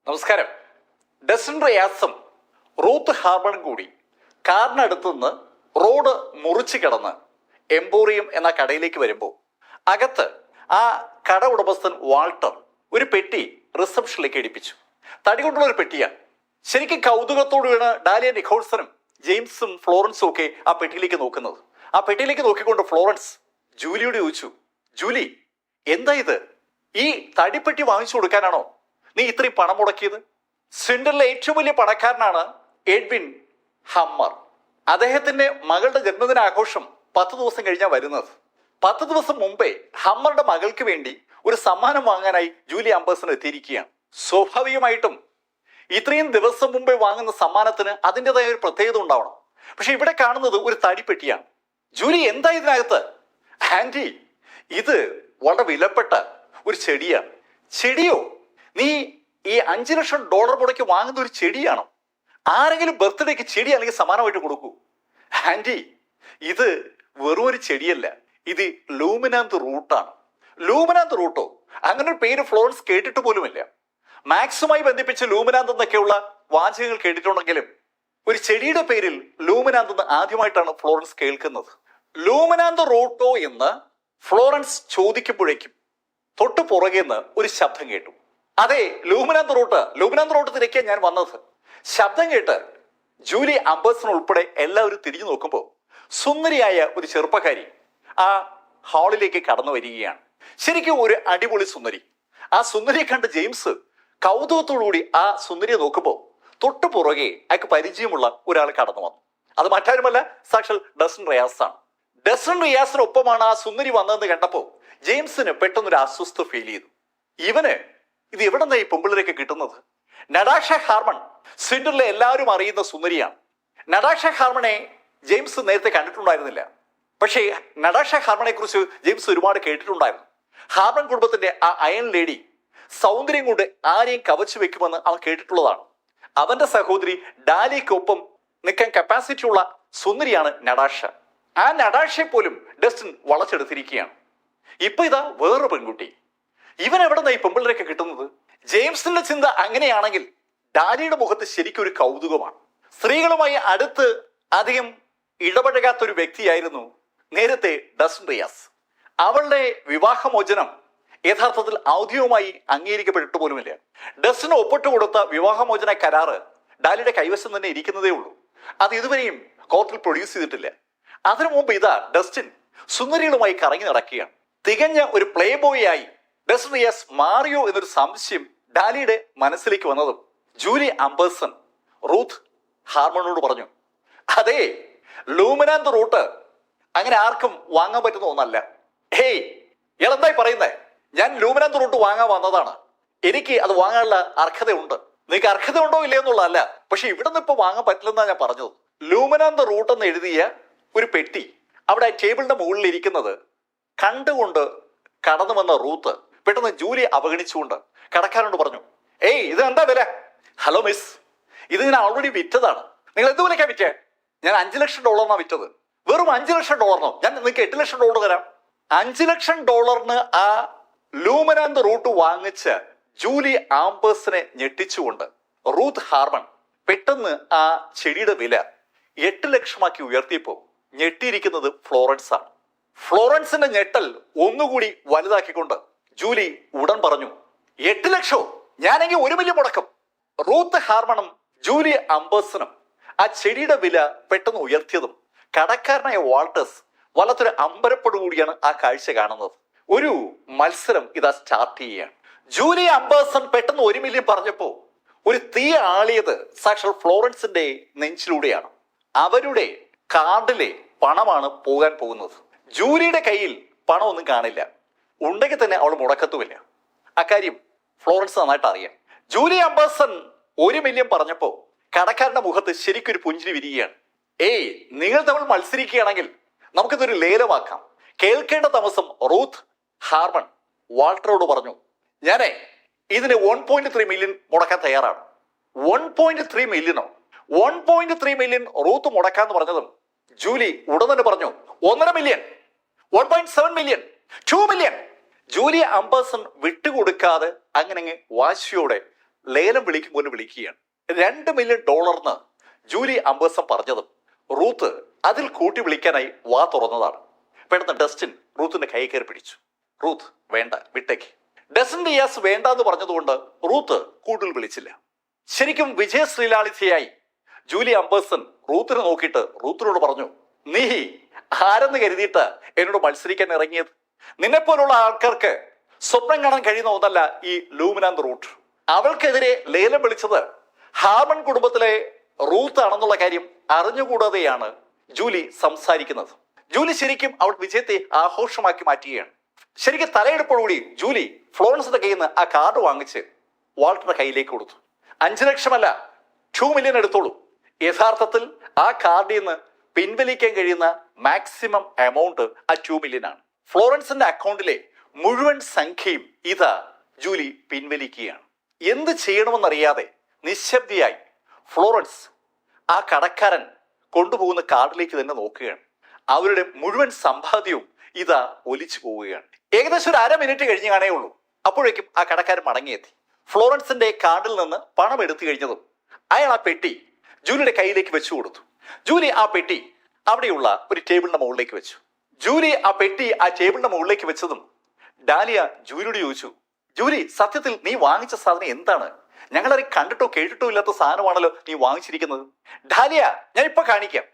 നമസ്കാരം. Dustin റിയാസും Ruth ഹാർമണും കൂടി കാറിനടുത്തുനിന്ന് road മുറിച്ച് കിടന്ന് എംപോറിയം എന്ന കടയിലേക്ക് വരുമ്പോൾ അകത്ത് ആ കട ഉടമസ്ഥൻ വാൾട്ടർ ഒരു പെട്ടി റിസപ്ഷനിലേക്ക് എടുപ്പിച്ചു. തടി കൊണ്ടുള്ള ഒരു പെട്ടിയാണ്. ശരിക്കും കൗതുകത്തോടുകൂടി ഡാലിയ നിക്കോൾസണും ജെയിംസും ഫ്ലോറൻസും ഒക്കെ ആ പെട്ടിയിലേക്ക് നോക്കുന്നത്. ആ പെട്ടിയിലേക്ക് നോക്കിക്കൊണ്ട് ഫ്ലോറൻസ് ജൂലിയോട് ചോദിച്ചു, ജൂലി, എന്താ ഇത്? ഈ തടിപ്പെട്ടി വാങ്ങിച്ചു കൊടുക്കാനാണോ നീ ഇത്രയും പണം മുടക്കിയത്? സ്വിൻഡനിലെ ഏറ്റവും വലിയ പണക്കാരനാണ് എഡ്വിൻ ഹമ്മർ. അദ്ദേഹത്തിന്റെ മകളുടെ ജന്മദിന ആഘോഷം 10 ദിവസം കഴിഞ്ഞാൽ വരുന്നത്. 10 ദിവസം മുമ്പേ ഹമ്മറുടെ മകൾക്ക് വേണ്ടി ഒരു സമ്മാനം വാങ്ങാനായി ജൂലി ആംബേഴ്സൺ എത്തിയിരിക്കുകയാണ്. സ്വാഭാവികമായിട്ടും ഇത്രയും ദിവസം മുമ്പേ വാങ്ങുന്ന സമ്മാനത്തിന് അതിൻ്റെതായ ഒരു പ്രത്യേകത ഉണ്ടാവണം. പക്ഷെ ഇവിടെ കാണുന്നത് ഒരു തടിപ്പെട്ടിയാണ്. ജൂലി, എന്താ ഇതിനകത്ത്? ആന്റി, ഇത് വളരെ വിലപ്പെട്ട ഒരു ചെടിയാണ്. ചെടിയോ? നീ ഈ $5 ലക്ഷം മുടക്കി വാങ്ങുന്ന ഒരു ചെടിയാണോ? ആരെങ്കിലും ബർത്ത്ഡേക്ക് ചെടി അല്ലെങ്കിൽ സമ്മാനമായിട്ട് കൊടുക്കൂ? ആന്റി, ഇത് വെറും ഒരു ചെടിയല്ല, ഇത് ലൂമിനാന്ത് റൂട്ടാണ്. ലൂമിനാന്ത് റൂട്ടോ? അങ്ങനെ ഒരു പേര് ഫ്ലോറൻസ് കേട്ടിട്ട് പോലുമില്ല. മാക്സുമായി ബന്ധിപ്പിച്ച് ലൂമിനാന്ത് എന്നൊക്കെയുള്ള വാചകങ്ങൾ കേട്ടിട്ടുണ്ടെങ്കിലും ഒരു ചെടിയുടെ പേരിൽ ലൂമിനാന്ത് എന്ന് ആദ്യമായിട്ടാണ് ഫ്ലോറൻസ് കേൾക്കുന്നത്. ലൂമിനാന്ത് റൂട്ടോ എന്ന് ഫ്ലോറൻസ് ചോദിക്കുമ്പോഴേക്കും തൊട്ടു പുറകേന്ന് ഒരു ശബ്ദം കേട്ടു. അതെ, ലൂമിനാന്ത് റൂട്ട് തിരക്കിയാണ് ഞാൻ വന്നത്. ശബ്ദം കേട്ട് ജൂലി ആംബേഴ്സൺ ഉൾപ്പെടെ എല്ലാവരും തിരിഞ്ഞു നോക്കുമ്പോൾ സുന്ദരിയായ ഒരു ചെറുപ്പക്കാരി ആ ഹാളിലേക്ക് കടന്നു വരികയാണ്. ശരിക്കും ഒരു അടിപൊളി സുന്ദരി. ആ സുന്ദരിയെ കണ്ട് ജെയിംസ് കൗതുകത്തോടുകൂടി ആ സുന്ദരിയെ നോക്കുമ്പോൾ തൊട്ടു പുറകെ അയാൾക്ക് പരിചയമുള്ള ഒരാൾ കടന്നു വന്നു. അത് മറ്റാരുമല്ല, സാക്ഷാൽ ഡസ്റ്റിൻ റിയാസ് ആണ്. ഡസ്റ്റിൻ റിയാസിനൊപ്പമാണ് ആ സുന്ദരി വന്നതെന്ന് കണ്ടപ്പോൾ ജെയിംസിന് പെട്ടെന്നൊരു അസ്വസ്ഥ ഫീൽ ചെയ്തു. ഇവന് ഇത് എവിടെ നിന്നാണ് ഈ പെമ്പിളരൊക്കെ കിട്ടുന്നത്? നടാഷ ഹാർമൺ സ്വിൻഡനിലെ എല്ലാവരും അറിയുന്ന സുന്ദരിയാണ്. നടാഷ ഹാർമണെ ജെയിംസ് നേരത്തെ കണ്ടിട്ടുണ്ടായിരുന്നില്ല. പക്ഷേ നടാഷ ഹാർമണെ കുറിച്ച് ജെയിംസ് ഒരുപാട് കേട്ടിട്ടുണ്ടായിരുന്നു. ഹാർമൺ കുടുംബത്തിന്റെ ആ അയൺ ലേഡി സൗന്ദര്യം കൊണ്ട് ആരെയും കവച്ചു വെക്കുമെന്ന് അവൻ കേട്ടിട്ടുള്ളതാണ്. അവന്റെ സഹോദരി ഡാലിക്കൊപ്പം നിൽക്കാൻ കപ്പാസിറ്റി ഉള്ള സുന്ദരിയാണ് നടാഷ. ആ നടാഷയെ പോലും ഡസ്റ്റിൻ വളച്ചെടുത്തിരിക്കുകയാണ്. ഇപ്പൊ ഇതാ വേറൊരു പെൺകുട്ടി. ഇവൻ എവിടെ നിന്നായി പെമ്പിളരൊക്കെ കിട്ടുന്നത്? ജെയിംസിന്റെ ചിന്ത അങ്ങനെയാണെങ്കിൽ ഡാലിയുടെ മുഖത്ത് ശരിക്കും ഒരു കൗതുകമാണ്. സ്ത്രീകളുമായി അടുത്ത് അധികം ഇടപഴകാത്ത ഒരു വ്യക്തിയായിരുന്നു നേരത്തെ ഡസ്റ്റിൻ റിയാസ്. അവളുടെ വിവാഹമോചനം യഥാർത്ഥത്തിൽ ഔദ്യോഗികമായി അംഗീകരിക്കപ്പെട്ടിട്ട് പോലുമില്ല. ഡസ്റ്റിന് ഒപ്പിട്ട് കൊടുത്ത വിവാഹമോചന കരാറ് ഡാലിയുടെ കൈവശം തന്നെ ഇരിക്കുന്നതേ ഉള്ളൂ. അത് ഇതുവരെയും കോർട്ടിൽ പ്രൊഡ്യൂസ് ചെയ്തിട്ടില്ല. അതിനു മുമ്പ് ഇതാ ഡസ്റ്റിൻ സുന്ദരികളുമായി കറങ്ങി നടക്കുകയാണ്. തികഞ്ഞ ഒരു പ്ലേ ബോയ് ആയി ഡസ്റ്റിൻ റിയാസ് മാറിയോ എന്നൊരു സംശയം ഡാലിയുടെ മനസ്സിലേക്ക് വന്നതും ജൂലി ആംബേഴ്സൺ റൂത്ത് ഹാർമണോട് പറഞ്ഞു, അതെ, ലൂമിനാന്ത് റൂട്ട് അങ്ങനെ ആർക്കും വാങ്ങാൻ പറ്റുന്ന ഒന്നല്ല. ഹേയ്, ഇയാളെന്തായി പറയുന്നേ? ഞാൻ ലൂമിനാന്ത് റൂട്ട് വാങ്ങാൻ വന്നതാണ്. എനിക്ക് അത് വാങ്ങാനുള്ള അർഹതയുണ്ട്. നിങ്ങൾക്ക് അർഹത ഉണ്ടോ ഇല്ലയോ എന്നുള്ളതല്ല, പക്ഷെ ഇവിടെ നിന്ന് ഇപ്പൊ വാങ്ങാൻ പറ്റില്ലെന്നാണ് ഞാൻ പറഞ്ഞത്. ലൂമിനാന്ത് റൂട്ട് എന്ന് എഴുതിയ ഒരു പെട്ടി അവിടെ ടേബിളിന്റെ മുകളിൽ ഇരിക്കുന്നത് കണ്ടുകൊണ്ട് കടന്നു വന്ന റൂത്ത് പെട്ടെന്ന് ജൂലി അവഗണിച്ചുകൊണ്ട് കടക്കാരോട് പറഞ്ഞു, ഏയ്, ഇത് എന്താ വില? ഹലോ മിസ്, ഇത് ഞാൻ ഓൾറെഡി വിറ്റതാണ്. നിങ്ങൾ എന്ത് വിലക്കാ വിറ്റേ? ഞാൻ $5 ലക്ഷം വിറ്റത്. വെറും $5 ലക്ഷം? ഞാൻ നിങ്ങൾക്ക് $8 ലക്ഷം തരാം. $5 ലക്ഷം ആ ലൂമിനാന്ത് റൂട്ട് വാങ്ങിച്ച ജൂലി ആംബേഴ്സിനെ ഞെട്ടിച്ചുകൊണ്ട് റൂത്ത് ഹാർമൺ പെട്ടെന്ന് ആ ചെടിയുടെ വില 8 ലക്ഷമാക്കി ഉയർത്തിയപ്പോൾ ഞെട്ടിയിരിക്കുന്നത് ഫ്ലോറൻസ് ആണ്. ഫ്ലോറൻസിന്റെ ഞെട്ടൽ ഒന്നുകൂടി വലുതാക്കിക്കൊണ്ട് ജൂലി ഉടൻ പറഞ്ഞു, 8 ലക്ഷോ? ഞാനെങ്കിൽ 1 മില്യൺ മുടക്കും. റൂത്ത് ഹാർമണും ജൂലി ആംബേഴ്സണും ആ ചെടിയുടെ വില പെട്ടെന്ന് ഉയർത്തിയതും കടക്കാരനായ വാൾട്ടേഴ്സ് വല്ലാത്തൊരു അമ്പരപ്പോടുകൂടിയാണ് ആ കാഴ്ച കാണുന്നത്. ഒരു മത്സരം ഇതാ സ്റ്റാർട്ട് ചെയ്യുകയാണ്. ജൂലി ആംബേഴ്സൺ പെട്ടെന്ന് 1 മില്യൺ പറഞ്ഞപ്പോ ഒരു തീ ആളിയത് സാക്ഷാൽ ഫ്ലോറൻസിന്റെ നെഞ്ചിലൂടെയാണ്. അവരുടെ കാർഡിലെ പണമാണ് പോകാൻ പോകുന്നത്. ജൂലിയുടെ കയ്യിൽ പണമൊന്നും കാണില്ല. ഉണ്ടെങ്കിൽ തന്നെ അവൾ മുടക്കത്തുമില്ല. അക്കാര്യം ഫ്ലോറൻസ് നന്നായിട്ട് അറിയാം. ജൂലി ആംബേഴ്സൺ 1 മില്യൺ പറഞ്ഞപ്പോ കടക്കാരന്റെ മുഖത്ത് ശരിക്കൊരു പുഞ്ചിരി വിരിയുകയാണ്. ഏയ്, നിങ്ങൾ തമ്മിൽ മത്സരിക്കുകയാണെങ്കിൽ നമുക്കിതൊരു ലേലമാക്കാം. കേൾക്കേണ്ട താമസം റൂത്ത് ഹാർമൺ വാൾട്ടറോട് പറഞ്ഞു, ഞാനേ ഇതിന് 1.3 മില്യൺ മുടക്കാൻ തയ്യാറാണ്. 1.3 മില്യണോ? 1.3 മില്യൺ റൂത്ത് മുടക്കാന്ന് പറഞ്ഞതും ജൂലി ഉടൻ തന്നെ പറഞ്ഞു, 1.5 മില്യൺ, 1.7 മില്യൺ, 2 മില്യൺ. ജൂലി ആംബേഴ്സൺ വിട്ടുകൊടുക്കാതെ അങ്ങനെ വാശിയോടെ ലേലം വിളിക്കുമ്പോൾ വിളിക്കുകയാണ്. $2 മില്യൺ ജൂലി അംബേഴ്സൺ പറഞ്ഞതും റൂത്ത് അതിൽ കൂട്ടി വിളിക്കാനായി വാ തുറന്നതാണ്. പെട്ടെന്ന് ഡസ്റ്റിൻ റൂത്തിന്റെ കൈ കയറി പിടിച്ചു. റൂത്ത് വേണ്ട, വിട്ടേക്ക്. ഡസ്റ്റിൻ ഡിയാസ് വേണ്ട എന്ന് പറഞ്ഞതുകൊണ്ട് റൂത്ത് കൂടുതൽ വിളിച്ചില്ല. ശരിക്കും വിജയശ്രീലാളിതയായി ജൂലി അംബേഴ്സൺ റൂത്തിനെ നോക്കിയിട്ട് റൂത്തിനോട് പറഞ്ഞു, നീ ആരെന്ന് കരുതിയിട്ട് എന്നോട് മത്സരിക്കാൻ ഇറങ്ങിയത്? നിന്നെപ്പോലുള്ള ആൾക്കാർക്ക് സ്വപ്നം കാണാൻ കഴിയുന്ന ഒന്നല്ല ഈ ലൂമിനാന്ത് റൂട്ട്. അവൾക്കെതിരെ ലേലം വിളിച്ചത് ഹാർമൺ കുടുംബത്തിലെ റൂത്ത് ആണെന്നുള്ള കാര്യം അറിഞ്ഞുകൂടാതെയാണ് ജൂലി സംസാരിക്കുന്നത്. ജൂലി ശരിക്കും അവൾ വിജയത്തെ ആഘോഷമാക്കി മാറ്റുകയാണ്. ശരിക്കും തലയെടുപ്പോടുകൂടി ജൂലി ഫ്ലോറൻസിന്റെ കയ്യിൽ നിന്ന് ആ കാർഡ് വാങ്ങിച്ച് വാൾട്ടറുടെ കയ്യിലേക്ക് കൊടുത്തു. 5 ലക്ഷമല്ല, 2 മില്യൺ എടുത്തോളൂ. യഥാർത്ഥത്തിൽ ആ കാർഡിൽ നിന്ന് പിൻവലിക്കാൻ കഴിയുന്ന മാക്സിമം എമൗണ്ട് ആ 2 മില്യൺ ആണ്. ഫ്ലോറൻസിന്റെ അക്കൗണ്ടിലെ മുഴുവൻ സംഖ്യയും ഇതാ ജൂലി പിൻവലിക്കുകയാണ്. എന്ത് ചെയ്യണമെന്നറിയാതെ നിശബ്ദയായി ഫ്ലോറൻസ് ആ കടക്കാരൻ കൊണ്ടുപോകുന്ന കാർഡിലേക്ക് തന്നെ നോക്കുകയാണ്. അവരുടെ മുഴുവൻ സമ്പാദ്യവും ഇതാ ഒലിച്ചു പോവുകയാണ്. ഏകദേശം ഒരു 1/2 മിനിറ്റ് കഴിഞ്ഞ് കാണേ ഉള്ളൂ. അപ്പോഴേക്കും ആ കടക്കാരൻ മടങ്ങിയെത്തി. ഫ്ലോറൻസിന്റെ കാർഡിൽ നിന്ന് പണം എടുത്തു കഴിഞ്ഞതും അയാൾ ആ പെട്ടി ജൂലിയുടെ കയ്യിലേക്ക് വെച്ചു കൊടുത്തു. ജൂലി ആ പെട്ടി അവിടെയുള്ള ഒരു ടേബിളിന്റെ മുകളിലേക്ക് വെച്ചു. ജൂലി ആ പെട്ടി ആ ടേബിളിന്റെ മുകളിലേക്ക് വെച്ചതും ഡാലിയ ജൂലിയോട് ചോദിച്ചു, ജൂലി, സത്യത്തിൽ നീ വാങ്ങിച്ച സാധനം എന്താണ്? ഞങ്ങളാരും കണ്ടിട്ടോ കേട്ടിട്ടോ ഇല്ലാത്ത സാധനമാണല്ലോ നീ വാങ്ങിച്ചിരിക്കുന്നത്. ഡാലിയ, ഞാൻ ഇപ്പൊ കാണിക്കാം.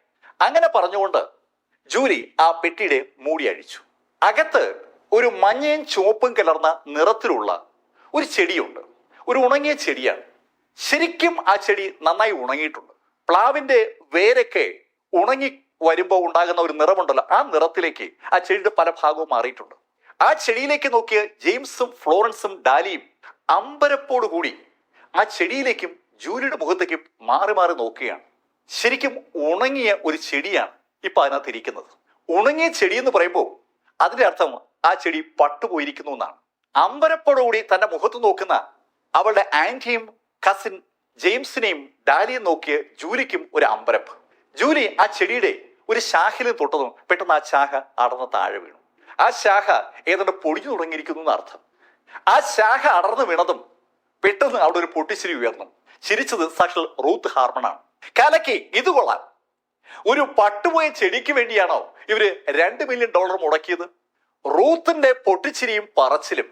അങ്ങനെ പറഞ്ഞുകൊണ്ട് ജൂലി ആ പെട്ടിയുടെ മൂടി അഴിച്ചു. അകത്ത് ഒരു മഞ്ഞയും ചുവപ്പും കലർന്ന നിറത്തിലുള്ള ഒരു ചെടിയുണ്ട്. ഒരു ഉണങ്ങിയ ചെടിയാണ്. ശരിക്കും ആ ചെടി നന്നായി ഉണങ്ങിയിട്ടുണ്ട്. പ്ലാവിന്റെ വേരൊക്കെ ഉണങ്ങി വരുമ്പോൾ ഉണ്ടാകുന്ന ഒരു നിറമുണ്ടല്ലോ, ആ നിറത്തിലേക്ക് ആ ചെടിയുടെ പല ഭാഗവും മാറിയിട്ടുണ്ട്. ആ ചെടിയിലേക്ക് നോക്കിയ ജെയിംസും ഫ്ലോറൻസും ഡാലിയും അമ്പരപ്പോടുകൂടി ആ ചെടിയിലേക്കും ജൂലിയുടെ മുഖത്തേക്കും മാറി മാറി നോക്കുകയാണ്. ശരിക്കും ഉണങ്ങിയ ഒരു ചെടിയാണ് ഇപ്പൊ അതിനകത്ത് ഇരിക്കുന്നത്. ഉണങ്ങിയ ചെടി എന്ന് പറയുമ്പോൾ അതിന്റെ അർത്ഥം ആ ചെടി പട്ടുപോയിരിക്കുന്നു എന്നാണ്. അമ്പരപ്പോടുകൂടി തന്റെ മുഖത്ത് നോക്കുന്ന അവളുടെ ആന്റിയും കസിൻ ജെയിംസിനെയും ഡാലിയും നോക്കിയ ജൂലിക്കും ഒരു അമ്പരപ്പ്. ജൂലി ആ ചെടിയുടെ ഒരു ശാഖയിലും തൊട്ടതും പെട്ടെന്ന് ആ ശാഖ അടർന്ന് താഴെ വീണു. ആ ശാഖ ഏതാണ്ട് പൊടിഞ്ഞു തുടങ്ങിയിരിക്കുന്നു എന്നർത്ഥം. ആ ശാഖ അടർന്നു വീണതും പെട്ടെന്ന് അവിടെ ഒരു പൊട്ടിച്ചിരി ഉയർന്നു. ചിരിച്ചത് സാക്ഷാൽ റൂത്ത് ഹാർമൺ ആണ്. കലക്കി, ഇത് കൊള്ളാം. ഒരു പട്ടുപോയ ചെടിക്ക് വേണ്ടിയാണോ ഇവര് $2 മില്യൺ മുടക്കിയത്? റൂത്തിന്റെ പൊട്ടിച്ചിരിയും പറച്ചിലും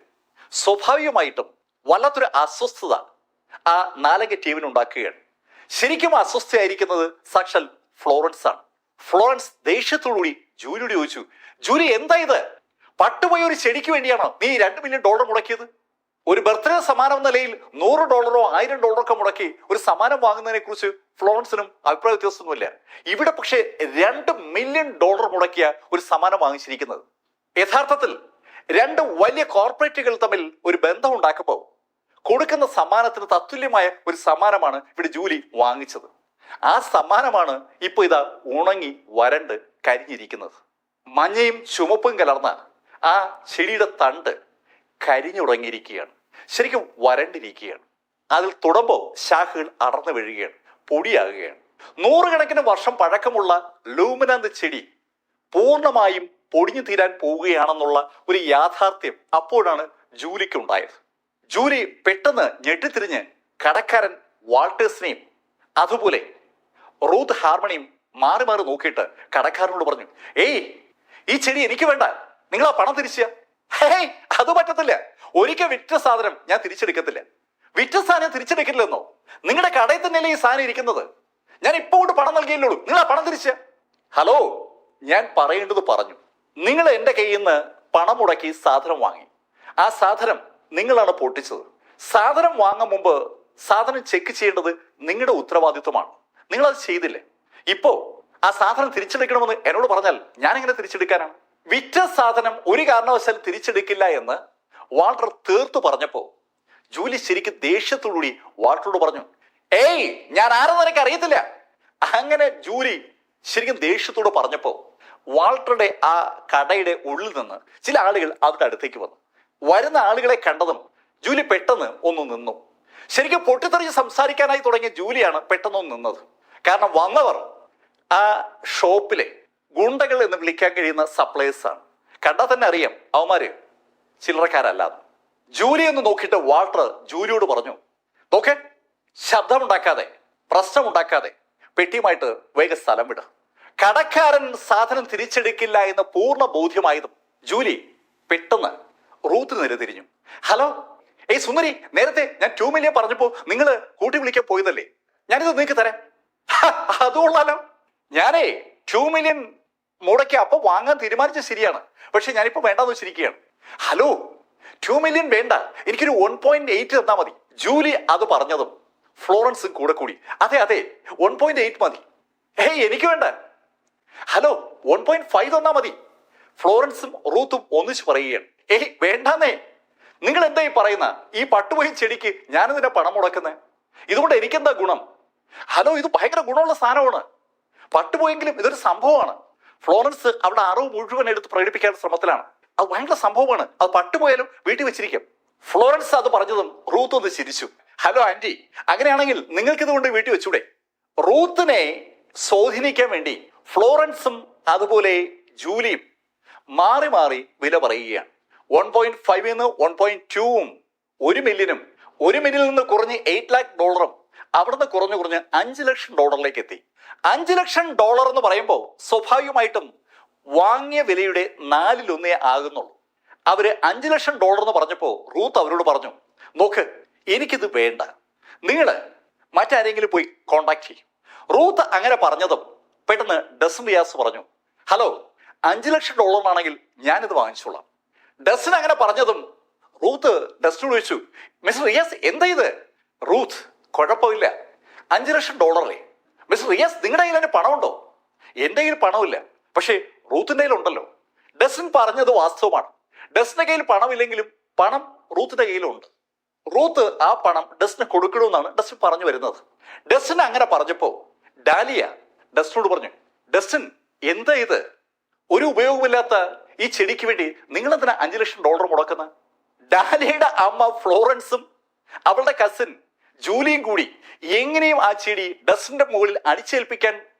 സ്വാഭാവികമായിട്ടും വല്ലാത്തൊരു അസ്വസ്ഥത ആ നാലംഗ ടീമിന് ഉണ്ടാക്കുകയാണ്. ശരിക്കും അസ്വസ്ഥയായിരിക്കുന്നത് സാക്ഷാൽ ഫ്ലോറൻസ് ആണ്. ഫ്ലോറൻസ് ദേഷ്യത്തോടുകൂടി ജൂലിയോട് ചോദിച്ചു, ജൂലി, എന്താ ഇത്? പട്ടുപോയ ഒരു ചെടിക്ക് വേണ്ടിയാണോ നീ $2 മില്യൺ മുടക്കിയത്? ഒരു ബർത്ത്ഡേ സമ്മാനം എന്ന നിലയിൽ $100 $1000 ഒക്കെ മുടക്കി ഒരു സമ്മാനം വാങ്ങുന്നതിനെ കുറിച്ച് ഫ്ലോറൻസിനും അഭിപ്രായ വ്യത്യാസമൊന്നുമില്ല. ഇവിടെ പക്ഷേ $2 മില്യൺ മുടക്കിയ ഒരു സമ്മാനം വാങ്ങിച്ചിരിക്കുന്നത്. യഥാർത്ഥത്തിൽ 2 വലിയ കോർപ്പറേറ്റുകൾ തമ്മിൽ ഒരു ബന്ധം ഉണ്ടാക്കുമ്പോൾ കൊടുക്കുന്ന സമ്മാനത്തിന് തത്തുല്യമായ ഒരു സമ്മാനമാണ് ഇവിടെ ജൂലി വാങ്ങിച്ചത്. ആ സമ്മാനമാണ് ഇപ്പൊ ഇതാ ഉണങ്ങി വരണ്ട് കരിഞ്ഞിരിക്കുന്നത്. മഞ്ഞയും ചുമപ്പും കലർന്ന ആ ചെടിയുടെ തണ്ട് കരിഞ്ഞുടങ്ങിയിരിക്കുകയാണ്. ശരിക്കും വരണ്ടിരിക്കുകയാണ്. അതിൽ തുടമ്പോ ശാഖകൾ അടർന്നു വീഴുകയാണ്, പൊടിയാകുകയാണ്. 100 കണക്കിന് വർഷം പഴക്കമുള്ള ലൂമിനാന്ത് ചെടി പൂർണ്ണമായും പൊടിഞ്ഞു തീരാൻ പോവുകയാണെന്നുള്ള ഒരു യാഥാർത്ഥ്യം അപ്പോഴാണ് ജൂലിക്ക് ഉണ്ടായത്. ജൂലി പെട്ടെന്ന് ഞെട്ടിത്തിരിഞ്ഞ് കടക്കാരൻ വാൾട്ടേഴ്സിനെയും അതുപോലെ റൂത്ത് ഹാർമണിയും മാറി മാറി നോക്കിയിട്ട് കടക്കാരനോട് പറഞ്ഞു, ഏയ്, ഈ ചെടി എനിക്ക് വേണ്ട, നിങ്ങൾ ആ പണം തിരിച്ച. ഹേയ്, അത് പറ്റത്തില്ല. ഒരിക്കൽ വിറ്റ സാധനം ഞാൻ തിരിച്ചെടുക്കത്തില്ല. വിറ്റ സാധനം തിരിച്ചെടുക്കില്ലെന്നോ? നിങ്ങളുടെ കടയിൽ തന്നെയല്ലേ ഈ സാധനം ഇരിക്കുന്നത്? ഞാൻ ഇപ്പൊ കൊണ്ട് പണം നൽകിയല്ലോ, നിങ്ങൾ ആ പണം തിരിച്ച. ഹലോ, ഞാൻ പറയേണ്ടത് പറഞ്ഞു. നിങ്ങൾ എൻ്റെ കയ്യിൽ നിന്ന് പണം മുടക്കി സാധനം വാങ്ങി. ആ സാധനം നിങ്ങളാണ് പൊട്ടിച്ചത്. സാധനം വാങ്ങാൻ മുമ്പ് സാധനം ചെക്ക് ചെയ്യേണ്ടത് നിങ്ങളുടെ ഉത്തരവാദിത്വമാണ്. നിങ്ങൾ അത് ചെയ്തില്ലേ? ഇപ്പോ ആ സാധനം തിരിച്ചെടുക്കണമെന്ന് എന്നോട് പറഞ്ഞാൽ ഞാൻ എങ്ങനെ തിരിച്ചെടുക്കാനാണ്? വിറ്റ സാധനം ഒരു കാരണവശാലും തിരിച്ചെടുക്കില്ല എന്ന് വാൾട്ടർ തീർത്തു പറഞ്ഞപ്പോ ജൂലി ശരിക്കും ദേഷ്യത്തോടുകൂടി വാൾട്ടറോട് പറഞ്ഞു, ഏയ്, ഞാൻ ആരെന്ന് എനിക്ക് അറിയത്തില്ല. അങ്ങനെ ജൂലി ശരിക്കും ദേഷ്യത്തോട് പറഞ്ഞപ്പോ വാൾട്ടറുടെ ആ കടയുടെ ഉള്ളിൽ നിന്ന് ചില ആളുകൾ അവരുടെ അടുത്തേക്ക് വന്നു. വരുന്ന ആളുകളെ കണ്ടതും ജൂലി പെട്ടെന്ന് ഒന്ന് നിന്നു. ശരിക്കും പൊട്ടിത്തെറിച്ച് സംസാരിക്കാനായി തുടങ്ങിയ ജൂലിയാണ് പെട്ടെന്നൊന്ന് നിന്നത്. കാരണം വന്നവർ ആ ഷോപ്പിലെ ഗുണ്ടകൾ എന്ന് വിളിക്കാൻ കഴിയുന്ന സപ്ലയേഴ്സ് ആണ്. കണ്ടാൽ തന്നെ അറിയാം അവന്മാര് ചില്ലറക്കാരല്ലാതെ. ജൂലി എന്ന് നോക്കിയിട്ട് വാൾട്ടർ ജൂലിയോട് പറഞ്ഞു, നോക്കെ, ശബ്ദമുണ്ടാക്കാതെ പ്രശ്നമുണ്ടാക്കാതെ പെട്ടിയുമായിട്ട് വേഗം സ്ഥലം വിടുക. കടക്കാരൻ സാധനം തിരിച്ചെടുക്കില്ല എന്ന് പൂർണ്ണ ബോധ്യമായതും ജൂലി പെട്ടെന്ന് റൂത്തിന് നേരെ തിരിഞ്ഞു. ഹലോ, ഏയ് സുന്ദരി, നേരത്തെ ഞാൻ 2 മില്യൺ പറഞ്ഞപ്പോ നിങ്ങൾ കൂട്ടി വിളിക്കാൻ പോയതല്ലേ, ഞാനിത് നിങ്ങൾക്ക് തരാം. അതുകൊള്ളാലോ, ഞാനേ 2 മില്യൺ മുടക്കി അപ്പൊ വാങ്ങാൻ തീരുമാനിച്ച ശരിയാണ്, പക്ഷെ ഞാനിപ്പോ വേണ്ടാന്ന് വെച്ചിരിക്കുകയാണ്. ഹലോ, 2 മില്യൺ വേണ്ട, എനിക്കൊരു 1.8 തന്നാ മതി. ജൂലി അത് പറഞ്ഞതും ഫ്ലോറൻസും കൂടെ കൂടി അതെ അതെ 1.8 മതി. ഏയ് എനിക്ക് വേണ്ട. ഹലോ, 1.5 തന്നാ മതി. ഫ്ലോറൻസും റൂത്തും ഒന്നിച്ച് പറയുകയാണ്. ഏയ് വേണ്ടാന്നേ, നിങ്ങൾ എന്താ ഈ പറയുന്ന? ഈ പട്ടുപോയി ചെടിക്ക് ഞാനെന്തിനാ പണം മുടക്കുന്നത്? ഇതുകൊണ്ട് എനിക്കെന്താ ഗുണം? ഹലോ, ഇത് ഭയങ്കര ഗുണമുള്ള സാധനമാണ്. പട്ടുപോയെങ്കിലും ഇതൊരു സംഭവമാണ്. ഫ്ലോറൻസ് അവളുടെ അറിവ് മുഴുവൻ എടുത്ത് പ്രകടിപ്പിക്കാൻ ശ്രമത്തിലാണ്. അത് ഭയങ്കര സംഭവമാണ്. അത് പട്ടുപോയാലും വീട്ടിൽ വെച്ചിരിക്കും. ഫ്ലോറൻസ് അത് പറഞ്ഞതും റൂത്ത് ഒന്ന് ചിരിച്ചു. ഹലോ ആന്റി, അങ്ങനെയാണെങ്കിൽ നിങ്ങൾക്ക് ഇതുകൊണ്ട് വീട്ടിൽ വെച്ചൂടെ? റൂത്തിനെ സ്വാധീനിക്കാൻ വേണ്ടി ഫ്ലോറൻസും അതുപോലെ ജൂലിയും മാറി മാറി വില പറയുകയാണ്. 1.5 1.2 1 മില്യനും 1 മില്യനിൽ നിന്ന് കുറഞ്ഞ് $8 ലക്ഷം അവിടുന്ന് കുറഞ്ഞ് $5 ലക്ഷം എത്തി. $5 ലക്ഷം എന്ന് പറയുമ്പോൾ സ്വാഭാവികമായിട്ടും വാങ്ങിയ വിലയുടെ 1/4 ആകുന്നുള്ളൂ. അവര് $5 ലക്ഷം എന്ന് പറഞ്ഞപ്പോ റൂത്ത് അവരോട് പറഞ്ഞു, നോക്ക്, എനിക്കിത് വേണ്ട, നിങ്ങൾ മറ്റാരെങ്കിലും പോയി കോണ്ടാക്ട് ചെയ്യും. റൂത്ത് അങ്ങനെ പറഞ്ഞതും പെട്ടെന്ന് ഡസൻ റിയാസ് പറഞ്ഞു, ഹലോ, $5 ലക്ഷം ആണെങ്കിൽ ഞാനിത് വാങ്ങിച്ചോളാം. ഡസൻ അങ്ങനെ പറഞ്ഞതും റൂത്ത് ഡസ്റ്റിനോട് ചോദിച്ചു, മിസ്റ്റർ റിയാസ് എന്താ ഇത്? റൂത്ത്, കുഴപ്പമില്ല, $5 ലക്ഷം. മിസ്റ്റർ റിയാസ്, നിങ്ങളുടെ കയ്യിൽ അതിന് പണമുണ്ടോ? എന്റെ കയ്യിൽ പണമില്ല, പക്ഷേ റൂത്തിന്റെ കയ്യിലുണ്ടല്ലോ. ഡസൻ പറഞ്ഞത് വാസ്തവമാണ്. ഡസന്റെ കയ്യിൽ പണമില്ലെങ്കിലും പണം റൂത്തിന്റെ കയ്യിലുണ്ട്. റൂത്ത് ആ പണം ഡസന് കൊടുക്കണമെന്നാണ് ഡസൻ പറഞ്ഞു വരുന്നത്. ഡസൻ അങ്ങനെ പറഞ്ഞപ്പോ ഡാലിയ ഡസനോട് പറഞ്ഞു, ഡസൻ എന്താ ഇത്? ഒരു ഉപയോഗമില്ലാത്ത ഈ ചെടിക്ക് വേണ്ടി നിങ്ങൾ എന്തിനാ $5 ലക്ഷം മുടക്കുന്നത്? ഡാലിയയുടെ അമ്മ ഫ്ലോറൻസും അവളുടെ കസിൻ ജൂലിയും കൂടി എങ്ങനെയും ആ ചെടി ഡസന്റെ മുകളിൽ അടിച്ചേൽപ്പിക്കാൻ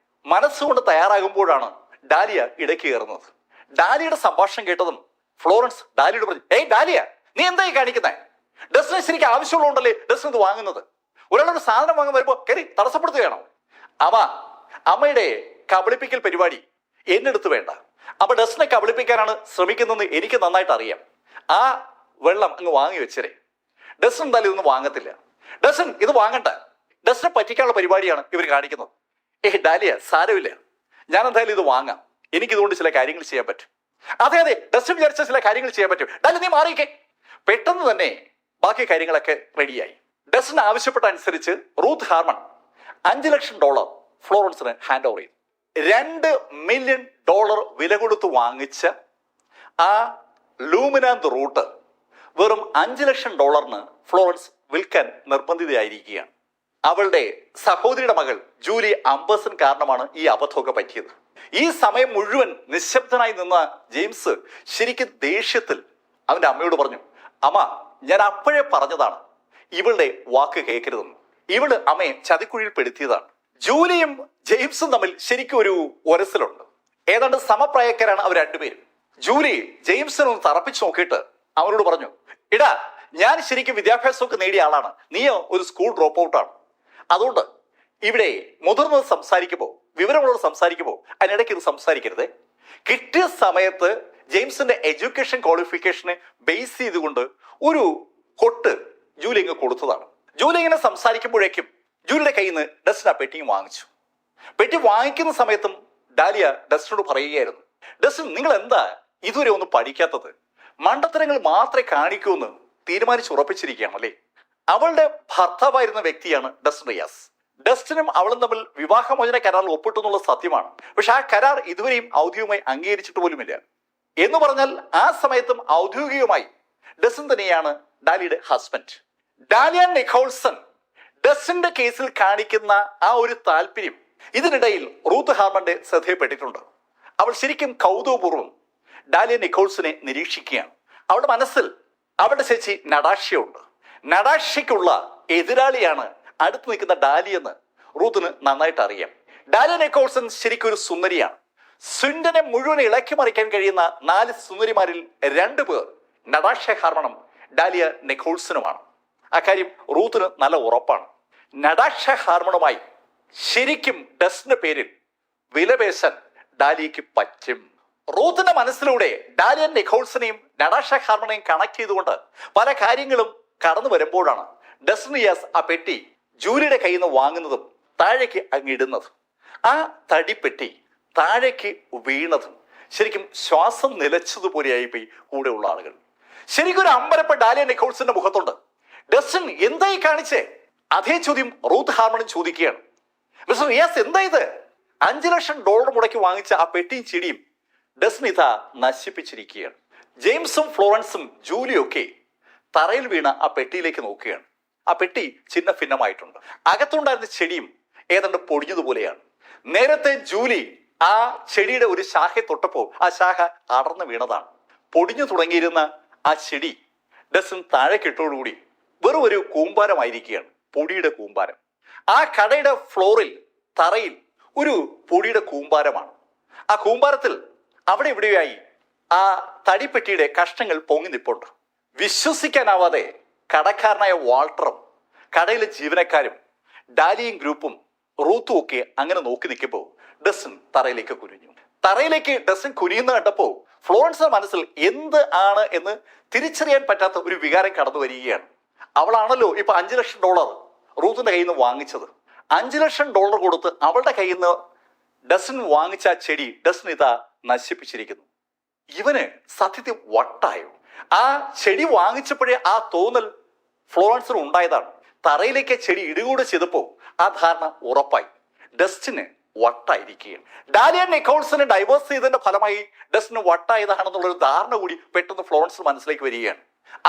മനസ്സുകൊണ്ട് തയ്യാറാകുമ്പോഴാണ് ഡാലിയ ഇടയ്ക്ക് കയറുന്നത്. ഡാലിയുടെ സംഭാഷണം കേട്ടതും ഫ്ലോറൻസ് ഡാലിയോട് പറഞ്ഞു, ഏയ് ഡാലിയ, നീ എന്തായി കാണിക്കുന്നേ? ഡസന് ശരിക്ക് ആവശ്യമുള്ളതുകൊണ്ടല്ലേ ഡസൻ ഇത് വാങ്ങുന്നത്? ഒരാളൊരു സാധനം വാങ്ങാൻ വരുമ്പോ കയറി തടസ്സപ്പെടുത്തുകയാണോ? അമ്മയുടെ കബളിപ്പിക്കൽ പരിപാടി എന്നെടുത്ത് വേണ്ട. അപ്പൊ ഡസനെ കബളിപ്പിക്കാനാണ് ശ്രമിക്കുന്നതെന്ന് എനിക്ക് നന്നായിട്ട് അറിയാം. ആ വെള്ളം അങ്ങ് വാങ്ങി വെച്ചേ. ഡസൻ എന്തായാലും ഇതൊന്നും വാങ്ങത്തില്ല. ഡസൻ ഇത് വാങ്ങണ്ട. ഡസനെ പറ്റിക്കാനുള്ള പരിപാടിയാണ് ഇവർ കാണിക്കുന്നത്. ഡാലിയ, സാരമില്ല, ഞാൻ എന്തായാലും ഇത് വാങ്ങാം, എനിക്കിതുകൊണ്ട് ചില കാര്യങ്ങൾ ചെയ്യാൻ പറ്റും. അതെ അതെ, ഡസൻ വിചാരിച്ച ചില കാര്യങ്ങൾ ചെയ്യാൻ പറ്റും. ഡാലിയ, നീ മാറിയിക്കേ. പെട്ടെന്ന് തന്നെ ബാക്കി കാര്യങ്ങളൊക്കെ റെഡിയായി. ഡസൻ ആവശ്യപ്പെട്ട അനുസരിച്ച് റൂത്ത് ഹാർമൺ $5 ലക്ഷം ഫ്ലോറൻസിന് ഹാൻഡ് ഓവർ ചെയ്തു. $2 മില്യൺ വില കൊടുത്ത് വാങ്ങിച്ച ആ ലൂമിനാന്ത് റൂട്ട് വെറും $5 ലക്ഷം ഫ്ലോറൻസ് വിൽക്കാൻ നിർബന്ധിതയായിരിക്കുകയാണ്. അവളുടെ സഹോദരിയുടെ മകൾ ജൂലി അംബേഴ്സൺ കാരണമാണ് ഈ അബദ്ധമൊക്കെ പറ്റിയത്. ഈ സമയം മുഴുവൻ നിശബ്ദനായി നിന്ന ജെയിംസ് ശരിക്കും ദേഷ്യത്തിൽ അവന്റെ അമ്മയോട് പറഞ്ഞു, അമ്മ, ഞാൻ അപ്പോഴേ പറഞ്ഞതാണ് ഇവളുടെ വാക്ക് കേൾക്കരുതെന്ന്. ഇവള് അമ്മയെ ചതിക്കുഴിയിൽ പെടുത്തിയതാണ്. ജൂലിയും ജെയിംസും തമ്മിൽ ശരിക്കും ഒരു ഒരസലുണ്ട്. ഏതാണ്ട് സമപ്രായക്കാരാണ് അവർ രണ്ടുപേരും. ജൂലി ജെയിംസിനെ ഒന്ന് തറപ്പിച്ച് നോക്കിയിട്ട് അവനോട് പറഞ്ഞു, ഇടാ, ഞാൻ ശരിക്കും വിദ്യാഭ്യാസമൊക്കെ നേടിയ ആളാണ്, നീയോ ഒരു സ്കൂൾ ഡ്രോപ്പ് ഔട്ടാണ്. അതുകൊണ്ട് ഇവിടെ മുതിർന്നത് സംസാരിക്കുമ്പോൾ, വിവരമുള്ളവർ സംസാരിക്കുമ്പോൾ അതിനിടയ്ക്ക് ഇത് സംസാരിക്കരുത്. കിട്ടിയ സമയത്ത് ജെയിംസിന്റെ എഡ്യൂക്കേഷൻ ക്വാളിഫിക്കേഷനെ ബേസ് ചെയ്തുകൊണ്ട് ഒരു കൊട്ട് ജൂലി ഇങ്ങ് കൊടുത്തതാണ്. ജൂലി ഇങ്ങനെ സംസാരിക്കുമ്പോഴേക്കും ജൂലിയുടെ കയ്യിൽ നിന്ന് ഡസ്റ്റൻ ആ പെട്ടിയും വാങ്ങിച്ചു. പെട്ടി വാങ്ങിക്കുന്ന സമയത്തും ഡാലിയ ഡസ്റ്റനോട് പറയുകയായിരുന്നു, ഡസ്റ്റൻ, നിങ്ങൾ എന്താ ഇതുവരെ ഒന്നും പഠിക്കാത്തത്? മണ്ടത്തരങ്ങൾ മാത്രമേ കാണിക്കൂ എന്ന് തീരുമാനിച്ചുറപ്പിച്ചിരിക്കുകയാണല്ലേ. അവളുടെ ഭർത്താവായിരുന്ന വ്യക്തിയാണ് ഡസ്റ്റൻ റിയാസ്. ഡസ്റ്റനും അവളും തമ്മിൽ വിവാഹമോചന കരാറിൽ ഒപ്പിട്ടു എന്നുള്ള സത്യമാണ്. പക്ഷെ ആ കരാർ ഇതുവരെയും ഔദ്യോഗികമായി അംഗീകരിച്ചിട്ട് പോലുമില്ല. എന്ന് പറഞ്ഞാൽ ആ സമയത്തും ഔദ്യോഗികമായി ഡസ്റ്റൻ തന്നെയാണ് ഡാലിയുടെ ഹസ്ബൻഡ്. ഡാലിയ നിക്കോൾസൺ ഡസ്റ്റന്റെ കേസിൽ കാണിക്കുന്ന ആ ഒരു താല്പര്യം ഇതിനിടയിൽ റൂത്ത് ഹാർമന്റെ ശ്രദ്ധയിൽപ്പെട്ടിട്ടുണ്ട്. അവൾ ശരിക്കും കൗതുകപൂർവ്വം ഡാലിയ നിക്കോൾസനെ നിരീക്ഷിക്കുകയാണ്. അവളുടെ മനസ്സിൽ അവളുടെ ചേച്ചി നടാഷ്യയുണ്ട്. നടാഷ്യയ്ക്കുള്ള എതിരാളിയാണ് അടുത്ത് നിൽക്കുന്ന ഡാലി എന്ന് റൂത്തിന് നന്നായിട്ട് അറിയാം. ഡാലിയ നിക്കോൾസൺ ശരിക്കും ഒരു സുന്ദരിയാണ്. സ്വിൻഡനെ മുഴുവൻ ഇളക്കി മറിക്കാൻ കഴിയുന്ന 4 സുന്ദരിമാരിൽ 2 പേർ നടാഷ്യ ഹാർമണും ഡാലിയ നിക്കോൾസനുമാണ്. അക്കാര്യം റൂത്തിന് നല്ല ഉറപ്പാണ്. നടാഷ ഹാർമണുമായി ശരിക്കും ഡസ്റ്റിന്റെ പേരിൽ വിലപേശാൻ ഡാലിയയ്ക്ക് പറ്റും. റൂത്തിന്റെ മനസ്സിലൂടെ ഡാലിയൻ നിക്കോൾസിനെയും നടാഷ ഹാർമണയും കണക്ട് ചെയ്തുകൊണ്ട് പല കാര്യങ്ങളും കടന്നു വരുമ്പോഴാണ് ഡസ്റ്റിനിയാസ് ആ പെട്ടി ജൂലിയുടെ കയ്യിൽ നിന്ന് വാങ്ങുന്നതും താഴേക്ക് അങ്ങിടുന്നതും. ആ തടിപ്പെട്ടി താഴേക്ക് വീണതും ശരിക്കും ശ്വാസം നിലച്ചതുപോലെയായി പോയി കൂടെയുള്ള ആളുകൾ. ശരിക്കും ഒരു അമ്പരപ്പ ഡാലിയൻ നിക്കോൾസിന്റെ മുഖത്തുണ്ട്. ഡസ്റ്റിൻ എന്തായി കാണിച്ചേ? അതേ ചോദ്യം റൂത്ത് ഹാർമണും ചോദിക്കുകയാണ്. മിസ്റ്റർ റിയാസ്, എന്താ ഇത്? $5 ലക്ഷം മുടക്കി വാങ്ങിച്ച ആ പെട്ടിയും ചെടിയും ഡസ്റ്റിൻ ഇതാ നശിപ്പിച്ചിരിക്കുകയാണ്. ജെയിംസും ഫ്ലോറൻസും ജൂലിയും ഒക്കെ തറയിൽ വീണ ആ പെട്ടിയിലേക്ക് നോക്കുകയാണ്. ആ പെട്ടി ചിന്ന ഭിന്നമായിട്ടുണ്ട്. അകത്തുണ്ടായിരുന്ന ചെടിയും ഏതാണ്ട് പൊടിഞ്ഞതുപോലെയാണ്. നേരത്തെ ജൂലി ആ ചെടിയുടെ ഒരു ശാഖയെ തൊട്ടപ്പോൾ ആ ശാഖ അടർന്നു വീണതാണ്. പൊടിഞ്ഞു തുടങ്ങിയിരുന്ന ആ ചെടി ഡസ്റ്റിൻ താഴേക്കിട്ടോടുകൂടി വെറും ഒരു കൂമ്പാരമായിരിക്കുകയാണ്, പൊടിയുടെ കൂമ്പാരം. ആ കടയുടെ ഫ്ലോറിൽ തറയിൽ ഒരു പൊടിയുടെ കൂമ്പാരമാണ്. ആ കൂമ്പാരത്തിൽ അവിടെ ഇവിടെയായി ആ തടിപ്പെട്ടിയുടെ കഷ്ണങ്ങൾ പൊങ്ങി നിൽപ്പുണ്ട്. വിശ്വസിക്കാനാവാതെ കടക്കാരനായ വാൾട്ടറും കടയിലെ ജീവനക്കാരും ഡാലിയും ഗ്രൂപ്പും റൂത്തും ഒക്കെ അങ്ങനെ നോക്കി നിൽക്കുമ്പോൾ ഡസ്റ്റിൻ തറയിലേക്ക് കുനിഞ്ഞു. തറയിലേക്ക് ഡസ്റ്റിൻ കുനിയുന്ന കണ്ടപ്പോൾ ഫ്ലോറൻസിന്റെ മനസ്സിൽ എന്ത് ആണ് എന്ന് തിരിച്ചറിയാൻ പറ്റാത്ത ഒരു വികാരം കടന്നു വരികയാണ്. അവളാണല്ലോ ഇപ്പൊ $5 ലക്ഷം റൂത്തിന്റെ കയ്യിൽ നിന്ന് വാങ്ങിച്ചത്. $5 ലക്ഷം കൊടുത്ത് അവളുടെ കയ്യിൽ നിന്ന് ഡസ്റ്റിൻ വാങ്ങിച്ച ചെടി ഡസ്റ്റിൻ ഇതാ നശിപ്പിച്ചിരിക്കുന്നു. ഇവന് സത്യത്തിൽ വട്ടായോ? ആ ചെടി വാങ്ങിച്ചപ്പോഴേ ആ തോന്നൽ ഫ്ലോറൻസിന് ഉണ്ടായതാണ്. തറയിലേക്ക് ചെടി ഇടുകൂടെ ചെയ്തപ്പോൾ ആ ധാരണ ഉറപ്പായി. ഡസ്റ്റിന് വട്ടായിരിക്കുകയാണ്. ഡാലിയൻ നിക്കോൾസിനെ ഡൈവേഴ്സ് ചെയ്തതിന്റെ ഫലമായി ഡസ്റ്റിന് വട്ടായതാണെന്നുള്ളൊരു ധാരണ കൂടി പെട്ടെന്ന് ഫ്ലോറൻസിന് മനസ്സിലേക്ക് വരികയാണ്.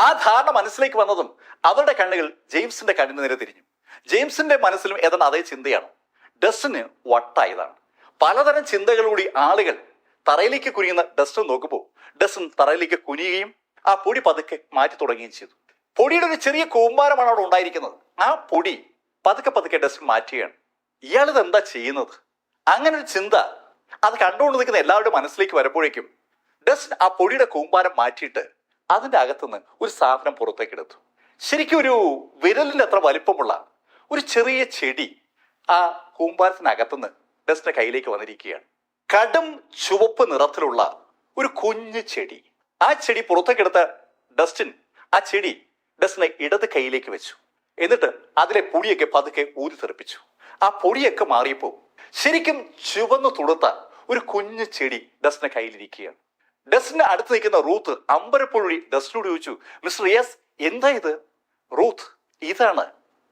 ആ ധാരണ മനസ്സിലേക്ക് വന്നതും അവരുടെ കണ്ണുകൾ ജെയിംസിന്റെ കണ്ണിന് നേരെ തിരിഞ്ഞു. ജെയിംസിന്റെ മനസ്സിലും ഏതാണ്ട് അതേ ചിന്തയാണ്. ഡസ്റ്റിന് വട്ടായതാണ്. പലതരം ചിന്തകളൂടി ആളുകൾ തറയിലേക്ക് കുനിയുന്ന ഡസ്റ്റിൻ നോക്കുമ്പോൾ ഡസ്റ്റിൻ തറയിലേക്ക് കുനിയുകയും ആ പൊടി പതുക്കെ മാറ്റി തുടങ്ങുകയും ചെയ്തു. പൊടിയുടെ ഒരു ചെറിയ കൂമ്പാരമാണ് അവിടെ ഉണ്ടായിരിക്കുന്നത്. ആ പൊടി പതുക്കെ പതുക്കെ ഡസ്റ്റിൻ മാറ്റുകയാണ്. ഇയാളിത് എന്താ ചെയ്യുന്നത്? അങ്ങനെ ഒരു ചിന്ത അത് കണ്ടുകൊണ്ട് നിൽക്കുന്ന എല്ലാവരുടെ മനസ്സിലേക്ക് വരുമ്പോഴേക്കും ഡസ്റ്റിൻ ആ പൊടിയുടെ കൂമ്പാരം മാറ്റിയിട്ട് അതിന്റെ അകത്തുനിന്ന് ഒരു സാധനം പുറത്തേക്ക് എടുത്തു. ശരിക്കും ഒരു വിരലിന്റെ അത്ര വലിപ്പമുള്ള ഒരു ചെറിയ ചെടി ആ കൂമ്പാരത്തിനകത്തുനിന്ന് ഡസ്റ്റിന്റെ കയ്യിലേക്ക് വന്നിരിക്കുകയാണ്. കടും ചുവപ്പ് നിറത്തിലുള്ള ഒരു കുഞ്ഞു ചെടി. ആ ചെടി പുറത്തേക്കെടുത്ത ഡസ്റ്റിൻ ആ ചെടി ഡസ്റ്റിനെ ഇടത് കൈയിലേക്ക് വെച്ചു. എന്നിട്ട് അതിലെ പൊടിയൊക്കെ പതുക്കെ ഊതി തെറിപ്പിച്ചു. ആ പൊടിയൊക്കെ മാറിയപ്പോൾ ശരിക്കും ചുവന്നു തുടുത്ത ഒരു കുഞ്ഞു ചെടി ഡസ്റ്റിന്റെ കയ്യിലിരിക്കുകയാണ്. ഡസ്റ്റിന്റെ അടുത്ത് നിൽക്കുന്ന റൂത്ത് അമ്പരപ്പൊഴി ഡസ്റ്റിനോട് ചോദിച്ചു, മിസ്റ്റർ റിയാസ്, എന്താ ഇത്? റൂത്ത്, ഇതാണ്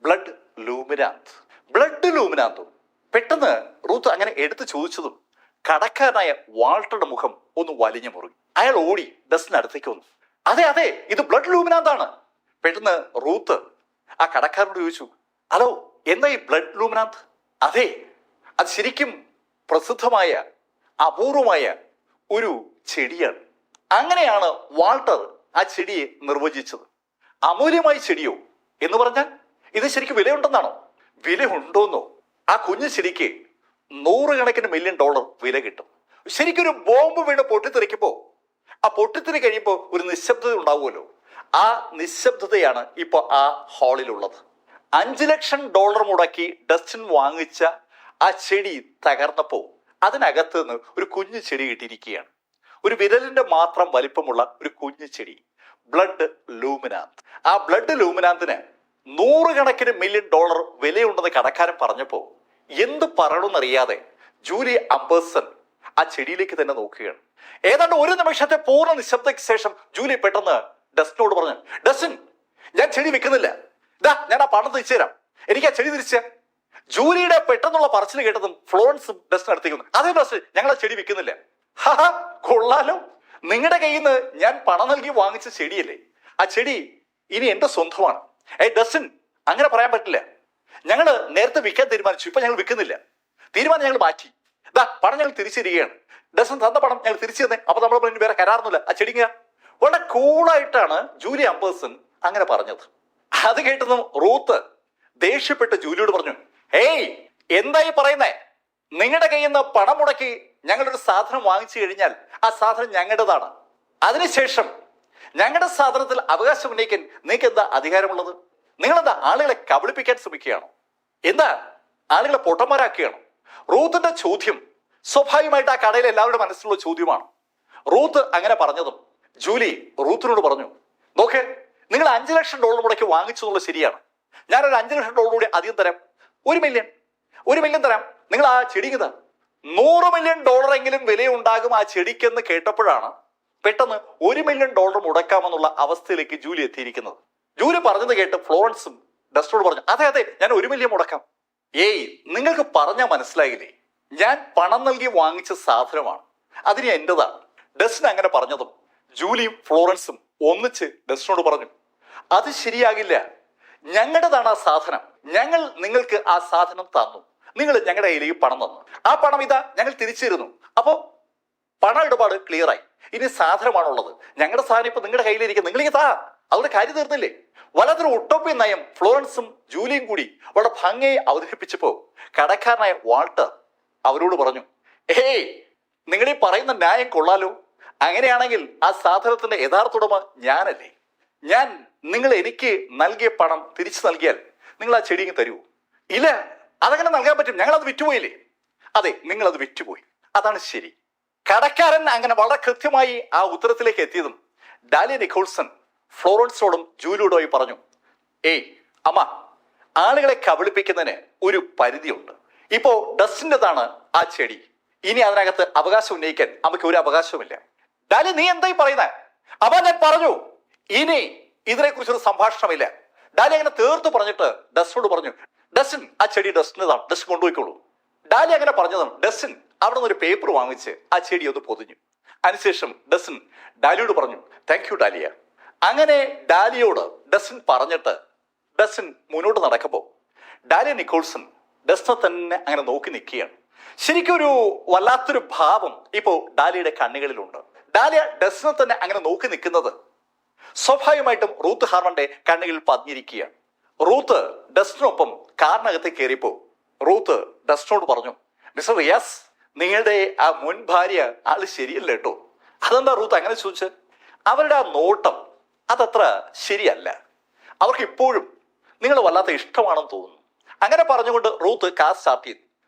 ബ്ലഡ് ലൂമിനാന്ത്. ബ്ലഡ് ലൂമിനാന്തോ? പെട്ടെന്ന് റൂത്ത് അങ്ങനെ എടുത്ത് ചോദിച്ചതും കടക്കാരനായ വാൾട്ടറുടെ മുഖം ഒന്ന് വലിഞ്ഞു മുറുകി. അയാൾ ഓടി ഡസ്റ്റിന്റെ അടുത്തേക്ക് വന്നു. അതെ അതെ, ഇത് ബ്ലഡ് ലൂമിനാന്താണ്. പെട്ടെന്ന് റൂത്ത് ആ കടക്കാരനോട് ചോദിച്ചു, ഹലോ, എന്താ ഈ ബ്ലഡ് ലൂമിനാന്ത്? അതെ, അത് ശരിക്കും പ്രസിദ്ധമായ അപൂർവമായ ഒരു ചെടിയാണ്. അങ്ങനെയാണ് വാൾട്ടർ ആ ചെടിയെ നിർവചിച്ചത്. അമൂല്യമായ ചെടിയോ എന്ന് പറഞ്ഞാൽ ഇത് ശരിക്കും വിലയുണ്ടെന്നാണോ? വില ഉണ്ടോന്നോ? ആ കുഞ്ഞു ചെടിക്ക് $100 മില്യൺ വില കിട്ടും. ശരിക്കും ഒരു ബോംബ് വീണ് പൊട്ടിത്തെറിക്കുമ്പോൾ ആ പൊട്ടിത്തെറി കഴിയുമ്പോൾ ഒരു നിശബ്ദത ഉണ്ടാവുമല്ലോ. ആ നിശബ്ദതയാണ് ഇപ്പോൾ ആ ഹാളിലുള്ളത്. $5 ലക്ഷം മുടക്കി ഡസ്റ്റിൻ വാങ്ങിച്ച ആ ചെടി തകർന്നപ്പോൾ അതിനകത്ത് നിന്ന് ഒരു കുഞ്ഞു ചെടി കിട്ടിയിരിക്കുകയാണ്. ഒരു വിരലിന്റെ മാത്രം വലിപ്പമുള്ള ഒരു കുഞ്ഞു ചെടി, ബ്ലഡ് ലൂമിനാന്ത്. ആ ബ്ലഡ് ലൂമിനാന്തിന് $100 മില്യൺ വിലയുണ്ടെന്ന് കടക്കാരൻ പറഞ്ഞപ്പോൾ എന്ത് പറയണമെന്നറിയാതെ ജൂലി അംബേഴ്സൺ ആ ചെടിയിലേക്ക് തന്നെ നോക്കുകയാണ്. ഏതാണ്ട് ഒരു നിമിഷത്തെ പൂർണ്ണ നിശബ്ദയ്ക്ക് ശേഷം ജൂലി പെട്ടെന്ന് ഡസ്റ്റിനോട് പറഞ്ഞു, ഡസ്റ്റിൻ, ഞാൻ ചെടി വിൽക്കുന്നില്ല. ഇതാ, ഞാൻ ആ പണം തിരിച്ചു തരാം. എനിക്ക് ആ ചെടി തിരിച്ച. ജൂലിയുടെ പെട്ടെന്നുള്ള പറച്ചിൽ കേട്ടതും ഫ്ലോറൻസും ഡസ്റ്റിന് അടുത്തേക്ക് വന്നു. അതേ ഡസ്റ്റിൻ, ഞങ്ങൾ ആ ചെടി വിൽക്കുന്നില്ല. ഹാ, കൊള്ളാലോ, നിങ്ങളുടെ കയ്യിൽ നിന്ന് ഞാൻ പണം നൽകി വാങ്ങിച്ച ചെടിയല്ലേ, ആ ചെടി ഇനി എന്റെ സ്വന്തമാണ്. ഡസ്റ്റിൻ, അങ്ങനെ പറയാൻ പറ്റില്ല. ഞങ്ങൾ നേരത്തെ വിൽക്കാൻ തീരുമാനിച്ചു, ഇപ്പൊ ഞങ്ങൾ വിൽക്കുന്നില്ല. തീരുമാനം ഞങ്ങൾ മാറ്റി. ഇതാ, പണം ഞങ്ങൾ തിരിച്ചു തരികയാണ്. ഡസ്റ്റിൻ തന്ന പണം ഞങ്ങൾ തിരിച്ചു തന്നെ. അപ്പൊ നമ്മൾ വേറെ കരാറൊന്നുമില്ല, ആ ചെടിങ്ങ. വളരെ കൂളായിട്ടാണ് ജൂലി അംബേഴ്സൺ അങ്ങനെ പറഞ്ഞത്. അത് കേട്ടതും റൂത്ത് ദേഷ്യപ്പെട്ട് ജൂലിയോട് പറഞ്ഞു, ഹേയ്, എന്തായി പറയുന്നേ? നിങ്ങളുടെ കയ്യിൽ നിന്ന് പണം മുടക്കി ഞങ്ങളൊരു സാധനം വാങ്ങിച്ചു കഴിഞ്ഞാൽ ആ സാധനം ഞങ്ങളുടേതാണ്. അതിനുശേഷം ഞങ്ങളുടെ സാധനത്തിൽ അവകാശം ഉന്നയിക്കാൻ നിങ്ങൾക്ക് എന്താ അധികാരമുള്ളത്? നിങ്ങളെന്താ ആളുകളെ കബളിപ്പിക്കാൻ ശ്രമിക്കുകയാണോ? എന്താ ആളുകളെ പൊട്ടന്മാരാക്കുകയാണോ? റൂത്തിന്റെ ചോദ്യം സ്വാഭാവികമായിട്ട് ആ കടയിലെ എല്ലാവരുടെ മനസ്സിലുള്ള ചോദ്യമാണ്. റൂത്ത് അങ്ങനെ പറഞ്ഞതും ജൂലി റൂത്തിനോട് പറഞ്ഞു, നോക്ക്, നിങ്ങൾ $5 ലക്ഷം മുടക്കി വാങ്ങിച്ചു എന്നുള്ളത് ശരിയാണ്. ഞാനൊരു $5 ലക്ഷം കൂടി അധികം തരാം, 1 മില്യൺ തരാം. നിങ്ങൾ ആ ചെടിക്ക് താ. $100 മില്യൺ എങ്കിലും വിലയുണ്ടാകും ആ ചെടിക്കെന്ന് കേട്ടപ്പോഴാണ് പെട്ടെന്ന് $1 മില്യൺ മുടക്കാമെന്നുള്ള അവസ്ഥയിലേക്ക് ജൂലി എത്തിയിരിക്കുന്നത്. ജൂലി പറഞ്ഞത് കേട്ട് ഫ്ലോറൻസും ഡസ്റ്റനോട് പറഞ്ഞു, അതെ അതെ, ഞാൻ 1 മില്യൺ മുടക്കാം. ഏയ്, നിങ്ങൾക്ക് പറഞ്ഞാൽ മനസ്സിലായില്ലേ, ഞാൻ പണം നൽകി വാങ്ങിച്ച സാധനമാണ്, അതിന് എന്റേതാണ്. ഡസ്റ്റൻ അങ്ങനെ പറഞ്ഞതും ജൂലിയും ഫ്ലോറൻസും ഒന്നിച്ച് ഡസ്റ്റനോട് പറഞ്ഞു, അത് ശരിയാകില്ല, ഞങ്ങളുടേതാണ് ആ സാധനം, ഞങ്ങൾ നിങ്ങൾക്ക് ആ സാധനം തന്നു, നിങ്ങൾ ഞങ്ങളുടെ കയ്യിലേക്ക് പണം തന്നു, ആ പണം ഇതാ ഞങ്ങൾ തിരിച്ചിരുന്നു, അപ്പോ പണ ഇടപാട് ക്ലിയർ ആയി, ഇനി സാധനമാണുള്ളത്, ഞങ്ങളുടെ സാധനം ഇപ്പൊ നിങ്ങളുടെ കയ്യിലിരിക്കും, നിങ്ങളിങ്ങനെ താ, അതുകൊണ്ട് കാര്യം തീർന്നില്ലേ. വല്ലാത്തൊരു ഉട്ടോപ്യൻ നയം ഫ്ലോറൻസും ജൂലിയും കൂടി വളരെ ഭംഗിയായി അവതരിപ്പിച്ചപ്പോ കടക്കാരനായ വാൾട്ടർ അവരോട് പറഞ്ഞു, ഏയ്, നിങ്ങൾ ഈ പറയുന്ന ന്യായം കൊള്ളാലോ, അങ്ങനെയാണെങ്കിൽ ആ സാധനത്തിന്റെ യഥാർത്ഥ ഉടമ ഞാനല്ലേ, ഞാൻ നിങ്ങൾ എനിക്ക് നൽകിയ പണം തിരിച്ചു നൽകിയാൽ നിങ്ങൾ ആ ചെടി തരുമോ? ഇല്ല, അതങ്ങനെ നൽകാൻ പറ്റും, ഞങ്ങൾ അത് വിറ്റുപോയില്ലേ. അതെ, നിങ്ങൾ അത് വിറ്റുപോയി, അതാണ് ശരി. കടക്കാരൻ അങ്ങനെ വളരെ കൃത്യമായി ആ ഉത്തരത്തിലേക്ക് എത്തിയതും ഡാലിയ നിക്കോൾസൺ ഫ്ലോറൻസിനോടും ജൂലിയോടുമായി പറഞ്ഞു, ഏയ് അമ്മ, ആളുകളെ കബളിപ്പിക്കുന്നതിന് ഒരു പരിധിയുണ്ട്. ഇപ്പോ ഡസ്റ്റിൻ്റെതാണ് ആ ചെടി, ഇനി അതിനകത്ത് അവകാശം ഉന്നയിക്കാൻ നമുക്ക് ഒരു അവകാശവുമില്ല. ഡാലി, നീ എന്തായി പറയുന്നത്? അമ്മ, ഞാൻ പറഞ്ഞു, ഇനി ഇതിനെക്കുറിച്ചൊരു സംഭാഷണമില്ല. ഡാലി അങ്ങനെ തീർത്തു പറഞ്ഞിട്ട് ഡസ്റ്റിനോട് പറഞ്ഞു, ഡസ്റ്റിൻ, ആ ചെടി ഡസ്റ്റിൻ്റെതാണ്, ഡസ്റ്റ് കൊണ്ടുപോയിക്കോളൂ. ഡാലി അങ്ങനെ പറഞ്ഞതും ഡസ്റ്റിൻ അവിടെ നിന്ന് ഒരു പേപ്പർ വാങ്ങിച്ച് ആ ചെടി ഒന്ന് പൊതിഞ്ഞു. അതിനുശേഷം ഡസ്റ്റിൻ ഡാലിയോട് പറഞ്ഞു, താങ്ക് യു ഡാലിയ. അങ്ങനെ ഡാലിയോട് ഡസ്റ്റിൻ പറഞ്ഞിട്ട് ഡസ്റ്റിൻ മുന്നോട്ട് നടക്കുമ്പോൾ ഡാലിയ നിക്കോൾസൺ ഡസ്റ്റിനെ തന്നെ അങ്ങനെ നോക്കി നിൽക്കുകയാണ്. ശരിക്കും ഒരു വല്ലാത്തൊരു ഭാവം ഇപ്പോ ഡാലിയുടെ കണ്ണുകളിലുണ്ട്. ഡാലിയ ഡസ്റ്റിനെ തന്നെ അങ്ങനെ നോക്കി നിൽക്കുന്നത് സ്വാഭാവികമായിട്ടും റൂത്ത് ഹാർമന്റെ കണ്ണുകളിൽ പതിഞ്ഞിരിക്കുകയാണ്. റൂത്ത് ഡസ്റ്റിനൊപ്പം കാറിനകത്ത് കയറിയപ്പോ റൂത്ത് ഡസ്റ്റിനോട് പറഞ്ഞു, മിസ്റ്റർ റിയാസ്, നിങ്ങളുടെ ആ മുൻ ഭാര്യ ആള് ശരിയല്ല കേട്ടോ. അതെന്താ റൂത്ത് അങ്ങനെ ചോദിച്ചത്? അവരുടെ ആ നോട്ടം അതത്ര ശരിയല്ല, അവർക്ക് ഇപ്പോഴും നിങ്ങൾ വല്ലാത്ത ഇഷ്ടമാണെന്ന് തോന്നുന്നു. അങ്ങനെ പറഞ്ഞുകൊണ്ട് റൂത്ത് കാർ സ്റ്റാർട്ട് ചെയ്തു.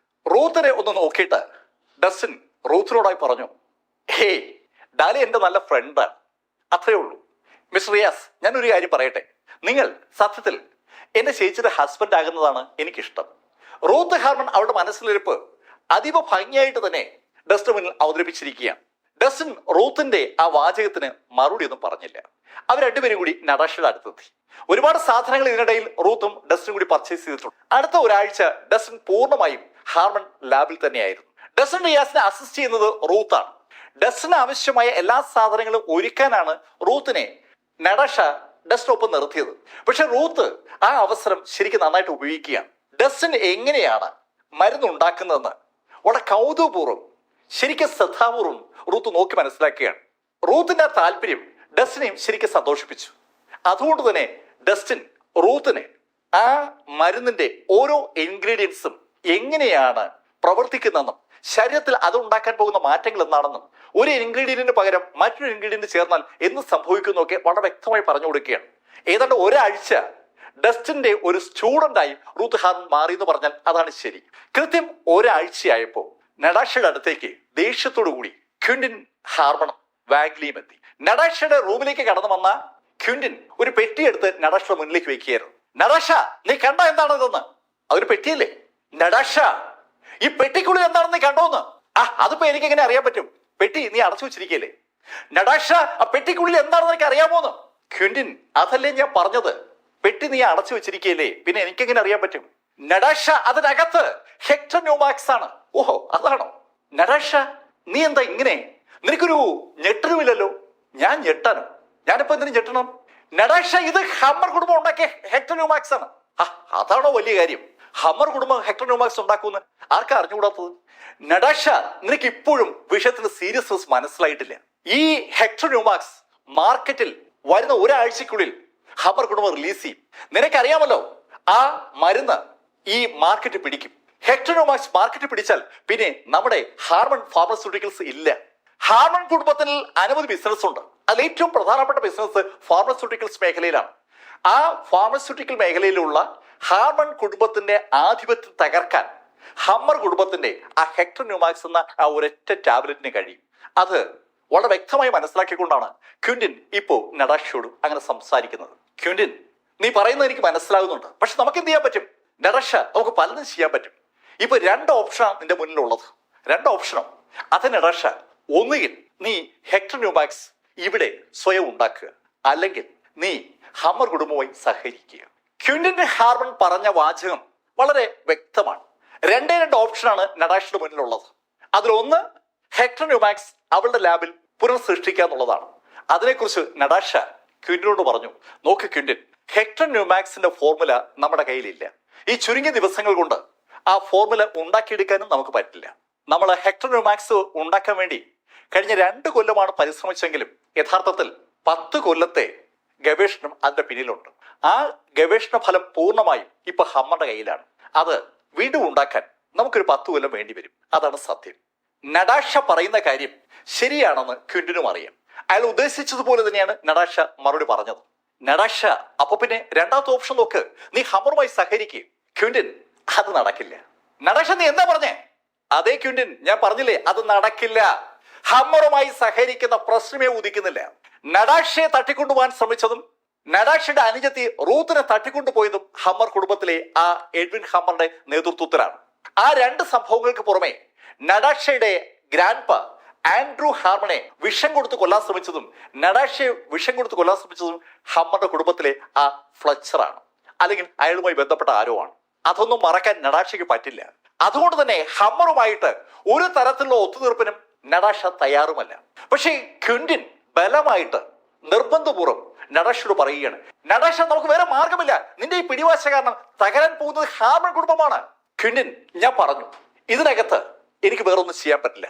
റൂത്തിനെ ഒന്ന് നോക്കിയിട്ട് ഡസ്റ്റിൻ റൂത്തിനോടായി പറഞ്ഞു, ഹേയ്, ഡാലി എന്റെ നല്ല ഫ്രണ്ടാണ്, അത്രേ ഉള്ളൂ. മിസ്റ്റർ റിയാസ്, ഞാനൊരു കാര്യം പറയട്ടെ, നിങ്ങൾ സത്യത്തിൽ എന്റെ ചേച്ചിയുടെ ഹസ്ബൻഡ് ആകുന്നതാണ് എനിക്കിഷ്ടം. റൂത്ത് ഹാർമൺ അവളുടെ മനസ്സിലിരിപ്പ് അതീവ ഭംഗിയായിട്ട് തന്നെ ഡസ്റ്റിന് മുന്നിൽ അവതരിപ്പിച്ചിരിക്കുകയാണ്. ഡസ്റ്റിൻ റൂത്തിന്റെ ആ വാചകത്തിന് മറുപടി ഒന്നും പറഞ്ഞില്ല. അവർ രണ്ടുപേരും കൂടി നടാഷയുടെ അടുത്തെത്തി. ഒരുപാട് സാധനങ്ങൾ ഇതിനിടയിൽ റൂത്തും ഡസ്റ്റിനും കൂടി പർച്ചേസ് ചെയ്തിട്ടുണ്ട്. അടുത്ത ഒരാഴ്ച ഡസ്റ്റിൻ പൂർണ്ണമായും ഹാർമൺ ലാബിൽ തന്നെയായിരുന്നു. ഡസ്റ്റിൻ റിയാസിനെ അസിസ്റ്റ് ചെയ്യുന്നത് റൂത്താണ്. ഡസ്റ്റിന് ആവശ്യമായ എല്ലാ സാധനങ്ങളും ഒരുക്കാനാണ് റൂത്തിനെ നടാഷ ഡസ്റ്റിനൊപ്പം നിർത്തിയത്. പക്ഷെ റൂത്ത് ആ അവസരം ശരിക്കും നന്നായിട്ട് ഉപയോഗിക്കുകയാണ്. ഡസ്റ്റിൻ എങ്ങനെയാണ് മരുന്നുണ്ടാക്കുന്നതെന്ന് വളരെ കൗതുകപൂർവ്വം ശരിക്കും ശ്രദ്ധാപൂർവ്വം റൂത്ത് നോക്കി മനസ്സിലാക്കുകയാണ്. റൂത്തിന്റെ ആ താല്പര്യം ഡസ്റ്റിനെയും ശരിക്കും സന്തോഷിപ്പിച്ചു. അതുകൊണ്ട് തന്നെ ഡസ്റ്റിൻ റൂത്തിനെ ആ മരുന്നിന്റെ ഓരോ ഇൻഗ്രീഡിയൻസും എങ്ങനെയാണ് പ്രവർത്തിക്കുന്നതെന്നും ശരീരത്തിൽ അത് ഉണ്ടാക്കാൻ പോകുന്ന മാറ്റങ്ങൾ എന്താണെന്നും ഒരു ഇൻഗ്രീഡിയന്റിന് പകരം മറ്റൊരു ഇൻഗ്രീഡിയന്റ് ചേർന്നാൽ എന്ത് സംഭവിക്കുന്നൊക്കെ വളരെ വ്യക്തമായി പറഞ്ഞു കൊടുക്കുകയാണ്. ഏതാണ്ട് ഒരാഴ്ച ഡസ്റ്റിന്റെ ഒരു സ്റ്റുഡന്റായി റൂത്ത് ഹാർമൺ മാറി എന്ന് പറഞ്ഞാൽ അതാണ് ശരി. കൃത്യം ഒരാഴ്ചയായപ്പോ നടാഷയുടെ അടുത്തേക്ക് ദേഷ്യത്തോടു കൂടി ക്വിന്റിൻ ഹാർമണും വാഗ്ലിയും എത്തി. നടാഷയുടെ റൂമിലേക്ക് കടന്നു വന്ന ക്വിന്റിൻ ഒരു പെട്ടിയെടുത്ത് നടാഷയുടെ മുന്നിലേക്ക് വെക്കുകയായിരുന്നു. നടാഷ, നീ കണ്ട എന്താണ് ഇതെന്ന്? അതൊരു പെട്ടിയല്ലേ? നടാഷ, ഈ പെട്ടിക്കുള്ളിൽ എന്താണെന്ന് നീ കണ്ടോന്ന്? അതിപ്പോ എനിക്ക് എങ്ങനെ അറിയാൻ പറ്റും? പെട്ടി നീ അടച്ചു വെച്ചിരിക്കല്ലേ. നടാഷ, ആ പെട്ടിക്കുള്ളിൽ എന്താണെന്ന് എനിക്ക് അറിയാമോന്ന്? ക്വിന്റിൻ, അതല്ലേ ഞാൻ പറഞ്ഞത്, പെട്ടി നീ അടച്ചു വെച്ചിരിക്കല്ലേ, പിന്നെ എനിക്കെങ്ങനെ അറിയാൻ പറ്റും? നടാഷ, അതിനകത്ത് ഹെക്ടർ ന്യൂമാക്സ് ആണ്. ഓഹോ, അതാണോ? നടാഷ, നീ എന്താ ഇങ്ങനെ? നിനക്കൊരു ഞെട്ടലുമില്ലല്ലോ. ഞാൻ ഞെട്ടാനോ? ഞാനിപ്പോ എന്തിനു ഞെട്ടണം? നടാഷ, ഇത് ഹമ്മർ കുടുംബം ഉണ്ടാക്കിയ ഹെക്ടർ ന്യൂമാക്സ് ആണ്. അതാണോ വലിയ കാര്യം? ഹമ്മർ കുടുംബം ഹെക്ടർ ന്യൂമാക്സ് ഉണ്ടാക്കുമെന്ന് ആർക്കാ അറിഞ്ഞുകൂടാത്തത്? നടാഷ, നിനക്ക് ഇപ്പോഴും വിഷയത്തിന്റെ സീരിയസ്നെസ് മനസ്സിലായിട്ടില്ല. ഈ ഹെക്ടർ ന്യൂമാക്സ് മാർക്കറ്റിൽ വരുന്ന ഒരാഴ്ചക്കുള്ളിൽ ഹമ്മർ കുടുംബം റിലീസ് ചെയ്യും. നിനക്കറിയാമല്ലോ, ആ മരുന്ന് ഈ മാർക്കറ്റ് പിടിക്കും. ഹെക്ടർ ന്യൂമാക്സ് മാർക്കറ്റ് പിടിച്ചാൽ പിന്നെ നമ്മുടെ ഹാർമൺ ഫാർമസ്യൂട്ടിക്കൽസ് ഇല്ല. ഹാർമൺ കുടുംബത്തിൽ അനവധി ബിസിനസ് ഉണ്ട്. അതിൽ ഏറ്റവും പ്രധാനപ്പെട്ട ബിസിനസ് ഫാർമസ്യൂട്ടിക്കൽസ് മേഖലയിലാണ്. ആ ഫാർമസ്യൂട്ടിക്കൽ മേഖലയിലുള്ള ഹാർമൺ കുടുംബത്തിന്റെ ആധിപത്യം തകർക്കാൻ ഹമ്മർ കുടുംബത്തിന്റെ ആ ഹെക്ടർ ന്യൂമാക്സ് എന്ന ആ ഒരൊറ്റ ടാബ്ലറ്റിന് കഴിയും. അത് വളരെ വ്യക്തമായി മനസ്സിലാക്കിക്കൊണ്ടാണ് ക്വിന്റിൻ ഇപ്പോ നടാഷയോട് അങ്ങനെ സംസാരിക്കുന്നത്. ക്വിന്റിൻ, നീ പറയുന്നത് എനിക്ക് മനസ്സിലാകുന്നുണ്ട്, പക്ഷെ നമുക്ക് എന്ത് ചെയ്യാൻ പറ്റും? നടാഷ, നമുക്ക് പലതും ചെയ്യാൻ പറ്റും. ഇപ്പൊ 2 ഓപ്ഷനാണ് നിന്റെ മുന്നിലുള്ളത്. 2 ഓപ്ഷനോ? അത് നടാഷ, ഒന്നുകിൽ നീ ഹെക്ടർ ന്യൂമാക്സ് ഇവിടെ സ്വയം ഉണ്ടാക്കുക, അല്ലെങ്കിൽ നീ ഹമ്മർ കുടുംബവുമായി സഹകരിക്കുക. ക്വിന്റിൻ ഹാർമൺ പറഞ്ഞ വാചകം വളരെ വ്യക്തമാണ്. 2 ഓപ്ഷനാണ് നടാഷയുടെ മുന്നിലുള്ളത്. അതിലൊന്ന് ഹെക്ടർ ന്യൂമാക്സ് അവളുടെ ലാബിൽ പുനഃസൃഷ്ടിക്കുക എന്നുള്ളതാണ്. അതിനെക്കുറിച്ച് നടാഷ ക്വിന്റിനോട് പറഞ്ഞു, നോക്ക് ക്വിന്റിൻ, ഹെക്ടർ ന്യൂമാക്സിന്റെ ഫോർമുല നമ്മുടെ കയ്യിലില്ല. ഈ ചുരുങ്ങിയ ദിവസങ്ങൾ കൊണ്ട് ആ ഫോർമുല ഉണ്ടാക്കിയെടുക്കാനും നമുക്ക് പറ്റില്ല. നമ്മൾ ഹെക്ടർ ന്യൂമാക്സ് ഉണ്ടാക്കാൻ വേണ്ടി കഴിഞ്ഞ 2 കൊല്ലമാണ് പരിശ്രമിച്ചെങ്കിലും യഥാർത്ഥത്തിൽ 10 കൊല്ലത്തെ ഗവേഷണം അതിന്റെ പിന്നിലുണ്ട്. ആ ഗവേഷണ ഫലം പൂർണ്ണമായും ഇപ്പൊ ഹമ്മറുടെ കയ്യിലാണ്. അത് വീണ്ടും ഉണ്ടാക്കാൻ നമുക്കൊരു 10 കൊല്ലം വേണ്ടി വരും. അതാണ് സത്യം. നടാഷ പറയുന്ന കാര്യം ശരിയാണെന്ന് ക്വിന്റിനും അറിയാം. അയാൾ ഉദ്ദേശിച്ചതുപോലെ തന്നെയാണ് നടാഷ മറുപടി പറഞ്ഞത്. നടാഷ, അപ്പൊ പിന്നെ 2ാമത്തെ ഓപ്ഷൻ നോക്ക്, നീ ഹമ്മറുമായി സഹകരിക്കുക. ക്വിന്റിൻ, അത് നടക്കില്ല. നടാഷ, നീ എന്താ പറഞ്ഞേ? അതേ ക്വിന്റിൻ, ഞാൻ പറഞ്ഞില്ലേ, അത് നടക്കില്ല. ഹമ്മറുമായി സഹകരിക്കുന്ന പ്രശ്നമേ ഉദിക്കുന്നില്ല. നടാഷയെ തട്ടിക്കൊണ്ടുപോകാൻ ശ്രമിച്ചതും നടാഷയുടെ അനുജത്തി റൂത്തിനെ തട്ടിക്കൊണ്ടുപോയതും ഹമ്മർ കുടുംബത്തിലെ ആ എഡ്വിൻ ഹമ്മറുടെ നേതൃത്വത്തിലാണ്. ആ 2 സംഭവങ്ങൾക്ക് പുറമെ നടാഷയുടെ ഗ്രാൻഡ്പ ആൻഡ്രൂ ഹാർമണെ വിഷം കൊടുത്ത് കൊല്ലാൻ ശ്രമിച്ചതും നടാഷയെ വിഷം കൊടുത്ത് കൊല്ലാൻ ശ്രമിച്ചതും ഹമ്മറുടെ കുടുംബത്തിലെ ആ ഫ്ലച്ചറാണ്, അല്ലെങ്കിൽ അയാളുമായി ബന്ധപ്പെട്ട ആരോ ആണ്. അതൊന്നും മറക്കാൻ നടാഷയ്ക്ക് പറ്റില്ല. അതുകൊണ്ട് തന്നെ ഹമ്മറുമായിട്ട് ഒരു തരത്തിലുള്ള ഒത്തുതീർപ്പിനും നടാഷ തയ്യാറുമല്ല. പക്ഷേ ക്വിന്റിൻ ബലമായിട്ട് നിർബന്ധപൂർവ്വം നടാഷയോട് പറയുകയാണ്, നടാഷ, നമുക്ക് വേറെ മാർഗമില്ല. നിന്റെ ഈ പിടിവാശ കാരണം തകരാൻ പോകുന്നത് ഹാർമൺ കുടുംബമാണ്. ക്വിന്റിൻ, ഞാൻ പറഞ്ഞു, ഇതിനകത്ത് എനിക്ക് വേറൊന്നും ചെയ്യാൻ പറ്റില്ല.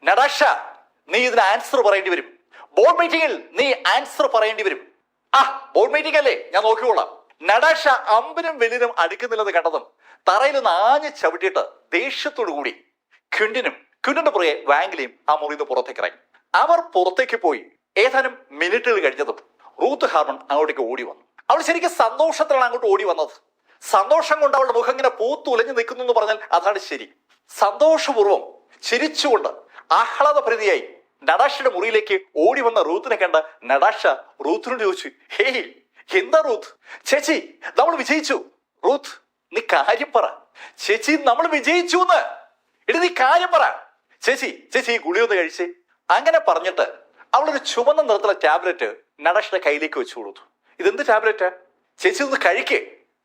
നടാഷ, നീ ഇതിന് ആൻസർ പറയേണ്ടി വരും. ബോർഡ് മീറ്റിംഗിൽ നീ ആൻസർ പറയേണ്ടി വരും. ബോർഡ് മീറ്റിംഗ് അല്ലേ, ഞാൻ നോക്കിക്കോളാം. നടാഷ അമ്പിനും വെല്ലിനും അടുക്കുന്നില്ലെന്ന് കണ്ടതും തറയിൽ നിന്ന് ആഞ്ഞ് ചവിട്ടിയിട്ട് ദേഷ്യത്തോടു കൂടി ക്വിന്റിന്റെ പുറകെ വാങ്കിലെയും ആ മുറിന്ന് പുറത്തേക്ക് ഇറങ്ങി. അവർ പുറത്തേക്ക് പോയി ഏതാനും മിനിറ്റുകൾ കഴിഞ്ഞതും റൂത്ത് ഹാർമൺ അങ്ങോട്ടേക്ക് ഓടി വന്നു. അവൾ ശരിക്കും സന്തോഷത്തിലാണ് അങ്ങോട്ട് ഓടി വന്നത്. സന്തോഷം കൊണ്ട് അവളുടെ മുഖം ഇങ്ങനെ പൂത്തുലഞ്ഞു നിൽക്കുന്നു എന്ന് പറഞ്ഞാൽ അതാണ് ശരി. സന്തോഷപൂർവ്വം ചിരിച്ചുകൊണ്ട് ആഹ്ലാദഭരിതയായി നടാഷയുടെ മുറിയിലേക്ക് ഓടി വന്ന റൂത്തിനെ കണ്ട നടാഷ റൂത്തിനോട് ചോദിച്ചു, ഹേയ്, എന്താ റൂത്ത്? ചേച്ചി, നമ്മൾ വിജയിച്ചു. റൂത്ത്, നീ കാര്യം പറ. ചേച്ചി, നമ്മൾ വിജയിച്ചു എന്ന്. ഇനി നീ കാര്യം പറ. ചേച്ചി, ഈ ഗുളിയൊന്ന് കഴിച്ചേ. അങ്ങനെ പറഞ്ഞിട്ട് അവളൊരു ചുവന്ന നിറത്തിലുള്ള ടാബ്ലറ്റ് നടാഷയുടെ കയ്യിലേക്ക് വെച്ചു കൊടുത്തു. ഇതെന്ത് ടാബ്ലറ്റാ? ചേച്ചി, ഒന്ന് കഴിക്കേ.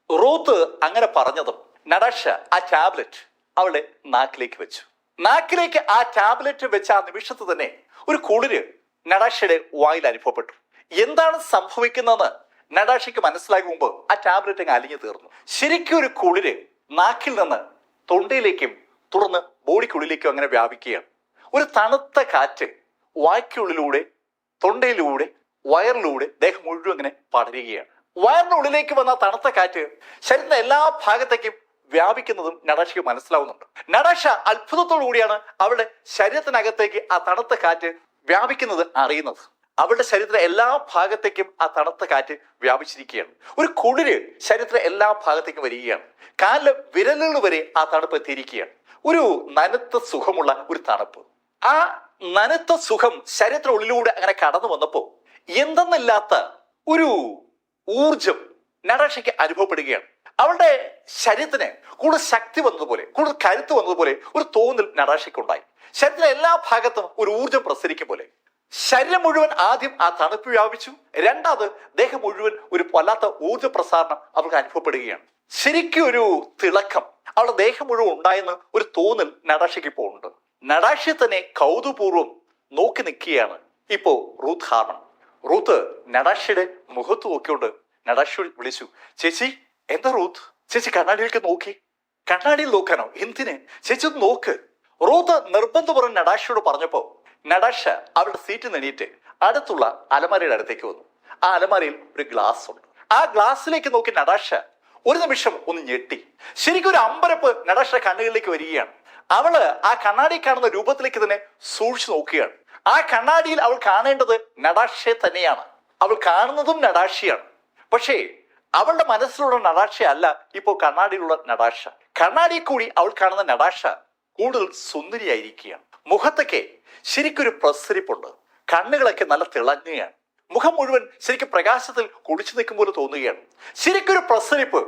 റൂത്ത് അങ്ങനെ പറഞ്ഞതും നടാഷ ആ ടാബ്ലറ്റ് അവളുടെ നാക്കിലേക്ക് വെച്ചു. നാക്കിലേക്ക് ആ ടാബ്ലറ്റ് വെച്ച ആ നിമിഷത്ത് തന്നെ ഒരു കുളിര് നടാഷയുടെ വായിൽ അനുഭവപ്പെട്ടു. എന്താണ് സംഭവിക്കുന്നതെന്ന് നടാഷയ്ക്ക് മനസ്സിലാകും മുമ്പ് ആ ടാബ്ലറ്റ് അങ്ങ് അലിഞ്ഞു തീർന്നു. ശരിക്കും ഒരു കുളിര് നാക്കിൽ നിന്ന് തൊണ്ടയിലേക്കും തുടർന്ന് ബോഡിക്കുള്ളിലേക്കും അങ്ങനെ വ്യാപിക്കുകയാണ്. ഒരു തണുത്ത കാറ്റ് വായ്ക്കുള്ളിലൂടെ, തൊണ്ടയിലൂടെ, വയറിലൂടെ ദേഹം മുഴുവൻ അങ്ങനെ പടരുകയാണ്. വയറിന്റെ ഉള്ളിലേക്ക് വന്ന തണുത്ത കാറ്റ് ശരീരത്തിന്റെ എല്ലാ ഭാഗത്തേക്കും വ്യാപിക്കുന്നതും നടാഷയ്ക്ക് മനസ്സിലാവുന്നുണ്ട്. നടാഷ അത്ഭുതത്തോടു കൂടിയാണ് അവളുടെ ശരീരത്തിനകത്തേക്ക് ആ തണുത്ത കാറ്റ് വ്യാപിക്കുന്നത് അറിയുന്നത്. അവളുടെ ശരീരത്തിലെ എല്ലാ ഭാഗത്തേക്കും ആ തണുത്ത കാറ്റ് വ്യാപിച്ചിരിക്കുകയാണ്. ഒരു കുളിര് ശരീരത്തിലെ എല്ലാ ഭാഗത്തേക്കും വരികയാണ്. കാലിലെ വിരലുകൾ വരെ ആ തണുപ്പ് എത്തിയിരിക്കുകയാണ്. ഒരു നനുത്ത സുഖമുള്ള ഒരു തണുപ്പ്. ആ നനുത്ത സുഖം ശരീരത്തിനുള്ളിലൂടെ അങ്ങനെ കടന്നു വന്നപ്പോ എന്തെന്നില്ലാത്ത ഒരു ഊർജം നടാഷയ്ക്ക് അനുഭവപ്പെടുകയാണ്. അവളുടെ ശരീരത്തിന് കൂടുതൽ ശക്തി വന്നതുപോലെ, കൂടുതൽ കരുത്ത് വന്നതുപോലെ ഒരു തോന്നൽ നടാഷയ്ക്കുണ്ടായി. ശരീരത്തിലെ എല്ലാ ഭാഗത്തും ഒരു ഊർജം പ്രസരിക്കും പോലെ. ശരീരം മുഴുവൻ ആദ്യം ആ തണുപ്പ് വ്യാപിച്ചു. രണ്ടാമത് ദേഹം മുഴുവൻ ഒരു വല്ലാത്ത ഊർജ പ്രസാരണം അവൾക്ക് അനുഭവപ്പെടുകയാണ്. ശരിക്കും ഒരു തിളക്കം അവളുടെ ദേഹം മുഴുവൻ ഉണ്ടായെന്ന് ഒരു തോന്നൽ നടാഷയ്ക്ക് ഇപ്പോൾ ഉണ്ട്. നടാഷയെ തന്നെ കൗതുപൂർവ്വം നോക്കി നിൽക്കുകയാണ് ഇപ്പോ റൂത്ത് ഹാർമൺ. റൂത്ത് നടാഷയുടെ മുഖത്ത് നോക്കിയോണ്ട് നടാഷ വിളിച്ചു, ചേച്ചി, എന്താ റൂത്ത്? ചേച്ചി കണ്ണാടിയിലേക്ക് നോക്കി. കണ്ണാടിയിൽ നോക്കാനോ? എന്തിന്? ചേച്ചി ഒന്ന് നോക്ക്. റൂത്ത് നിർബന്ധപൂർവ്വം നടാഷയോട് പറഞ്ഞപ്പോ നടാഷ അവളുടെ സീറ്റിൽ നിന്നിട്ട് അടുത്തുള്ള അലമാരയുടെ അടുത്തേക്ക് വന്നു. ആ അലമാരയിൽ ഒരു ഗ്ലാസ് ഉണ്ട്. ആ ഗ്ലാസ്സിലേക്ക് നോക്കി നടാഷ ഒരു നിമിഷം ഒന്ന് ഞെട്ടി. ശരിക്കും ഒരു അമ്പരപ്പ് നടാഷയുടെ കണ്ണുകളിലേക്ക് വരികയാണ്. അവള് ആ കണ്ണാടി കാണുന്ന രൂപത്തിലേക്ക് തന്നെ സൂക്ഷിച്ചു നോക്കുകയാണ്. ആ കണ്ണാടിയിൽ അവൾ കാണേണ്ടത് നടാഷയെ തന്നെയാണ്. അവൾ കാണുന്നതും നടാഷയാണ്. പക്ഷേ അവളുടെ മനസ്സിലുള്ള നടാഷ അല്ല ഇപ്പോൾ കണ്ണാടിയിലുള്ള നടാഷ. കണ്ണാടിയിൽ കൂടി അവൾ കാണുന്ന നടാഷ കൂടുതൽ സുന്ദരിയായിരിക്കുകയാണ്. മുഖത്തൊക്കെ ശരിക്കൊരു പ്രസരിപ്പുണ്ട്. കണ്ണുകളൊക്കെ നല്ല തിളങ്ങുകയാണ്. മുഖം മുഴുവൻ ശരിക്കും പ്രകാശത്തിൽ കുടിച്ചു നിൽക്കും പോലെ തോന്നുകയാണ്. ശരിക്കൊരു പ്രസരിപ്പ്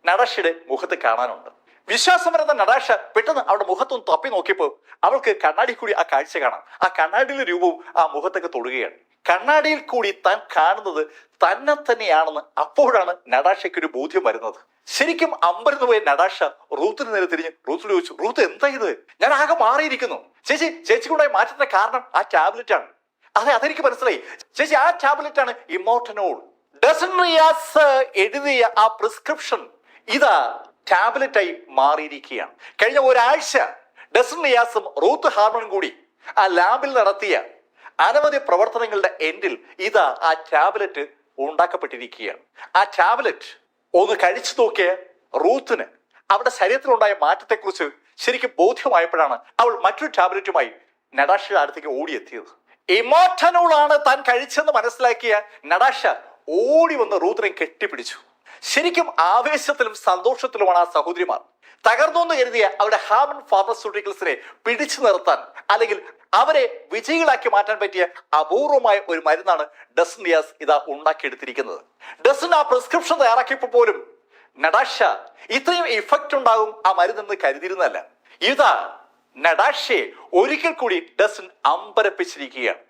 നടാഷയുടെ മുഖത്ത് കാണാനുണ്ട്. വിശ്വാസം വരുന്ന നടാഷ പെട്ടെന്ന് അവളുടെ മുഖത്തൊന്ന് തപ്പി നോക്കിയപ്പോൾ അവൾക്ക് കണ്ണാടി കൂടി ആ കാഴ്ച കാണാം. ആ കണ്ണാടിയിലെ രൂപവും ആ മുഖത്തൊക്കെ തൊടുകയാണ്. കണ്ണാടിയിൽ കൂടി താൻ കാണുന്നത് തന്നെ തന്നെയാണെന്ന് അപ്പോഴാണ് നടാഷയ്ക്ക് ഒരു ബോധ്യം വരുന്നത്. ശരിക്കും അമ്പരന്ന് പോയ നടാഷ റൂത്തിന് നേരെ തിരിഞ്ഞ് റൂത്തിനോട് ചോദിച്ചു, റൂത്ത് എന്താ ഇത്? ഞാൻ ആകെ മാറിയിരിക്കുന്നു. ചേച്ചിക്കുണ്ടായ മാറ്റത്തിന്റെ കാരണം ആ ടാബ്ലറ്റ് ആണ്. അതെനിക്ക് മനസ്സിലായി ചേച്ചി. ആ ടാബ്ലറ്റ് ആണ് ഇമോർട്ടനോൾ. ഡസൻ റിയാസ് എഴുതിയ ആ പ്രിസ്ക്രിപ്ഷൻ ഇതാ ടാബ്ലറ്റായി മാറിയിരിക്കുകയാണ്. കഴിഞ്ഞ ഒരാഴ്ച ഡസൻ റിയാസും റൂത്ത് ഹാർമണും കൂടി ആ ലാബിൽ നടത്തിയ അനവധി പ്രവർത്തനങ്ങളുടെ എൻഡിൽ ഇതാ ആ ടാബ്ലറ്റ് ഉണ്ടാക്കപ്പെട്ടിരിക്കുകയാണ്. ആ ടാബ്ലറ്റ് ഒന്ന് കഴിച്ചു നോക്കിയ റൂത്തിന് അവരുടെ ശരീരത്തിലുണ്ടായ മാറ്റത്തെക്കുറിച്ച് ശരിക്കും ബോധ്യമായപ്പോഴാണ് അവൾ മറ്റൊരു ടാബ്ലറ്റുമായി നടാഷയുടെ അടുത്തേക്ക് ഓടിയെത്തിയത്. ഇമോർട്ടനോൾ ആണ് താൻ കഴിച്ചെന്ന് മനസ്സിലാക്കിയ നടാഷ ഓടി വന്ന് റൂത്തിനെ കെട്ടിപ്പിടിച്ചു. ശരിക്കും ആവേശത്തിലും സന്തോഷത്തിലുമാണ് ആ സഹോദരിമാർ. തകർന്നു എന്ന് കരുതിയ അവരുടെ ഹാർമൺ ഫാർമസ്യൂട്ടിക്കൽസിനെ പിടിച്ചു നിർത്താൻ അല്ലെങ്കിൽ അവരെ വിജയികളാക്കി മാറ്റാൻ പറ്റിയ അപൂർവമായ ഒരു മരുന്നാണ് ഡസൻ റിയാസ് ഇതാ ഉണ്ടാക്കിയെടുത്തിരിക്കുന്നത്. ഡസൻ ആ പ്രിസ്ക്രിപ്ഷൻ തയ്യാറാക്കിയപ്പോൾ പോലും നടാഷ ഇത്രയും ഇഫക്റ്റ് ഉണ്ടാകും ആ മരുന്നെന്ന് കരുതിയിരുന്നല്ല. ഇതാ നടാഷയെ ഒരിക്കൽ കൂടി ഡസൻ അമ്പരപ്പിച്ചിരിക്കുകയാണ്.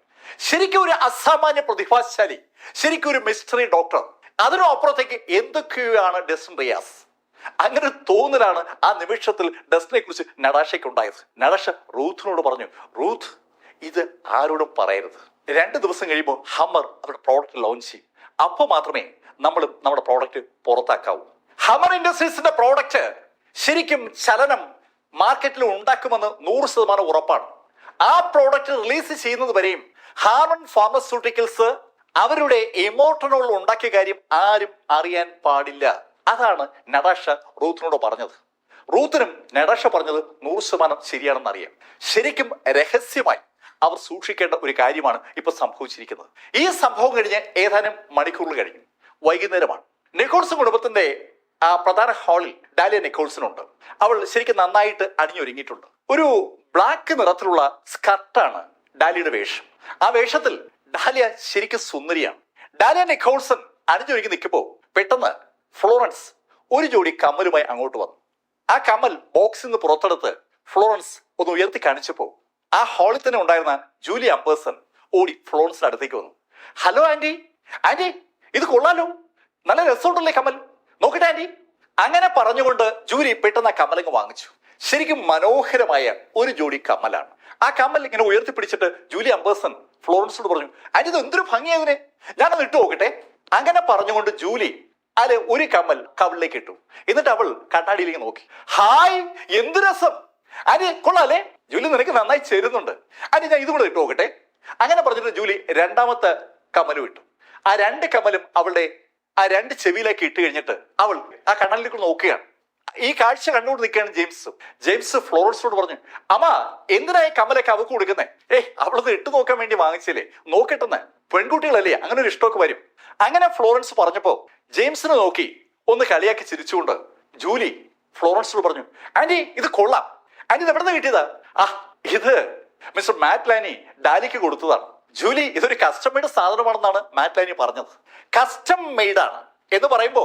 ശരിക്കും ഒരു അസാമാന്യ പ്രതിഭാശാലി, ശരിക്കും ഒരു മിസ്റ്ററി ഡോക്ടർ. അതിനും അപ്പുറത്തേക്ക് എന്തൊക്കെയാണ് ഡസൻ റിയാസ്. അങ്ങനെ തോന്നലാണ് ആ നിമിഷത്തിൽ ഡസനെ കുറിച്ച് നടാഷയ്ക്ക് ഉണ്ടായത്. നടാഷ റൂത്തിനോട് പറഞ്ഞു, റൂത്ത് ഇത് ആരോടും പറയരുത്. 2 ദിവസം കഴിയുമ്പോൾ ഹമ്മർ അവരുടെ പ്രോഡക്റ്റ് ലോഞ്ച് ചെയ്യും. അപ്പോൾ മാത്രമേ നമ്മളും നമ്മുടെ പ്രോഡക്റ്റ് പുറത്താക്കാവൂ. ഹമ്മർ ഇൻഡസ്ട്രീസിന്റെ പ്രോഡക്റ്റ് ശരിക്കും ചലനം മാർക്കറ്റിൽ ഉണ്ടാക്കുമെന്ന് 100% ഉറപ്പാണ്. ആ പ്രോഡക്റ്റ് റിലീസ് ചെയ്യുന്നത് വരെയും ഹാർമൺ ഫാർമസ്യൂട്ടിക്കൽസ് അവരുടെ ഇമോർട്ടനോൾ ഉണ്ടാക്കിയ കാര്യം ആരും അറിയാൻ പാടില്ല. അതാണ് നടാഷ റൂത്തിനോട് പറഞ്ഞത്. റൂത്തിനും നടാഷ പറഞ്ഞത് 100% ശരിയാണെന്ന് അറിയാം. ശരിക്കും രഹസ്യമായി അവർ സൂക്ഷിക്കേണ്ട ഒരു കാര്യമാണ് ഇപ്പൊ സംഭവിച്ചിരിക്കുന്നത്. ഈ സംഭവം കഴിഞ്ഞ് ഏതാനും മണിക്കൂറുകൾ കഴിഞ്ഞു. വൈകുന്നേരമാണ്. നിക്കോൾസൺ കുടുംബത്തിന്റെ ആ പ്രധാന ഹാളിൽ ഡാലിയ നിക്കോൾസൺ ഉണ്ട്. അവൾ ശരിക്കും നന്നായിട്ട് അണിഞ്ഞൊരുങ്ങിയിട്ടുണ്ട്. ഒരു ബ്ലാക്ക് നിറത്തിലുള്ള സ്കർട്ടാണ് ഡാലിയുടെ വേഷം. ആ വേഷത്തിൽ ഡാലിയ ശരിക്കും സുന്ദരിയാണ്. ഡാലിയ നിക്കോൾസൺ അണിഞ്ഞൊരുങ്ങി നിൽക്കുമ്പോൾ പെട്ടെന്ന് ഫ്ലോറൻസ് ഒരു ജോഡി കമ്മലുമായി അങ്ങോട്ട് വന്നു. ആ കമ്മൽ ബോക്സിൽ നിന്ന് പുറത്തെടുത്ത് ഫ്ലോറൻസ് ഒന്ന് ഉയർത്തി കാണിച്ചപ്പോൾ ആ ഹാളിൽ തന്നെ ഉണ്ടായിരുന്ന ജൂലി അംബേഴ്സൺ ഓടി ഫ്ലോറൻസിന്റെ അടുത്തേക്ക് വന്നു. ഹലോ ആന്റി, ആന്റി ഇത് കൊള്ളാലോ, നല്ല രസമുണ്ടല്ലേ കമ്മൽ, നോക്കട്ടെ ആന്റി. അങ്ങനെ പറഞ്ഞുകൊണ്ട് ജൂലി പെട്ടെന്ന് ആ കമ്മലങ്ങ് വാങ്ങിച്ചു. ശരിക്കും മനോഹരമായ ഒരു ജോഡി കമ്മലാണ്. ആ കമ്മൽ ഇങ്ങനെ ഉയർത്തിപ്പിടിച്ചിട്ട് ജൂലി അംബേഴ്സൺ ഫ്ലോറൻസിനോട് പറഞ്ഞു, ആന്റി ഇത് എന്തൊരു ഭംഗിയായതിനെ, ഞാനത് ഇട്ടു നോക്കട്ടെ. അങ്ങനെ പറഞ്ഞുകൊണ്ട് ജൂലി അതിൽ ഒരു കമ്മൽ കവളിലേക്ക് ഇട്ടു. എന്നിട്ട് അവൾ കണ്ണാടിയിലേക്ക് നോക്കി. ഹായ്, എന്ത് രസം ആന്റി, കൊള്ളാല്ലേ, ജൂലി നിനക്ക് നന്നായി ചേരുന്നുണ്ട്, ആന്റി ഞാൻ ഇതുകൂടെ ഇട്ടു നോക്കട്ടെ. അങ്ങനെ പറഞ്ഞിട്ട് ജൂലി 2ാമത്തെ കമ്മലും ഇട്ടു. ആ 2 കമ്മലും അവളുടെ ആ 2 ചെവിയിലേക്ക് ഇട്ട് കഴിഞ്ഞിട്ട് അവൾ ആ കണ്ണലിലേക്ക് നോക്കുകയാണ്. ഈ കാഴ്ച കണ്ടുകൊണ്ട് നിൽക്കുകയാണ് ജെയിംസ്. ജെയിംസ് ഫ്ലോറൻസിനോട് പറഞ്ഞു, അമ്മ എന്തിനാ ഈ കമ്മലൊക്കെ അവൾക്ക് കൊടുക്കുന്നേ? അവളത് ഇട്ട് നോക്കാൻ വേണ്ടി വാങ്ങിച്ചില്ലേ, നോക്കട്ടെന്ന്. പെൺകുട്ടികളല്ലേ, അങ്ങനെ ഒരു ഇഷ്ടമൊക്കെ വരും. അങ്ങനെ ഫ്ലോറൻസ് പറഞ്ഞപ്പോ ജെയിംസിനെ നോക്കി ഒന്ന് കളിയാക്കി ചിരിച്ചുകൊണ്ട് ജൂലി ഫ്ലോറൻസിനോട് പറഞ്ഞു, ആന്റി ഇത് കൊള്ളാം, ആന്റി ഇത് എവിടെ നിന്ന് കിട്ടിയതാ? ഇത് മിസ്റ്റർ മാറ്റ് ലാനി ഡാലിക്ക് കൊടുത്തതാണ്. ജൂലി ഇതൊരു കസ്റ്റം മെയ്ഡ് സാധനമാണെന്നാണ് മാറ്റ് ലാനി പറഞ്ഞത്. കസ്റ്റം മെയ്ഡ് ആണ് എന്ന് പറയുമ്പോ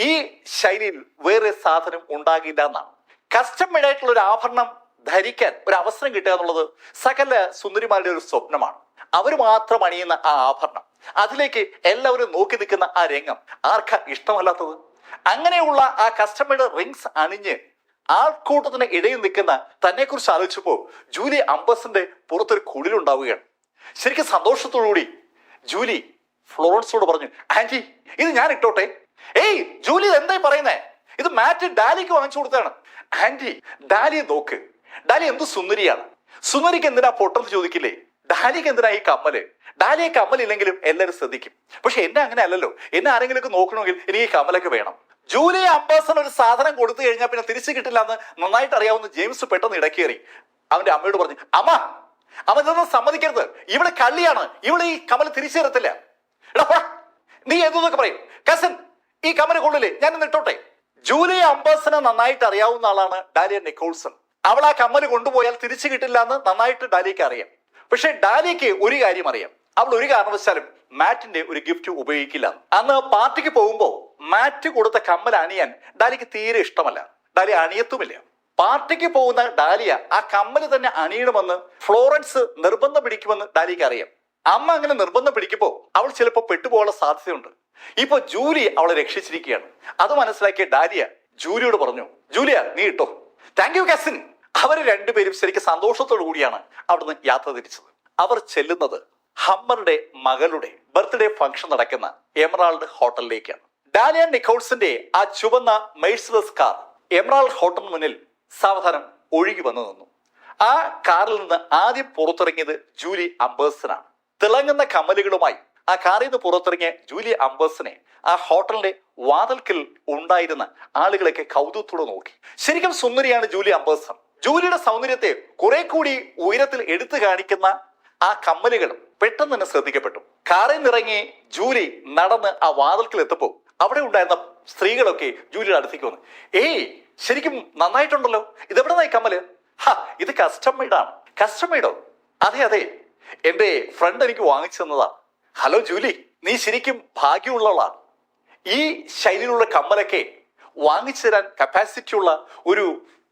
ഈ ശൈലിയിൽ വേറെ സാധനം ഉണ്ടാകില്ല എന്നാണ്. കസ്റ്റം മെയ്ഡ് ആയിട്ടുള്ള ഒരു ആഭരണം ധരിക്കാൻ ഒരു അവസരം കിട്ടുക എന്നുള്ളത് സകല സുന്ദരിമാരുടെ ഒരു സ്വപ്നമാണ്. അവർ മാത്രം അണിയുന്ന ആ ആഭരണം, അതിലേക്ക് എല്ലാവരും നോക്കി നിൽക്കുന്ന ആ രംഗം ആർക്കാ ഇഷ്ടമല്ലാത്തത്? അങ്ങനെയുള്ള ആ കസ്റ്റം മെയ്ഡ് റിങ്സ് അണിഞ്ഞ് ആൾക്കൂട്ടത്തിന് ഇടയിൽ നിൽക്കുന്ന തന്നെ കുറിച്ച് ആലോചിച്ചപ്പോ ജൂലി അംബേഴ്സന്റെ പുറത്തൊരു കുളിരുണ്ടാവുകയാണ്. ശരിക്കും സന്തോഷത്തോടുകൂടി ജൂലി ഫ്ലോറൻസിനോട് പറഞ്ഞു, ആന്റി ഇത് ഞാൻ ഇട്ടോട്ടെ? ജൂലി എന്തായി പറയുന്നേ? ഇത് മാറ്റ് ഡാലിക്ക് വാങ്ങിച്ചു കൊടുത്താണ്. ആന്റി ഡാലിയെ നോക്ക്, ഡാലി എന്ത് സുന്ദരിയാണ്, സുന്ദരിക്ക് എന്തിനാ പൊട്ടെന്ന് ചോദിക്കില്ലേ? ഡാലിക്ക് എന്തിനാ ഈ കമ്മല്? ഡാലിയെ കമ്മലില്ലെങ്കിലും എല്ലാവരും ശ്രദ്ധിക്കും. പക്ഷെ എന്നെ അങ്ങനെ അല്ലല്ലോ, എന്നെ ആരെങ്കിലും ഒക്കെ നോക്കണമെങ്കിൽ എനിക്ക് ഈ കമ്മലൊക്കെ വേണം. ജൂലി അംബേഴ്സൺ ഒരു സാധനം കൊടുത്തു കഴിഞ്ഞാൽ പിന്നെ തിരിച്ചു കിട്ടില്ല എന്ന് നന്നായിട്ട് അറിയാവുന്ന ജെയിംസ് പെട്ടെന്ന് ഇടക്കേറി അവന്റെ അമ്മയോട് പറഞ്ഞു, അമ്മ ഇതൊന്നും സമ്മതിക്കരുത്, ഇവിടെ കള്ളിയാണ്, ഇവിടെ ഈ കമ്മൽ തിരിച്ചു തരത്തില്ല. എടാ നീ എന്തൊക്കെ പറയും? കസൻ ഈ കമ്മല് കൊള്ളില്ലേ, ഞാൻ ഇട്ടോട്ടെ. ജൂലി അംബേഴ്സിനെ നന്നായിട്ട് അറിയാവുന്ന ആളാണ് ഡാലിയ നിക്കോൾസൺ. അവൾ ആ കമ്മല് കൊണ്ടുപോയാൽ തിരിച്ചു കിട്ടില്ല എന്ന് നന്നായിട്ട് ഡാലിയക്ക് അറിയാം. പക്ഷെ ഡാലിയക്ക് ഒരു കാര്യം അറിയാം, അവൾ ഒരു കാരണവശാലും മാറ്റിന്റെ ഒരു ഗിഫ്റ്റ് ഉപയോഗിക്കില്ല. അന്ന് പാർട്ടിക്ക് പോകുമ്പോൾ മാറ്റ് കൊടുത്ത കമ്മൽ അണിയാൻ ഡാലിക്ക് തീരെ ഇഷ്ടമല്ല. ഡാലിയ അണിയത്തുമില്ല. പാർട്ടിക്ക് പോകുന്ന ഡാലിയ ആ കമ്മല് തന്നെ അണിയണമെന്ന് ഫ്ലോറൻസ് നിർബന്ധം പിടിക്കുമെന്ന് ഡാലിക്ക് അറിയാം. അമ്മ അങ്ങനെ നിർബന്ധം പിടിക്കുമ്പോൾ അവൾ ചിലപ്പോൾ പെട്ടുപോകാനുള്ള സാധ്യതയുണ്ട്. ഇപ്പൊ ജൂലി അവളെ രക്ഷിച്ചിരിക്കുകയാണ്. അത് മനസ്സിലാക്കിയ ഡാലിയ ജൂലിയോട് പറഞ്ഞു, ജൂലിയ നീ ഇട്ടോ. Thank you cousin. അവര് രണ്ടുപേരും ശരിക്കും സന്തോഷത്തോടു കൂടിയാണ് അവിടുന്ന് യാത്ര തിരിച്ചത്. അവർ ചെല്ലുന്നത് ഹമ്മറുടെ മകളുടെ ബർത്ത്ഡേ ഫംഗ്ഷൻ നടക്കുന്ന എമറാൾഡ് ഹോട്ടലിലേക്കാണ്. ഡാലിയ നിക്കോൾസിന്റെ ആ ചുവന്ന മെഴ്സിഡസ് കാർ എമറാൾഡ് ഹോട്ടലിന് മുന്നിൽ സാവധാനം ഒഴുകി വന്നു നിന്നു. ആ കാറിൽ നിന്ന് ആദ്യം പുറത്തിറങ്ങിയത് ജൂലി അംബേഴ്സനാണ്. തിളങ്ങുന്ന കമ്മലുകളുമായി ആ കാറിൽ നിന്ന് പുറത്തിറങ്ങിയ ജൂലി അംബേഴ്സനെ ആ ഹോട്ടലിന്റെ വാതിൽക്കൽ ഉണ്ടായിരുന്ന ആളുകളൊക്കെ കൗതുകത്തോടെ നോക്കി. ശരിക്കും സുന്ദരിയാണ് ജൂലി അംബേഴ്സൺ. ജൂലിയുടെ സൗന്ദര്യത്തെ കുറെ കൂടി ഉയരത്തിൽ എടുത്തു കാണിക്കുന്ന ആ കമ്മലുകളും പെട്ടെന്ന് തന്നെ ശ്രദ്ധിക്കപ്പെട്ടു. കാറിൽ നിന്നിറങ്ങി ജൂലി നടന്ന് ആ വാതിൽക്കൽ എത്തപ്പോൾ അവിടെ ഉണ്ടായിരുന്ന സ്ത്രീകളൊക്കെ ജൂലിയുടെ അടുത്തേക്ക് വന്നു. ഏയ്, ശരിക്കും നന്നായിട്ടുണ്ടല്ലോ, ഇതെവിടെ നിന്നായി കമ്മല്? ഇത് കസ്റ്റം മെയ്ഡാണ്. കസ്റ്റം മെയ്ഡോ? അതെ അതെ, എന്റെ ഫ്രണ്ട് എനിക്ക് വാങ്ങിച്ചു തന്നതാണ്. ഹലോ ജൂലി, നീ ശരിക്കും ഭാഗ്യമുള്ളവളാണ്. ഈ ശൈലിയിലുള്ള കമ്മലൊക്കെ വാങ്ങിച്ചു തരാൻ കപ്പാസിറ്റി ഉള്ള ഒരു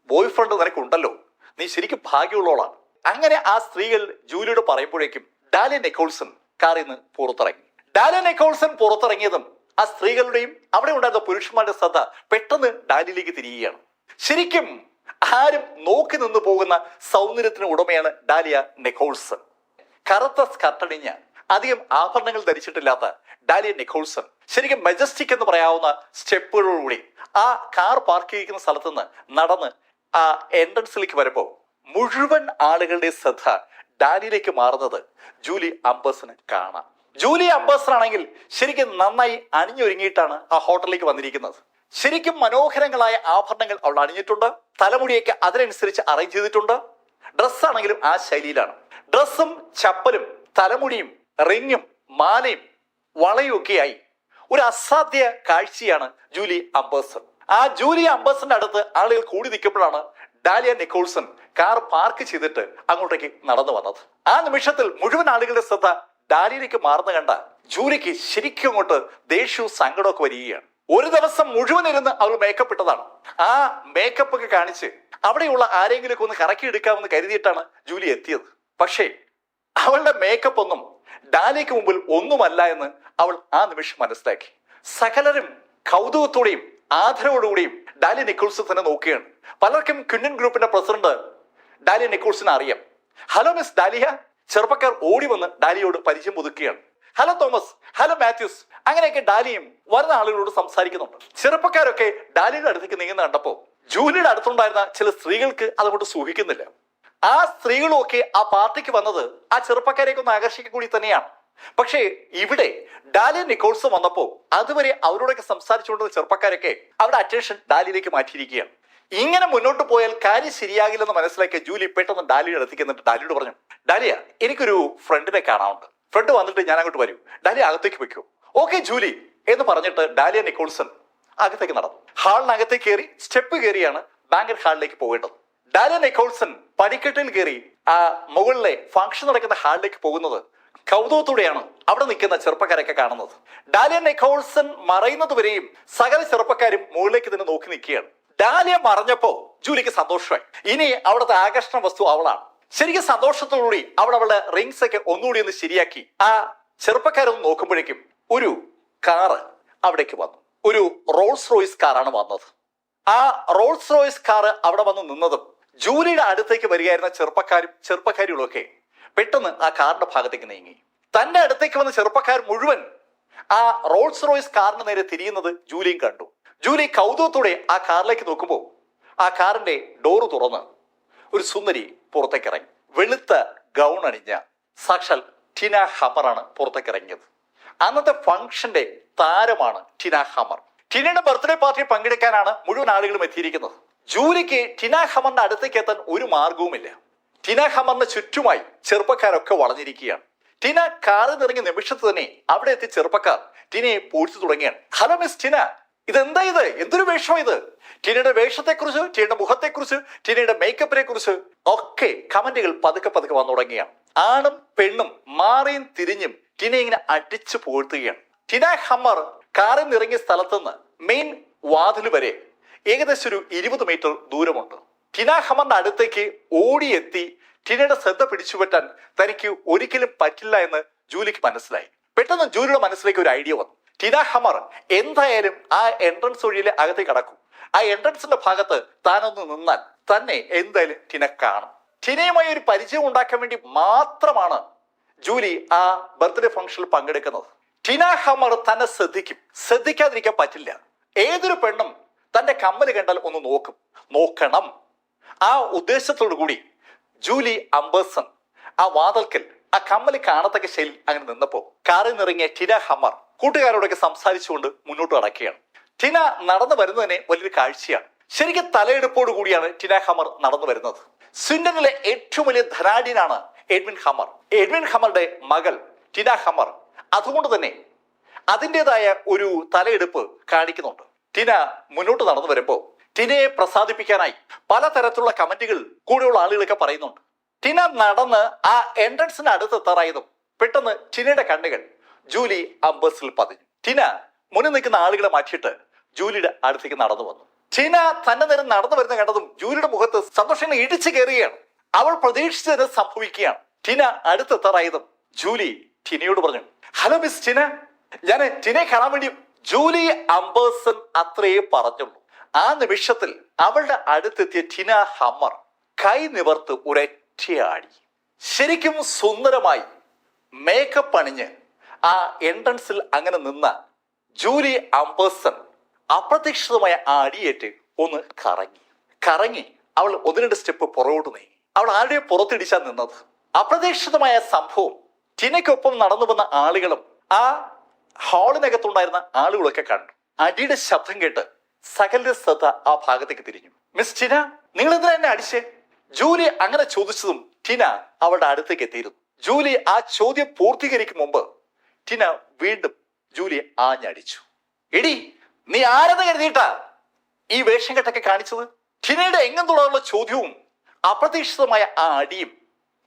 ബോയ് ഫ്രണ്ട് നിനക്കുണ്ടല്ലോ, നീ ശരിക്കും ഭാഗ്യമുള്ളവളാണ്. അങ്ങനെ ആ സ്ത്രീകൾ ജൂലിയോട് പറയുമ്പോഴേക്കും ഡാലിയ നിക്കോൾസൺ കാറിൽ നിന്ന് പുറത്തിറങ്ങി. ഡാലിയ നിക്കോൾസൺ പുറത്തിറങ്ങിയതും ആ സ്ത്രീകളുടെയും അവിടെ ഉണ്ടായിരുന്ന പുരുഷന്മാരുടെ ശ്രദ്ധ പെട്ടെന്ന് ഡാലിയിലേക്ക് തിരിയുകയാണ്. ശരിക്കും ആരും നോക്കി നിന്ന് പോകുന്ന സൗന്ദര്യത്തിന് ഉടമയാണ് ഡാലിയ നിക്കോൾസൺ. കറുത്ത സ്കർട്ടണിഞ്ഞ് അധികം ആഭരണങ്ങൾ ധരിച്ചിട്ടില്ലാത്ത ഡാലിയ നിക്കോൾസൺ ശരിക്കും മെജസ്റ്റിക് എന്ന് പറയാവുന്ന സ്റ്റെപ്പുകളോടുകൂടി ആ കാർ പാർക്ക് ചെയ്തിരിക്കുന്ന സ്ഥലത്ത് നിന്ന് നടന്ന് ആ എൻട്രൻസിലേക്ക് വരുമ്പോൾ മുഴുവൻ ആളുകളുടെ ശ്രദ്ധ ഡാലിയിലേക്ക് മാറുന്നത് ജൂലി അംബേഴ്സന് കാണാം. ജൂലി അംബേഴ്സൺ ആണെങ്കിൽ ശരിക്കും നന്നായി അണിഞ്ഞൊരുങ്ങിയിട്ടാണ് ആ ഹോട്ടലിലേക്ക് വന്നിരിക്കുന്നത്. ശരിക്കും മനോഹരങ്ങളായ ആഭരണങ്ങൾ അവൾ അണിഞ്ഞിട്ടുണ്ട്. തലമുടിയൊക്കെ അതിനനുസരിച്ച് അറേഞ്ച് ചെയ്തിട്ടുണ്ട്. ഡ്രസ്സാണെങ്കിലും ആ ശൈലിയിലാണ്. ഡ്രസ്സും ചപ്പലും തലമുടിയും റിങ്ങും മാലയും വളയും ഒക്കെയായി ഒരു അസാധ്യ കാഴ്ചയാണ് ജൂലി അംബേഴ്സൺ. ആ ജൂലി അംബേഴ്സന്റെ അടുത്ത് ആളുകൾ കൂടി നിൽക്കുമ്പോഴാണ് ഡാലിയ നിക്കോൾസൺ കാർ പാർക്ക് ചെയ്തിട്ട് അങ്ങോട്ടേക്ക് നടന്നു വന്നത്. ആ നിമിഷത്തിൽ മുഴുവൻ ആളുകളുടെ ശ്രദ്ധ ഡാലിയിലേക്ക് മാറുന്ന കണ്ട ജൂലിക്ക് ശരിക്കും അങ്ങോട്ട് ദേഷ്യവും സങ്കടമൊക്കെ വരികയാണ്. ഒരു ദിവസം മുഴുവൻ ഇരുന്ന് അവൾ മേക്കപ്പ് ഇട്ടതാണ്. ആ മേക്കപ്പ് ഒക്കെ കാണിച്ച് അവിടെയുള്ള ആരെങ്കിലും ഒന്ന് കറക്കി എടുക്കാമെന്ന് കരുതിയിട്ടാണ് ജൂലി എത്തിയത്. പക്ഷേ അവളുടെ മേക്കപ്പ് ഒന്നും ഡാലിക്ക് മുമ്പിൽ ഒന്നുമല്ല എന്ന് അവൾ ആ നിമിഷം മനസ്സിലാക്കി. സകലരും കൗതുകത്തോടെയും ആദരവോടുകൂടിയും ഡാലിയ നിക്കോൾസൺ തന്നെ നോക്കുകയാണ്. പലർക്കും ക്വിന്നൻ ഗ്രൂപ്പിന്റെ പ്രസിഡന്റ് ഡാലിയ നിക്കോൾസനെ അറിയാം. Hello miss Dalia. ചെറുപ്പക്കാർ ഓടി വന്ന് ഡാലിയോട് പരിചയം പുതുക്കുകയാണ്. Hello Thomas, hello Matthews. അങ്ങനെയൊക്കെ ഡാലിയും വരുന്ന ആളുകളോട് സംസാരിക്കുന്നുണ്ട്. ചെറുപ്പക്കാരൊക്കെ ഡാലിയുടെ അടുത്തേക്ക് നീങ്ങുന്ന കണ്ടപ്പോൾ ജൂലിയുടെ അടുത്തുണ്ടായിരുന്ന ചില സ്ത്രീകൾക്ക് അതുകൊണ്ട് സൂഹിക്കുന്നില്ല. ആ സ്ത്രീകളും ഒക്കെ ആ പാർട്ടിക്ക് വന്നത് ആ ചെറുപ്പക്കാരെയൊക്കെ ഒന്ന് ആകർഷിക്കുക കൂടി തന്നെയാണ്. പക്ഷേ ഇവിടെ ഡാലിയ നിക്കോൾസൺ വന്നപ്പോൾ അതുവരെ അവരോടൊക്കെ സംസാരിച്ചുകൊണ്ടിരുന്ന ചെറുപ്പക്കാരൊക്കെ അവരുടെ അറ്റൻഷൻ ഡാലിയിലേക്ക് മാറ്റിയിരിക്കുകയാണ്. ഇങ്ങനെ മുന്നോട്ട് പോയാൽ കാര്യം ശരിയാകില്ലെന്ന് മനസ്സിലാക്കിയ ജൂലി പെട്ടെന്ന് ഡാലിയുടെ അടുത്തേക്ക് എന്നിട്ട് ഡാലിയോട് പറഞ്ഞു, ഡാലിയ, എനിക്കൊരു ഫ്രണ്ടിനെ കാണാറുണ്ട്. ഫ്രണ്ട് വന്നിട്ട് ഞാൻ അങ്ങോട്ട് വരൂ. ഡാലിയ അകത്തേക്ക് വെക്കൂ. ഓക്കെ ജൂലി എന്ന് പറഞ്ഞിട്ട് ഡാലിയ നിക്കോൾസൺ അകത്തേക്ക് നടന്നു. ഹാളിനകത്തേക്ക് കയറി സ്റ്റെപ്പ് കയറിയാണ് ബാങ്കറ്റ് ഹാളിലേക്ക് പോകേണ്ടത്. ഡാലിയ നിക്കോൾസൺ പടിക്കെട്ടിൽ കയറി ആ മുകളിലെ ഫംഗ്ഷൻ നടക്കുന്ന ഹാളിലേക്ക് പോകുന്നത് കൗതുകത്തോടെയാണ് അവിടെ നിൽക്കുന്ന ചെറുപ്പക്കാരൊക്കെ കാണുന്നത്. ഡാലിയ നിക്കോൾസൺ മറയുന്നത് വരെയും സകല ചെറുപ്പക്കാരും മുകളിലേക്ക് തന്നെ നോക്കി നിൽക്കുകയാണ്. ഡാലിയ മറഞ്ഞപ്പോ ജൂലിക്ക് സന്തോഷമായി. ഇനി അവിടുത്തെ ആകർഷണ വസ്തു അവളാണ്. ശരിക്കും സന്തോഷത്തോടുകൂടി അവളുടെ റിങ്സ് ഒക്കെ ഒന്നുകൂടി ഒന്ന് ശരിയാക്കി ആ ചെറുപ്പക്കാരൊന്ന് നോക്കുമ്പോഴേക്കും ഒരു കാറ് അവിടേക്ക് വന്നു. ഒരു റോൾസ് റോയ്സ് കാറാണ് വന്നത്. ആ റോൾസ് റോയ്സ് കാറ് അവിടെ വന്ന് നിന്നതും ജൂലിയുടെ അടുത്തേക്ക് വരികയായിരുന്ന ചെറുപ്പക്കാരികളൊക്കെ പെട്ടെന്ന് ആ കാറിന്റെ ഭാഗത്തേക്ക് നീങ്ങി. തന്റെ അടുത്തേക്ക് വന്ന ചെറുപ്പക്കാർ മുഴുവൻ ആ റോൾസ് റോയ്സ് കാറിന് നേരെ തിരിയുന്നത് ജൂലിയും കണ്ടു. ജൂലി കൗതുകത്തോടെ ആ കാറിലേക്ക് നോക്കുമ്പോൾ ആ കാറിന്റെ ഡോറ് തുറന്ന് ഒരു സുന്ദരി പുറത്തേക്ക് ഇറങ്ങി. വെളുത്ത ഗൗൺ അണിഞ്ഞ സാക്ഷാൽ ടിന ഹമറാണ് പുറത്തേക്ക് ഇറങ്ങിയത്. അന്നത്തെ ഫംഗ്ഷന്റെ താരമാണ് ടിന ഹമർ. ടിനയുടെ ബർത്ത്ഡേ പാർട്ടി പങ്കെടുക്കാനാണ് മുഴുവൻ ആളുകളും എത്തിയിരിക്കുന്നത്. ജൂലിക്ക് ടിന ഹമറിന്റെ അടുത്തേക്ക് എത്താൻ ഒരു മാർഗവുമില്ല. ടിന ഹമറിന് ചുറ്റുമായി ചെറുപ്പക്കാരൊക്കെ വളഞ്ഞിരിക്കുകയാണ്. ടിന കാറിൽ നിറങ്ങിയ നിമിഷത്ത് തന്നെ അവിടെ എത്തിയ ചെറുപ്പക്കാർ ടിനയെ പൂഴ്ത്തു തുടങ്ങിയാണ്. ഹലോ മിസ് ടിന, ഇതെന്താ ഇത്? എന്തൊരു വേഷം ഇത്? ടിനയുടെ വേഷത്തെക്കുറിച്ച്, ടിനയുടെ മുഖത്തെക്കുറിച്ച്, ടിനയുടെ മേക്കപ്പിനെ കുറിച്ച് ഒക്കെ കമന്റുകൾ പതുക്കെ പതുക്കെ വന്നു തുടങ്ങിയാണ്. ആണും പെണ്ണും മാറിയും തിരിഞ്ഞും ടിന ഇങ്ങനെ അടിച്ചു പൂഴ്ത്തുകയാണ്. ടിന ഹമ്മർ കാറിൽ നിറങ്ങിയ സ്ഥലത്തുനിന്ന് മെയിൻ വാതിൽ വരെ ഏകദേശം ഒരു 20 മീറ്റർ ദൂരമുണ്ട്. ടിന ഹമ്മറിന്റെ അടുത്തേക്ക് ഓടിയെത്തി ടിനയുടെ ശ്രദ്ധ പിടിച്ചുപറ്റാൻ തനിക്ക് ഒരിക്കലും പറ്റില്ല എന്ന് ജൂലിക്ക് മനസ്സിലായി. പെട്ടെന്ന് ജൂലിയുടെ മനസ്സിലേക്ക് ഒരു ഐഡിയ വന്നു. ടിന ഹമ്മർ എന്തായാലും ആ എൻട്രൻസ് വഴിയിലെ അകത്തേക്ക് കടക്കും. ആ എൻട്രൻസിന്റെ ഭാഗത്ത് താനൊന്ന് നിന്നാൽ തന്നെ എന്തായാലും ടിന കാണും. ടിനയുമായി ഒരു പരിചയം ഉണ്ടാക്കാൻ വേണ്ടി മാത്രമാണ് ജൂലി ആ ബർത്ത്ഡേ ഫംഗ്ഷനിൽ പങ്കെടുക്കുന്നത്. ടിന ഹമ്മർ തന്നെ ശ്രദ്ധിക്കാതിരിക്കാൻ പറ്റില്ല. ഏതൊരു പെണ്ണും തന്റെ കമ്മല് കണ്ടാൽ ഒന്ന് നോക്കണം. ആ ഉദ്ദേശത്തോടു കൂടി ജൂലി അംബേഴ്സൺ ആ വാതിൽക്കൽ ആ കമ്മല് കാണത്തക്ക ശൈലി അങ്ങനെ നിന്നപ്പോ കാറിൽ നിറങ്ങിയ ടിന ഹമ്മർ കൂട്ടുകാരോടൊക്കെ സംസാരിച്ചുകൊണ്ട് മുന്നോട്ട് നടക്കുകയാണ്. ടിന നടന്നു വരുന്നതിനെ വലിയൊരു കാഴ്ചയാണ്. ശരിക്കും തലയെടുപ്പോട് കൂടിയാണ് ടിന ഹമ്മർ നടന്നു വരുന്നത്. സ്വീഡനിലെ ഏറ്റവും വലിയ ധനാഢ്യനാണ് എഡ്വിൻ ഹമ്മർ. എഡ്വിൻ ഹമ്മറുടെ മകൾ ടിന ഹമ്മർ. അതുകൊണ്ട് തന്നെ അതിൻ്റെതായ ഒരു തലയെടുപ്പ് കാണിക്കുന്നുണ്ട്. ടിന മുന്നോട്ട് നടന്നു വരുമ്പോ ടിനയെ പ്രസാദിപ്പിക്കാനായി പലതരത്തിലുള്ള കമന്റുകൾ കൂടെയുള്ള ആളുകളൊക്കെ പറയുന്നുണ്ട്. ടിന നടന്ന് ആ എൻട്രൻസിന് അടുത്തെത്താറായതും പെട്ടെന്ന് ടിനയുടെ കണ്ണുകൾ ജൂലി അംബേഴ്സിൽ പതിഞ്ഞു. ടിന മുന്നിൽ നിൽക്കുന്ന ആളുകളെ മാറ്റിയിട്ട് ജൂലിയുടെ അടുത്തേക്ക് നടന്നു വന്നു. ടിന തന്നെ നേരം നടന്നു വരുന്ന കണ്ടതും ജൂലിയുടെ മുഖത്ത് സന്തോഷം ഇടിച്ചു കയറുകയാണ്. അവൾ പ്രതീക്ഷിച്ചത് സംഭവിക്കുകയാണ്. ടിന അടുത്തെത്താറായതും ജൂലി ടിനയോട് പറഞ്ഞു, ഹലോ മിസ് ടിന, ഞാൻ ടിനയെ കാണാൻ വേണ്ടി. ജൂലി അംബേഴ്സൺ അത്രയേ പറഞ്ഞുള്ളൂ. ആ നിമിഷത്തിൽ അവളുടെ അടുത്തെത്തിയ ടിന ഹമ്മർ കൈ നിവർത്ത് ഒരൊറ്റയാടി. ശരിക്കും സുന്ദരമായി മേക്കപ്പ് അണിഞ്ഞ് ആ എൻട്രൻസിൽ അങ്ങനെ നിന്ന ജൂലി അംബേഴ്സൺ അപ്രതീക്ഷിതമായ ആ അടിയേറ്റ് ഒന്ന് കറങ്ങി അവൾ 1-2 സ്റ്റെപ്പ് പുറകോട്ട് നീങ്ങി. അവൾ ആരുടെയും പുറത്തിടിച്ചാൽ നിന്നത്. അപ്രതീക്ഷിതമായ സംഭവം ടിനയ്ക്കൊപ്പം നടന്നു വന്ന ആളുകളും ആ ഹാളിനകത്തുണ്ടായിരുന്ന ആളുകളൊക്കെ കണ്ടു. അടിയുടെ ശബ്ദം കേട്ട് സകല ശ്രദ്ധ ആ ഭാഗത്തേക്ക് തിരിഞ്ഞു. മിസ് ടിന, നിങ്ങൾ എന്തിനാ എന്നെ അടിച്ചേ? ജൂലി അങ്ങനെ ചോദിച്ചതും ടിന അവളുടെ അടുത്തേക്ക് എത്തിയിരുന്നു. ജൂലി ആ ചോദ്യം പൂർത്തീകരിക്കും മുമ്പ് ടിന വീണ്ടും ജൂലിയെ ആഞ്ഞടിച്ചു. എടി, നീ ആരെന്ന് കരുതിയിട്ടാ ഈ വേഷം കെട്ടൊക്കെ കാണിച്ചത്? ടിനയുടെ എങ്ങെന്നുള്ള ചോദ്യവും അപ്രതീക്ഷിതമായ ആ അടിയും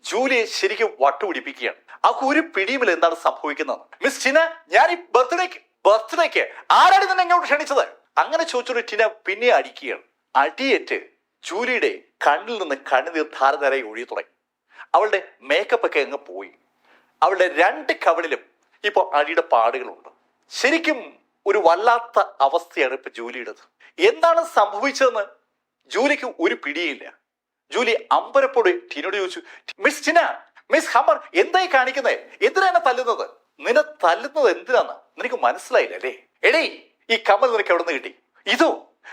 ജൂലിയെ ശരിക്കും വട്ടുപിടിപ്പിക്കുകയാണ്. അവർക്ക് ഒരു പിടിയുമില്ല എന്താണ് സംഭവിക്കുന്നത്. മിസ് ടിന, ഞാൻ ഈ ബർത്ത്ഡേക്ക് ആരാണ് തന്നെ എങ്ങോട്ട് ക്ഷണിച്ചത്? അങ്ങനെ ചോദിച്ചൊരു ടിന പിന്നെ അടിക്കുകയാണ്. അടിയേറ്റ് ജൂലിയുടെ കണ്ണിൽ നിന്ന് കണ്ണുനീർ ധാരധാരയായി ഒഴുകി തുടങ്ങി. അവളുടെ മേക്കപ്പ് ഒക്കെ അങ്ങ് പോയി. അവളുടെ 2 കവളിലും ഇപ്പോൾ അടിയുടെ പാടുകളുണ്ട്. ശരിക്കും ഒരു വല്ലാത്ത അവസ്ഥയാണ് ഇപ്പൊ ജൂലിയുടേത്. എന്താണ് സംഭവിച്ചതെന്ന് ജൂലിക്ക് ഒരു പിടിയില്ല. ജൂലി അമ്പരപ്പോട് ടിനോട് ചോദിച്ചു, മിസ് ടിന, മിസ് ഹമ്മർ എന്തായി കാണിക്കുന്നേ? എന്തിനാ എന്നെ തല്ലുന്നത്? നിന്നെ തല്ലുന്നത് എന്തിനാന്ന് നിനക്ക് മനസ്സിലായില്ല അല്ലേ? എടേ, ഈ കമ്മൽ നിനക്ക് എവിടെ നിന്ന് കിട്ടി? ഇതോ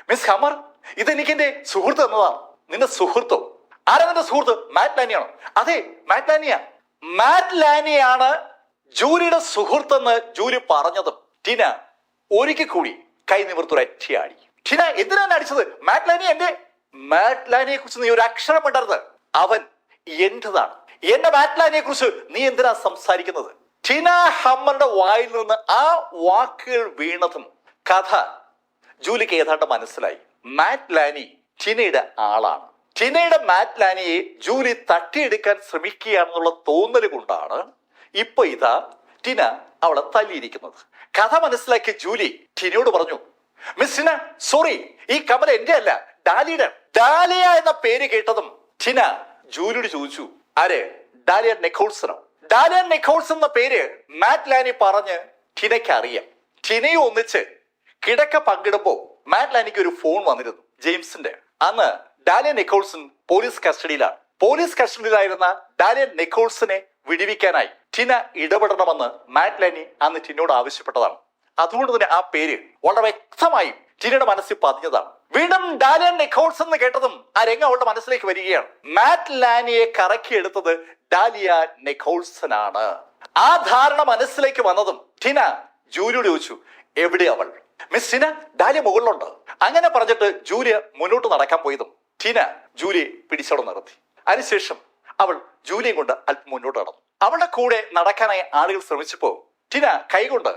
മിസ് ഹമ്മർ, ഇതെനിക്ക് എന്റെ സുഹൃത്ത് എന്നതാണ്. നിന്റെ സുഹൃത്തോ? ആരാ നിന്റെ സുഹൃത്ത്? മാറ്റ് ലാനിയാണോ? അതെ, മാറ്റ് ലാനിയ. മാറ്റ് ലാനിയാണ് ജൂലിയുടെ സുഹൃത്തെന്ന് ജൂലി പറഞ്ഞതും ടിന ഒരിക്കൽ കൂടി കൈ നിവർത്തുരറ്റിയാടി. ടിന, എന്തിനാണ് അടിച്ചത്? മാറ്റ് ലാനിയെ കുറിച്ച് നീ ഒരു അക്ഷരം ഇടരുത്. അവൻ എന്റേതാണ്. എന്റെ മാറ്റ് ലാനിയെ കുറിച്ച് നീ എന്തിനാ സംസാരിക്കുന്നത്? ടിന ഹമ്മറുടെ വായിൽ നിന്ന് ആ വാക്കുകൾ വീണതും കഥ ജൂലിക്ക് ഏതാണ്ട് മനസ്സിലായി. മാറ്റ് ലാനി ടിനയുടെ ആളാണ്. ടിനയുടെ മാറ്റ് ലാനിയെ ജൂലി തട്ടിയെടുക്കാൻ ശ്രമിക്കുകയാണെന്നുള്ള തോന്നൽ കൊണ്ടാണ് ഇപ്പൊ ഇതാ ടിന അവളെ തല്ലിയിരിക്കുന്നത്. കഥ മനസ്സിലാക്കിയ ജൂലി ടിനയോട് പറഞ്ഞു, മിസ് ടിന, സോറി, ഈ കമല എന്റെ അല്ല, ഡാലിയുടെ. ഡാലിയ എന്ന പേര് കേട്ടതും ടിന ജൂലിയോട് ചോദിച്ചു, ആര്? ഡാലിയ നിക്കോൾസണോ? ഡാലിയ നിക്കോൾസൺ എന്ന പേര് മാറ്റ് ലാനി പറഞ്ഞ് ടിനയ്ക്ക് അറിയാം. ടിനയെ ഒന്നിച്ച് കിടക്ക പങ്കിടുമ്പോ മാറ്റ് ലാനിക്ക് ഒരു ഫോൺ വന്നിരുന്നു, ജെയിംസിന്റെ. അന്ന് ഡാലിയ നിക്കോൾസൺ പോലീസ് കസ്റ്റഡിയിലാണ്. പോലീസ് കസ്റ്റഡിയിലായിരുന്ന ഡാലിയ നിക്കോൾസനെ വിടുവിക്കാനായി ടിന ഇടപെടണമെന്ന് മാറ്റ് ലാനി അന്ന് ടിനോട് ആവശ്യപ്പെട്ടതാണ്. അതുകൊണ്ട് തന്നെ ആ പേര് വളരെ വ്യക്തമായി ടിനയുടെ മനസ്സിൽ പതിഞ്ഞതാണ്. വീണ്ടും ഡാലിയ നിക്കോൾസൺ എന്ന് കേട്ടതും ആ രംഗം അവളുടെ മനസ്സിലേക്ക് വരികയാണ്. മാറ്റ് ലാനിയെ കറക്കിയെടുത്തത് ഡാലിയ നിക്കോൾസൺ ആണ്. ആ ധാരണ മനസ്സിലേക്ക് വന്നതും ടിന ജൂലിയോട് ചോദിച്ചു, എവിടെ അവൾ? മിസ് ടിന, ഡാലിയ മുകളിലുണ്ട്. അങ്ങനെ പറഞ്ഞിട്ട് ജൂലിയ മുന്നോട്ട് നടക്കാൻ പോയതും ടിന ജൂലിയെ പിടിച്ചവിടെ നിർത്തി. അതിനുശേഷം അവൾ ജൂലിയും കൊണ്ട് അല്പം മുന്നോട്ട് നടന്നു. അവളുടെ കൂടെ നടക്കാനായി ആളുകൾ ശ്രമിച്ചപ്പോ ടിന കൈകൊണ്ട്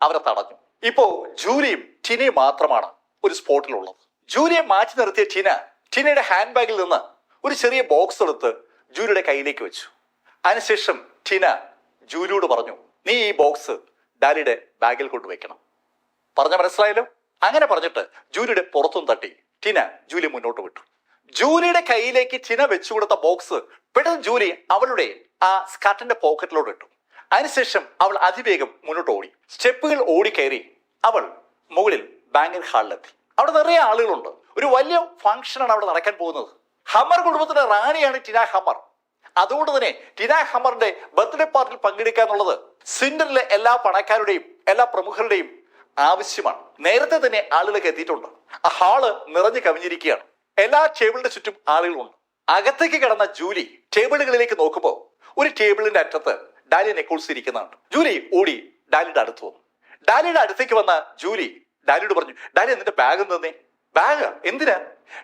അവരെ തടഞ്ഞു. ഇപ്പോ ജൂലിയും ടിനയും മാത്രമാണ് ഒരു സ്പോട്ടിലുള്ളത്. ജൂലിയെ മാറ്റി നിർത്തിയ ടിനയുടെ ഹാൻഡ് ബാഗിൽ നിന്ന് ഒരു ചെറിയ ബോക്സ് എടുത്ത് ജൂലിയുടെ കയ്യിലേക്ക് വെച്ചു. അതിനുശേഷം ടിന ജൂലിയോട് പറഞ്ഞു, നീ ഈ ബോക്സ് ഡാലിയുടെ ബാഗിൽ കൊണ്ടുവയ്ക്കണം. പറഞ്ഞ മനസ്സിലായല്ലോ? അങ്ങനെ പറഞ്ഞിട്ട് ജൂലിയുടെ പുറത്തും തട്ടി ടിന ജൂലി മുന്നോട്ട് വിട്ടു. ജൂലിയുടെ കയ്യിലേക്ക് ടിന വെച്ചു കൊടുത്ത ബോക്സ് പെട്ടെന്ന് ജൂലി അവളുടെ ആ സ്കർട്ടിന്റെ പോക്കറ്റിലോട്ട് ഇട്ടു. അതിനുശേഷം അവൾ അതിവേഗം മുന്നോട്ട് ഓടി. സ്റ്റെപ്പുകൾ ഓടിക്കയറി അവൾ മുകളിൽ ബാങ്കിങ് ഹാളിലെത്തി. അവിടെ നിറയെ ആളുകളുണ്ട്. ഒരു വലിയ ഫംഗ്ഷനാണ് അവിടെ നടക്കാൻ പോകുന്നത്. ഹമ്മർ കുടുംബത്തിന്റെ റാണിയാണ് ടിന ഹമ്മർ. അതുകൊണ്ട് തന്നെ ടിന ഹമ്മറിന്റെ ബർത്ത്ഡേ പാർട്ടിയിൽ പങ്കെടുക്കുക എന്നുള്ളത് സിൻഡറിലെ എല്ലാ പണക്കാരുടെയും എല്ലാ പ്രമുഖരുടെയും ആവശ്യമാണ്. നേരത്തെ തന്നെ ആളുകളൊക്കെ എത്തിയിട്ടുണ്ട്. ആ ഹാള് നിറഞ്ഞു കവിഞ്ഞിരിക്കുകയാണ്. എല്ലാ ടേബിളിന്റെ ചുറ്റും ആളുകളുണ്ട്. അകത്തേക്ക് കിടന്ന ജൂലി ടേബിളുകളിലേക്ക് നോക്കുമ്പോൾ ഒരു ടേബിളിന്റെ അറ്റത്ത് ഡാലിയ നിക്കോൾസ് ഇരിക്കുന്നുണ്ട്. ജൂലി ഓടി ഡാലിയുടെ അടുത്ത് വന്നു. ഡാലിയുടെ അടുത്തേക്ക് വന്ന ജൂലി ഡാലിയോട് പറഞ്ഞു, ഡാലിയ നിന്റെ ബാഗ് തന്നേ. ബാഗ് എന്തിനാ?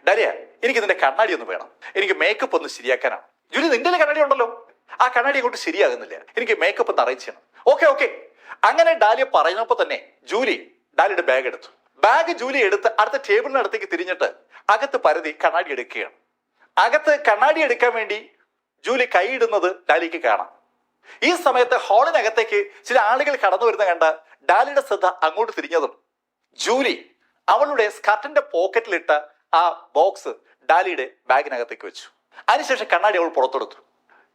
ഡാലിയ എനിക്ക് നിന്റെ കണ്ണാടി ഒന്ന് വേണം, എനിക്ക് മേക്കപ്പ് ഒന്ന് ശരിയാക്കാനാണ്. ജൂലി നിന്റെ കണ്ണാടി ഉണ്ടല്ലോ, ആ കണ്ണാടി അങ്ങോട്ട് ശരിയാകുന്നില്ല, എനിക്ക് മേക്കപ്പ് ഒന്ന് അറേഞ്ച് ചെയ്യണം. ഓക്കെ. അങ്ങനെ ഡാലിയ പറയുന്നപ്പോ തന്നെ ജൂലി ഡാലിയുടെ ബാഗ് എടുത്തു. ബാഗ് ജൂലി എടുത്ത് അടുത്ത ടേബിളിന് അടുത്തേക്ക് തിരിഞ്ഞിട്ട് അകത്ത് പരതി കണ്ണാടി എടുക്കുകയാണ്. അകത്ത് കണ്ണാടി എടുക്കാൻ വേണ്ടി ജൂലി കൈയിടുന്നത് ഡാലിക്ക് കാണാം. ഈ സമയത്ത് ഹാളിനകത്തേക്ക് ചില ആളുകൾ കടന്നു വരുന്ന കണ്ട ഡാലിയുടെ ശ്രദ്ധ അങ്ങോട്ട് തിരിഞ്ഞതും ജൂലി അവളുടെ സ്കർട്ടിന്റെ പോക്കറ്റിലിട്ട ആ ബോക്സ് ഡാലിയുടെ ബാഗിനകത്തേക്ക് വെച്ചു. അതിനുശേഷം കണ്ണാടി അവൾ പുറത്തെടുത്തു.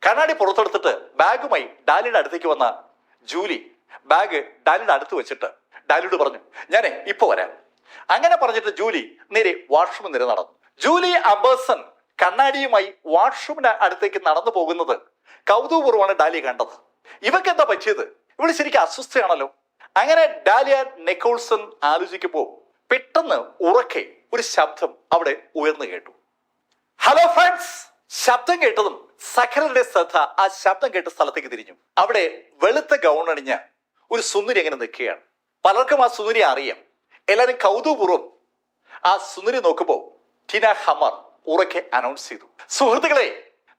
കണ്ണാടി പുറത്തെടുത്തിട്ട് ബാഗുമായി ഡാലിയുടെ അടുത്തേക്ക് വന്ന ജൂലി ബാഗ് ഡാലിയുടെ അടുത്ത് വെച്ചിട്ട് ഡാലിയോട് പറഞ്ഞു, ഞാനേ ഇപ്പൊ വരാം. അങ്ങനെ പറഞ്ഞിട്ട് ജൂലി നേരെ വാഷ്റൂമിൽ നിര നടന്നു. ജൂലി അബേഴ്സൺ കണ്ണാടിയുമായി വാഷ്റൂമിന്റെ അടുത്തേക്ക് നടന്നു പോകുന്നത് കൗതുകപൂർവ്വമാണ് ഡാലിയ കണ്ടത്. ഇവക്ക് എന്താ പറ്റിയത്? ഇവള് ശരിക്കും അസ്വസ്ഥയാണല്ലോ. അങ്ങനെ ഡാലിയ നിക്കോൾസൺ ആലോചിക്കുമ്പോ പെട്ടെന്ന് ഉറക്കെ ഒരു ശബ്ദം അവിടെ ഉയർന്നു കേട്ടു. Hello friends! ശബ്ദം കേട്ടതും സകലരുടെ ശ്രദ്ധ ആ ശബ്ദം കേട്ട സ്ഥലത്തേക്ക് തിരിഞ്ഞു. അവിടെ വെളുത്ത ഗൗൺ അണിഞ്ഞ ഒരു സുന്ദരി അങ്ങനെ നിൽക്കുകയാണ്. പലർക്കും ആ സുന്ദരി അറിയാം. എല്ലാവരും കൗതുകപൂർവ്വം ആ സുന്ദരി നോക്കുമ്പോൾ ടിന ഹമ്മർ ഉറക്കെ അനൗൺസ് ചെയ്തു, സുഹൃത്തുക്കളെ,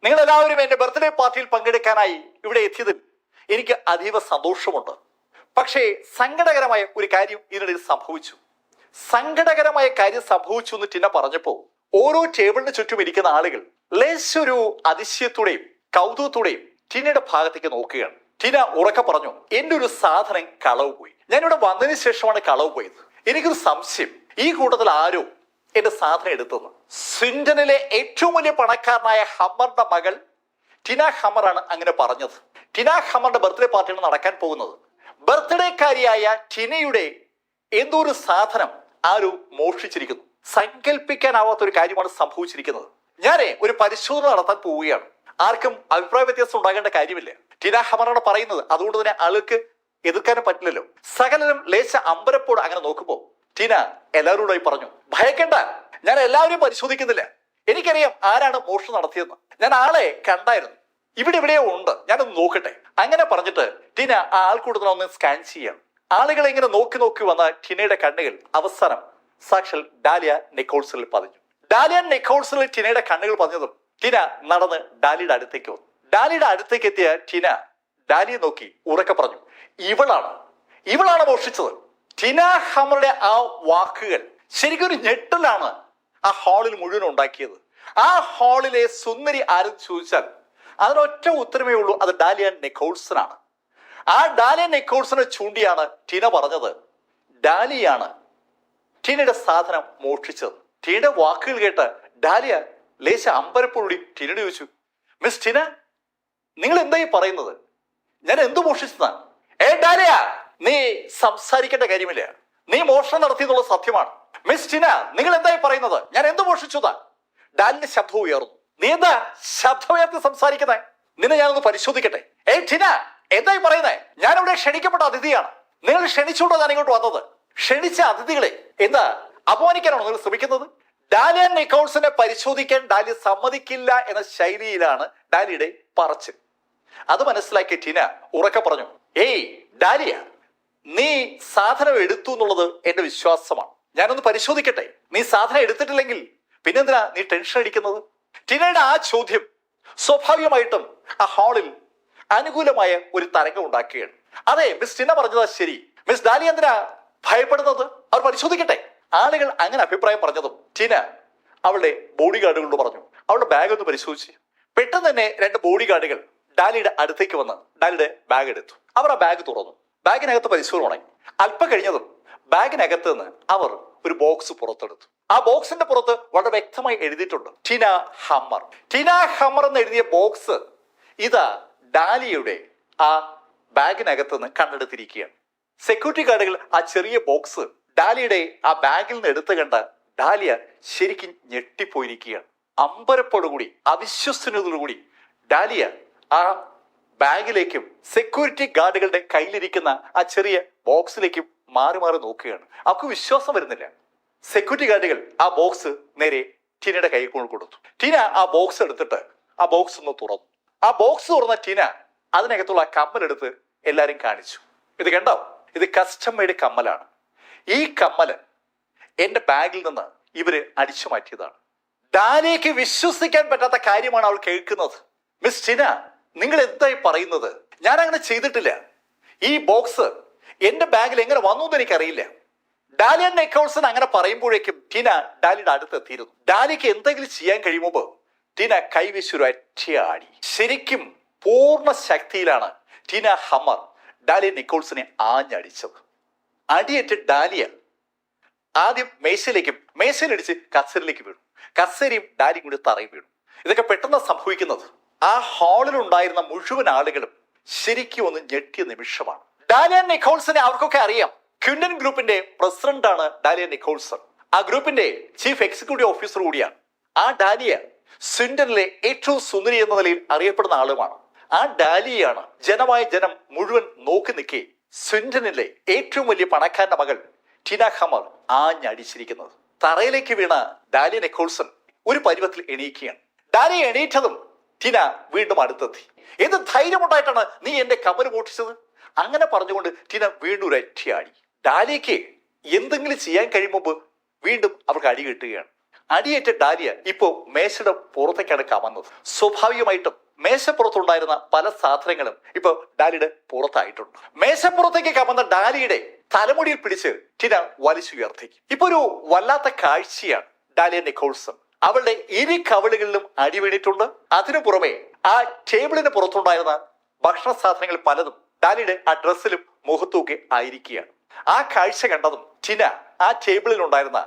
നിങ്ങൾ എല്ലാവരും എന്റെ ബർത്ത്ഡേ പാർട്ടിയിൽ പങ്കെടുക്കാനായി ഇവിടെ എത്തിയതിൽ എനിക്ക് അതീവ സന്തോഷമുണ്ട്. പക്ഷേ സങ്കടകരമായ ഒരു കാര്യം ഇതിനിടയിൽ സംഭവിച്ചു. സങ്കടകരമായ കാര്യം സംഭവിച്ചു എന്ന് ടിന പറഞ്ഞപ്പോ ഓരോ ടേബിളിന് ചുറ്റും ഇരിക്കുന്ന ആളുകൾ ലേശൊരു അതിശയത്തോടെയും കൗതുകത്തോടെയും ടിനയുടെ ഭാഗത്തേക്ക് നോക്കുകയാണ്. ടിന ഉറക്കെ പറഞ്ഞു, എന്റെ ഒരു സാധനം കളവ് പോയി. ഞാനിവിടെ വന്നതിന് ശേഷമാണ് കളവ് പോയത്. എനിക്കൊരു സംശയം, ഈ കൂട്ടത്തിൽ ആരോ എന്റെ സാധനം എടുത്തെന്ന്. സ്വിൻഡനിലെ ഏറ്റവും വലിയ പണക്കാരനായ ഹമ്മറിന്റെ മകൾ ടിന ഹമ്മറാണ് അങ്ങനെ പറഞ്ഞത്. ടിന ഹമ്മറിന്റെ ബർത്ത്ഡേ പാർട്ടിയാണ് നടക്കാൻ പോകുന്നത്. ബർത്ത്ഡേക്കാരിയായ ടിനയുടെ എന്തോ ഒരു സാധനം ആരോ മോഷ്ടിച്ചിരിക്കുന്നു. സങ്കല്പിക്കാനാവാത്ത ഒരു കാര്യമാണ് സംഭവിച്ചിരിക്കുന്നത്. ഞാനേ ഒരു പരിശോധന നടത്താൻ പോവുകയാണ്. ആർക്കും അഭിപ്രായ വ്യത്യാസം ഉണ്ടാകേണ്ട കാര്യമില്ല. ടിന ഹമ്മറാണ് പറയുന്നത്, അതുകൊണ്ട് തന്നെ ആൾക്ക് എതിർക്കാനും പറ്റില്ലല്ലോ. സകലരും ലേശ അമ്പരപ്പോട് അങ്ങനെ നോക്കുമ്പോ ടിന എല്ലാവരോടായി പറഞ്ഞു, ഭയക്കേണ്ട, ഞാൻ എല്ലാവരെയും പരിശോധിക്കുന്നില്ല. എനിക്കറിയാം ആരാണ് മോഷണം നടത്തിയെന്ന്. ഞാൻ ആളെ കണ്ടായിരുന്നു, ഇവിടെ ഉണ്ട്, ഞാനൊന്ന് നോക്കട്ടെ. അങ്ങനെ പറഞ്ഞിട്ട് ടിന ആ ആൾക്കൂട്ടത്തിനെ ഒന്ന് സ്കാൻ ചെയ്യാണ്. ആളുകളെ ഇങ്ങനെ നോക്കി വന്ന ടിനയുടെ കണ്ണുകൾ അവസാനം സാക്ഷാൽ ഡാലിയ നിക്കോൾസിൽ പതിഞ്ഞു. ഡാലിയ നിക്കോൾസിൽ ടിനയുടെ കണ്ണുകൾ പതിഞ്ഞതും ടിന നടന്ന് ഡാലിയുടെ അടുത്തേക്ക് വന്നു. ഡാലിയുടെ അടുത്തേക്ക് എത്തിയ ടിന ഡാലിയെ നോക്കി ഉറക്കെ പറഞ്ഞു, ഇവളാണ് മോഷ്ടിച്ചത്. ടിന ഹമ്മറുടെ ആ വാക്കുകൾ ശരിക്കും ഒരു ഞെട്ടലാണ് ആ ഹാളിൽ മുഴുവൻ ഉണ്ടാക്കിയത്. ആ ഹാളിലെ സുന്ദരി ആരെന്ന് ചോദിച്ചാൽ അതിനൊറ്റ ഉത്തരമേ ഉള്ളൂ, അത് ഡാലിയ നിക്കോൾസൺ ആണ്. ആ ഡാലിയ നിക്കോൾസനെ ചൂണ്ടിയാണ് ടിന പറഞ്ഞത് ഡാലിയാണ് ടിനയുടെ സാധനം മോഷ്ടിച്ചത്. ടിനയുടെ വാക്കുകൾ കേട്ട് ഡാലിയ ലേശ അമ്പരപ്പോടി ടിനയോട് ചോദിച്ചു, മിസ് ടിന, നിങ്ങൾ എന്തായി പറയുന്നത്? ഞാൻ എന്തു മോഷ്ടിച്ചതാ? ഡാലിയ, നീ സംസാരിക്കേണ്ട കാര്യമില്ല. നീ മോഷണം നടത്തിയെന്നുള്ളത് സത്യമാണ്. മിസ് ടിന, നിങ്ങൾ എന്തായി പറയുന്നത്? ഞാൻ എന്ത് മോഷിച്ചതാ? ഡാലിന്റെ ശബ്ദം ഉയർന്നു. നീ എന്താ ശബ്ദം ഉയർത്തി സംസാരിക്കുന്നേ? നിന്നെ ഞാനൊന്ന് പരിശോധിക്കട്ടെ. ടിന, എന്തായി പറയുന്നേ? ഞാനിവിടെ ക്ഷണിക്കപ്പെട്ട അതിഥിയാണ്. നിങ്ങൾ ക്ഷണിച്ചുകൊണ്ടാണ് ഇങ്ങോട്ട് വന്നത്. ക്ഷണിച്ച അതിഥികളെ എന്താ അപമാനിക്കാനാണോ നിങ്ങൾ ശ്രമിക്കുന്നത്? ഡാലിയ നിക്കോൾസിനെ പരിശോധിക്കാൻ ഡാലിയ സമ്മതിക്കില്ല എന്ന ശൈലിയിലാണ് ഡാലിയുടെ പറച്ചിൽ. അത് മനസ്സിലാക്കിയ ടിന ഉറക്കെ പറഞ്ഞു, ഡാലിയ, നീ സാധനം എടുത്തു എന്നുള്ളത് എന്റെ വിശ്വാസമാണ്. ഞാനൊന്ന് പരിശോധിക്കട്ടെ. നീ സാധനം എടുത്തിട്ടില്ലെങ്കിൽ പിന്നെന്തിനാ നീ ടെൻഷൻ അടിക്കുന്നത്? ടിനയുടെ ആ ചോദ്യം സ്വാഭാവികമായിട്ടും ആ ഹാളിൽ അനുകൂലമായ ഒരു തരംഗം ഉണ്ടാക്കുകയാണ്. അതെ, മിസ് ടിന പറഞ്ഞതാ ശരി. മിസ് ഡാലിയ എന്തിനാ ഭയപ്പെടുന്നത്? അവർ പരിശോധിക്കട്ടെ. ആളുകൾ അങ്ങനെ അഭിപ്രായം പറഞ്ഞതും ടിന അവളുടെ ബോഡി ഗാർഡുകളോട് പറഞ്ഞു അവളുടെ ബാഗ് ഒന്ന് പരിശോധിച്ച്. പെട്ടെന്ന് തന്നെ 2 ബോഡി ഗാർഡുകൾ ഡാലിയുടെ അടുത്തേക്ക് വന്ന് ഡാലിയുടെ ബാഗ് എടുത്തു. അവർ ആ ബാഗ് തുറന്നു. ബാഗിനകത്ത് പരിശോധന തുടങ്ങി. അല്പം കഴിഞ്ഞതും ബാഗിനകത്ത് നിന്ന് അവർ ഒരു ബോക്സ് പുറത്തെടുത്തു. ആ ബോക്സിന്റെ പുറത്ത് വളരെ വ്യക്തമായി എഴുതിയിട്ടുണ്ട് ടിന ഹമ്മർ. ടിന ഹമ്മർ എന്ന് എഴുതിയ ബോക്സ് ഇതാ ഡാലിയുടെ ആ ബാഗിനകത്ത് നിന്ന് കണ്ടെടുത്തിരിക്കുകയാണ്. സെക്യൂരിറ്റി ഗാർഡുകൾ ആ ചെറിയ ബോക്സ് ഡാലിയുടെ ആ ബാഗിൽ നിന്ന് എടുത്തു കണ്ട ഡാലിയ ശരിക്കും ഞെട്ടിപ്പോയിരിക്കുകയാണ്. അമ്പരപ്പോടുകൂടി അവിശ്വസനീയതയോടുകൂടി ഡാലിയ ആ ബാഗിലേക്കും സെക്യൂരിറ്റി ഗാർഡുകളുടെ കയ്യിലിരിക്കുന്ന ആ ചെറിയ ബോക്സിലേക്കും മാറി മാറി നോക്കുകയാണ്. അവർക്ക് വിശ്വാസം വരുന്നില്ല. സെക്യൂരിറ്റി ഗാർഡുകൾ ആ ബോക്സ് നേരെ ടീനയുടെ കൈ കൊടുത്തു. ടീന ആ ബോക്സ് എടുത്തിട്ട് ആ ബോക്സ് ഒന്ന് തുറന്നു. ആ ബോക്സ് തുറന്ന ടീന അതിനകത്തുള്ള ആ കമ്മലെടുത്ത് എല്ലാരും കാണിച്ചു. ഇത് കണ്ടോ, ഇത് കസ്റ്റം മെയ്ഡ് കമ്മലാണ്. ഈ കമ്മല് എന്റെ ബാഗിൽ നിന്ന് ഇവര് അടിച്ചു മാറ്റിയതാണ്. ഡാലിയയ്ക്ക് വിശ്വസിക്കാൻ പറ്റാത്ത കാര്യമാണ് അവൾ കേൾക്കുന്നത്. മിസ് ടിന, നിങ്ങൾ എന്തായി പറയുന്നത്? ഞാൻ അങ്ങനെ ചെയ്തിട്ടില്ല. ഈ ബോക്സ് എന്റെ ബാഗിൽ എങ്ങനെ വന്നു എന്ന് എനിക്കറിയില്ല. ഡാലിയ നിക്കോൾസൺ അങ്ങനെ പറയുമ്പോഴേക്കും ടീന ഡാലിയുടെ അടുത്തെത്തിയിരുന്നു. ഡാലിക്ക് എന്തെങ്കിലും ചെയ്യാൻ കഴിയുമ്പോ ടീന കൈവീശൊരു ഒറ്റയാടി. ശരിക്കും പൂർണ്ണ ശക്തിയിലാണ് ടീന ഹമ്മർ ഡാലിയ നിക്കോൾസനെ ആഞ്ഞടിച്ചത്. അടിയേറ്റ് ഡാലിയ ആദ്യം മേശയിലടിച്ച് കസേരയിലേക്ക് വീണു. കസേരയും ഡാലിയും കൂടി തറയിൽ വീണു. ഇതൊക്കെ പെട്ടെന്ന് സംഭവിക്കുന്നത് ആ ഹാളിൽ ഉണ്ടായിരുന്ന മുഴുവൻ ആളുകളും ശരിക്കും ഒന്ന് ഞെട്ടിയ നിമിഷമാണ്. ഡാലിയ നിക്കോൾസനെ അവർക്കൊക്കെ അറിയാം. ക്വിന്റൻ ഗ്രൂപ്പിന്റെ പ്രസിഡന്റ് ആണ് ഡാലിയ നിക്കോൾസൺ. ആ ഗ്രൂപ്പിന്റെ ചീഫ് എക്സിക്യൂട്ടീവ് ഓഫീസർ കൂടിയാണ്. ആ ഡാലിയ സ്വിൻഡനിലെ ഏറ്റവും സുന്ദരി എന്ന നിലയിൽ അറിയപ്പെടുന്ന ആളുമാണ്. ആ ഡാലിയാണ് ജനമായ ജനം മുഴുവൻ നോക്കി നിൽക്കെ സ്വിൻഡനിലെ ഏറ്റവും വലിയ പണക്കാരന്റെ മകൾ ടിന ഹമ്മർ ആഞ്ഞടിച്ചിരിക്കുന്നത്. തറയിലേക്ക് വീണ ഡാലിയ നിക്കോൾസൺ ഒരു പരുവത്തിൽ എണീക്കുകയാണ്. ഡാലിയ എണീറ്റതും ടിന വീണ്ടും അടുത്തെത്തി. എന്ത് ധൈര്യമുണ്ടായിട്ടാണ് നീ എന്റെ കമ്മല് മോഷ്ടിച്ചത്? അങ്ങനെ പറഞ്ഞുകൊണ്ട് ടിന വീണ്ടും ഒരു അടിയാടി. ഡാലിയയ്ക്ക് എന്തെങ്കിലും ചെയ്യാൻ കഴിയുമ്പോൾ വീണ്ടും അവർക്ക് അടി കിട്ടുകയാണ്. അടിയേറ്റ ഡാലിയ ഇപ്പോ മേശയുടെ പുറത്തേക്കാണ് കമന്നത്. സ്വാഭാവികമായിട്ടും മേശപ്പുറത്തുണ്ടായിരുന്ന പല സാധനങ്ങളും ഇപ്പൊ ഡാലിയുടെ പുറത്തായിട്ടുണ്ട്. മേശപ്പുറത്തേക്ക് കമന്ന ഡാലിയുടെ തലമുടിയിൽ പിടിച്ച് ടിന വലിച്ചുയർത്തി. ഇപ്പൊ ഒരു വല്ലാത്ത കാഴ്ചയാണ് ഡാലിയ നിക്കോൾസൺ. അവളുടെ ഇരു കവിളുകളിലും അടി വീണിട്ടുണ്ട്. അതിനു പുറമെ ആ ടേബിളിന് പുറത്തുണ്ടായിരുന്ന ഭക്ഷണ സാധനങ്ങൾ പലതും ഡാലിയുടെ ആ ഡ്രസ്സിലും മുഖത്തുമൊക്കെ ആയിരിക്കുകയാണ്. ആ കാഴ്ച കണ്ടതും ടിന ആ ടേബിളിൽ ഉണ്ടായിരുന്ന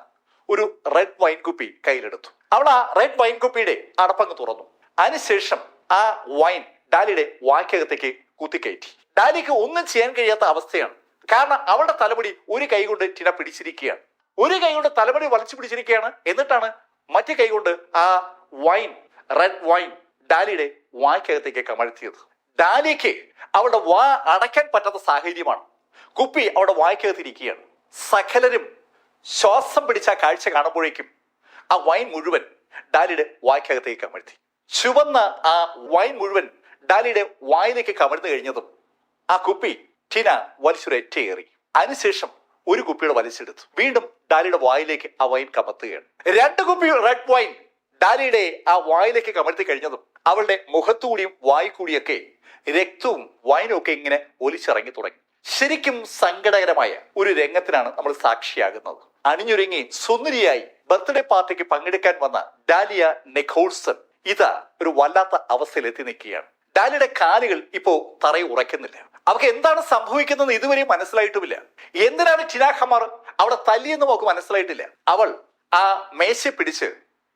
ഒരു റെഡ് വൈൻ കുപ്പി കയ്യിലെടുത്തു. അവൾ ആ റെഡ് വൈൻ കുപ്പിയുടെ അടപ്പങ്ങ് തുറന്നു. അതിനുശേഷം ആ വൈൻ ഡാലിയുടെ വായ്ക്കകത്തേക്ക് കുത്തിക്കയറ്റി. ഡാലിക്ക് ഒന്നും ചെയ്യാൻ കഴിയാത്ത അവസ്ഥയാണ്. കാരണം അവളുടെ തലമുടി ഒരു കൈ കൊണ്ട് ടിന പിടിച്ചിരിക്കുകയാണ്. ഒരു കൈ കൊണ്ട് തലമുടി വലിച്ചു പിടിച്ചിരിക്കുകയാണ്. എന്നിട്ടാണ് മറ്റേ കൈ കൊണ്ട് ആ വൈൻ, റെഡ് വൈൻ ഡാലിയുടെ വായ്ക്കകത്തേക്ക് കമഴ്ത്തിയത്. ഡാലിക്ക് അവളുടെ വാ അടയ്ക്കാൻ പറ്റാത്ത സാഹചര്യമാണ്. കുപ്പി അവളുടെ വായ്ക്കകത്തിരിക്കുകയാണ്. സകലരും ശ്വാസം പിടിച്ച കാഴ്ച കാണുമ്പോഴേക്കും ആ വൈൻ മുഴുവൻ ഡാലിയുടെ വായ്ക്കകത്തേക്ക് കമഴ്ത്തി. ചുവന്ന ആ വൈൻ മുഴുവൻ ഡാലിയുടെ വായിലേക്ക് കമഴ്ന്നു കഴിഞ്ഞതും ആ കുപ്പി ടിന വലിച്ചൊരേറി. അതിനുശേഷം ഒരു കുപ്പിയുടെ വലിച്ചെടുത്തു. വീണ്ടും ഡാലിയുടെ വായിലേക്ക് ആ വൈൻ കമത്തുകയാണ്. 2 കുപ്പി റെഡ് വൈൻ ഡാലിയുടെ ആ വായിലേക്ക് കമഴ്ത്തി കഴിഞ്ഞതും അവളുടെ മുഖത്തുകൂടിയും വായിക്കൂടിയൊക്കെ രക്തവും വൈനും ഒക്കെ ഇങ്ങനെ ഒലിച്ചിറങ്ങി തുടങ്ങി. ശരിക്കും സങ്കടകരമായ ഒരു രംഗത്തിനാണ് നമ്മൾ സാക്ഷിയാകുന്നത്. അണിഞ്ഞൊരുങ്ങി സുന്ദരിയായി ബർത്ത്ഡേ പാർട്ടിക്ക് പങ്കെടുക്കാൻ വന്ന ഡാലിയ നിക്കോൾസൺ ഇതാ ഒരു വല്ലാത്ത അവസ്ഥയിൽ എത്തി നിൽക്കുകയാണ്. ഡാലിയുടെ കാലുകൾ ഇപ്പോ തറയിൽ ഉറയ്ക്കുന്നില്ല. അവർക്ക് എന്താണ് സംഭവിക്കുന്നത് ഇതുവരെ മനസ്സിലായിട്ടുമില്ല. എന്തിനാണ് ടിന ഹമ്മർ അവിടെ തല്ലിയെന്ന് അവർക്ക് മനസ്സിലായിട്ടില്ല. അവൾ ആ മേശ പിടിച്ച്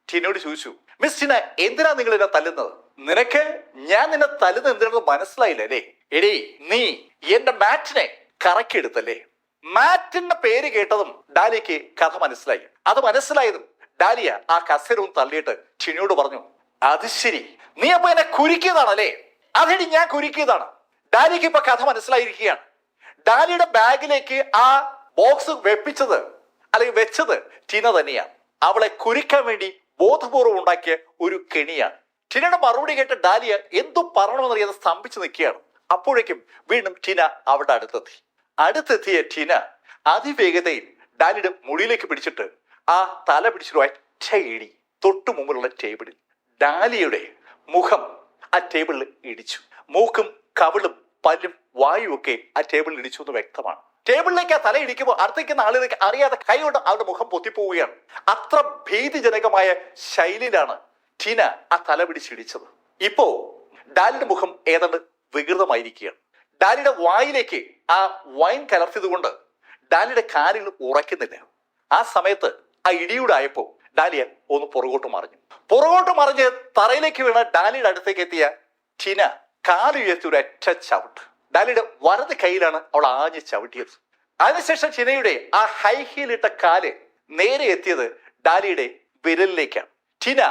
ടിനോട് ചോദിച്ചു, മിസ് ടിന, എന്തിനാ നിങ്ങൾ എന്നെ തല്ലുന്നത്? നിനക്ക് ഞാൻ നിന്നെ തല്ലുന്നത് എന്തിനാണെന്ന് മനസ്സിലായില്ല അല്ലേ? എടീ, നീ എന്റെ മാറ്റിനെ കറക്കിയെടുത്തല്ലേ? മാറ്റിന്റെ പേര് കേട്ടതും ഡാലിയക്ക് കഥ മനസ്സിലായി. അത് മനസ്സിലായതും ഡാലിയ ആ കസേരവും തള്ളിയിട്ട് ടിനോട് പറഞ്ഞു, അത് ശരി, നീ അപ്പൊ എന്നെ കുരുക്കിയതാണല്ലേ? അതെടി, ഞാൻ കുരുക്കിയതാണ്. ഡാലിക്ക് ഇപ്പൊ കഥ മനസ്സിലായിരിക്കുകയാണ്. ഡാലിയുടെ ബാഗിലേക്ക് ആ ബോക്സ് വെച്ചത് ടിന തന്നെയാണ്. അവളെ കുരുക്കാൻ വേണ്ടി ബോധപൂർവ്വം ഉണ്ടാക്കിയ ഒരു കെണിയാണ്. ടിനയുടെ മറുപടി കേട്ട് ഡാലിയ എന്തോ പറയണമെന്നറിയാതെ സ്തംഭിച്ചു നിൽക്കുകയാണ്. അപ്പോഴേക്കും വീണ്ടും ടിന അവിടെ അടുത്തെത്തിയ ടിന അതിവേഗതയിൽ ഡാലിയുടെ മുടിയിലേക്ക് പിടിച്ചിട്ട് ആ തല പിടിച്ചൊരു ഒറ്റ ഇടി തൊട്ടു മുമ്പിലുള്ള ടേബിളിൽ. ഡാലിയുടെ മുഖം ആ ടേബിളിൽ ഇടിച്ചു. മൂക്കും കവിളും പല്ലും വായും ഒക്കെ ആ ടേബിളിൽ ഇടിച്ചു എന്ന് വ്യക്തമാണ്. ടേബിളിലേക്ക് ആ തല ഇടിക്കുമ്പോൾ അടുത്തേക്കുന്ന ആളുകൾക്ക് അറിയാതെ കൈകൊണ്ട് അവരുടെ മുഖം പൊത്തിപ്പോവുകയാണ്. അത്ര ഭീതിജനകമായ ശൈലിയിലാണ് ടീന ആ തല പിടിച്ചിടിച്ചത്. ഇപ്പോ ഡാലിയുടെ മുഖം ഏതാണ്ട് വികൃതമായിരിക്കുകയാണ്. ഡാലിയുടെ വായിലേക്ക് ആ വൈൻ കലർത്തിയതുകൊണ്ട് ഡാലിയുടെ കാലുകൾ ഉറയ്ക്കുന്നില്ല. ആ സമയത്ത് ആ ഇടിയൂടായപ്പോ ഡാലിയ ഒന്ന് പുറകോട്ട് മറിഞ്ഞ് തറയിലേക്ക് വീണ ഡാലിയുടെ അടുത്തേക്ക് എത്തിയ ടീന കാലുയർത്തി ഒരു ഒറ്റ ചവിട്ട്. ഡാലിയുടെ വലത് കൈയിലാണ് അവൾ ആഞ്ഞ് ചവിട്ടിയത്. അതിനുശേഷം ടീനയുടെ ആ ഹൈ ഹീലിട്ട കാല് നേരെ എത്തിയത് ഡാലിയുടെ വിരലിലേക്കാണ്. ടീന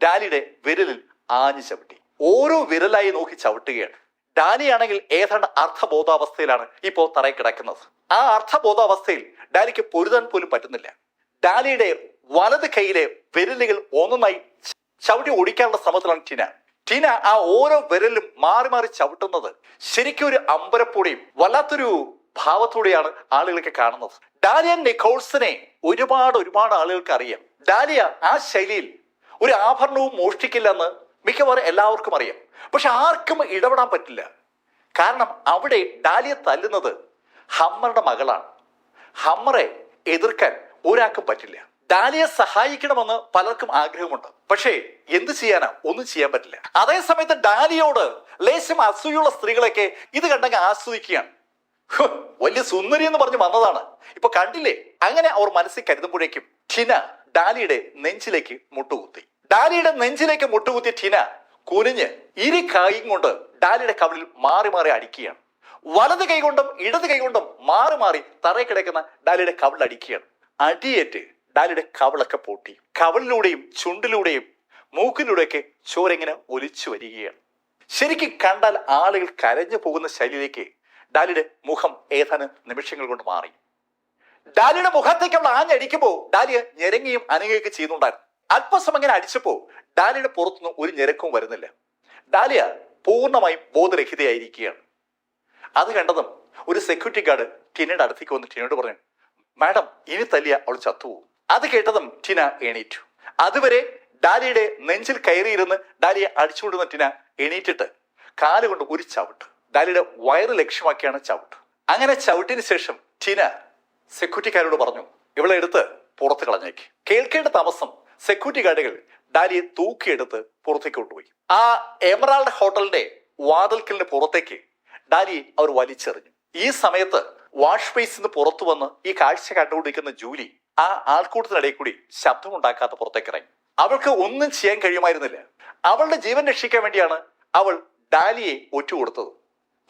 ഡാലിയുടെ വിരലിൽ ആഞ്ഞ് ചവിട്ടി. ഓരോ വിരലായി നോക്കി ചവിട്ടുകയാണ്. ഡാലിയാണെങ്കിൽ ഏതാണ്ട് അർത്ഥബോധാവസ്ഥയിലാണ് ഇപ്പോൾ തറയിൽ കിടക്കുന്നത്. ആ അർത്ഥബോധാവസ്ഥയിൽ ഡാലിക്ക് പൊരുതാൻ പോലും പറ്റുന്നില്ല. ഡാലിയുടെ വലത് കൈയിലെ വിരലുകൾ ഒന്നൊന്നായി ചവിട്ടി ഓടിക്കാനുള്ള ശ്രമത്തിലാണ് ടീന ആ ഓരോ വിരലിലും മാറി മാറി ചവിട്ടുന്നത് ശരിക്കും ഒരു അമ്പരപ്പോടെയും വല്ലാത്തൊരു ഭാവത്തോടെയാണ് ആളുകളൊക്കെ കാണുന്നത്. ഡാലിയ നിക്കോൾസിനെ ഒരുപാട് ആളുകൾക്ക് അറിയാം. ഡാലിയ ആ ശൈലിയിൽ ഒരു ആഭരണവും മോഷ്ടിക്കില്ലെന്ന് മിക്കവാറും എല്ലാവർക്കും അറിയാം. പക്ഷെ ആർക്കും ഇടപെടാൻ പറ്റില്ല. കാരണം അവിടെ ഡാലിയ തല്ലുന്നത് ഹമ്മറുടെ മകളാണ്. ഹമ്മറെ എതിർക്കാൻ ഒരാൾക്കും പറ്റില്ല. ഡാലിയെ സഹായിക്കണമെന്ന് പലർക്കും ആഗ്രഹമുണ്ട്. പക്ഷേ എന്ത് ചെയ്യാനാ, ഒന്നും ചെയ്യാൻ പറ്റില്ല. അതേസമയത്ത് ഡാലിയോട് ലേശം അസൂയുള്ള സ്ത്രീകളൊക്കെ ഇത് കണ്ടങ്ങ് ആസ്വദിക്കുകയാണ്. വലിയ സുന്ദരി എന്ന് പറഞ്ഞ് വന്നതാണ്, ഇപ്പൊ കണ്ടില്ലേ. അങ്ങനെ അവർ മനസ്സിൽ കരുതുമ്പോഴേക്കും ടീന ഡാലിയുടെ നെഞ്ചിലേക്ക് മുട്ടുകുത്തി. ടീന കുനിഞ്ഞ് ഇരു കൈയും കൊണ്ട് ഡാലിയുടെ കവിളിൽ മാറി മാറി അടിക്കുകയാണ്. വലത് കൈകൊണ്ടും ഇടത് കൈകൊണ്ടും മാറി മാറി തറയിൽ കിടക്കുന്ന ഡാലിയുടെ കവിളിൽ അടിക്കുകയാണ്. അടിയേറ്റ് ഡാലിയുടെ കവിളൊക്കെ പൊട്ടി. കവിളിലൂടെയും ചുണ്ടിലൂടെയും മൂക്കിലൂടെയൊക്കെ ചോരെങ്ങനെ ഒലിച്ചു വരികയാണ്. ശരിക്കും കണ്ടാൽ ആളുകൾ കരഞ്ഞു പോകുന്ന ശൈലിയിലേക്ക് ഡാലിയുടെ മുഖം ഏതാനും നിമിഷങ്ങൾ കൊണ്ട് മാറി. ഡാലിയുടെ മുഖത്തേക്ക് അവൾ ആഞ്ഞടിക്കുമ്പോൾ ഡാലിയ ഞെരങ്ങിയും അനങ്ങുകയൊക്കെ ചെയ്യുന്നുണ്ടായിരുന്നു. അല്പസം അങ്ങനെ അടിച്ചപ്പോ ഡാലിയുടെ പുറത്തുനിന്ന് ഒരു ഞെരക്കവും വരുന്നില്ല. ഡാലിയ പൂർണ്ണമായും ബോധരഹിതയായിരിക്കുകയാണ്. അത് കണ്ടതും ഒരു സെക്യൂരിറ്റി ഗാർഡ് ടീനയുടെ അടുത്തേക്ക് വന്ന് ടീനയോട് പറഞ്ഞു, മാഡം ഇനി തല്ലിയ അവൾ ചത്തുപോകും. അത് കേട്ടതും ടീന എണീറ്റു. അതുവരെ ഡാലിയുടെ നെഞ്ചിൽ കയറിയിരുന്ന് ഡാലിയെ അടിച്ചുകൊണ്ടിരുന്ന ടീന എണീറ്റിട്ട് കാലുകൊണ്ട് ഒരു ചവിട്ട്. ഡാലിയുടെ വയറ് ലക്ഷ്യമാക്കിയാണ് ചവിട്ട്. അങ്ങനെ ചവിട്ടിന് ശേഷം ടീന സെക്യൂരിറ്റിക്കാരോട് പറഞ്ഞു, ഇവളെ എടുത്ത് പുറത്ത് കളഞ്ഞേക്ക്. കേൾക്കേണ്ട താമസം സെക്യൂരിറ്റി ഗാർഡുകൾ ഡാലിയെ തൂക്കിയെടുത്ത് പുറത്തേക്ക് കൊണ്ടുപോയി. ആ എമറാൾഡ് ഹോട്ടലിന്റെ വാതിൽക്കലിന്റെ പുറത്തേക്ക് ഡാലിയെ അവർ വലിച്ചെറിഞ്ഞു. ഈ സമയത്ത് വാഷ് ബേസിന് പുറത്തു വന്ന് ഈ കാഴ്ച കണ്ടുകൊണ്ടിരിക്കുന്ന ജൂലി ആ ആൾക്കൂട്ടത്തിനിടയിൽ കൂടി ശബ്ദമുണ്ടാക്കാത്ത പുറത്തേക്ക് ഇറങ്ങി. അവൾക്ക് ഒന്നും ചെയ്യാൻ കഴിയുമായിരുന്നില്ല. അവളുടെ ജീവൻ രക്ഷിക്കാൻ വേണ്ടിയാണ് അവൾ ഡാലിയെ ഒറ്റുകൊടുത്തത്.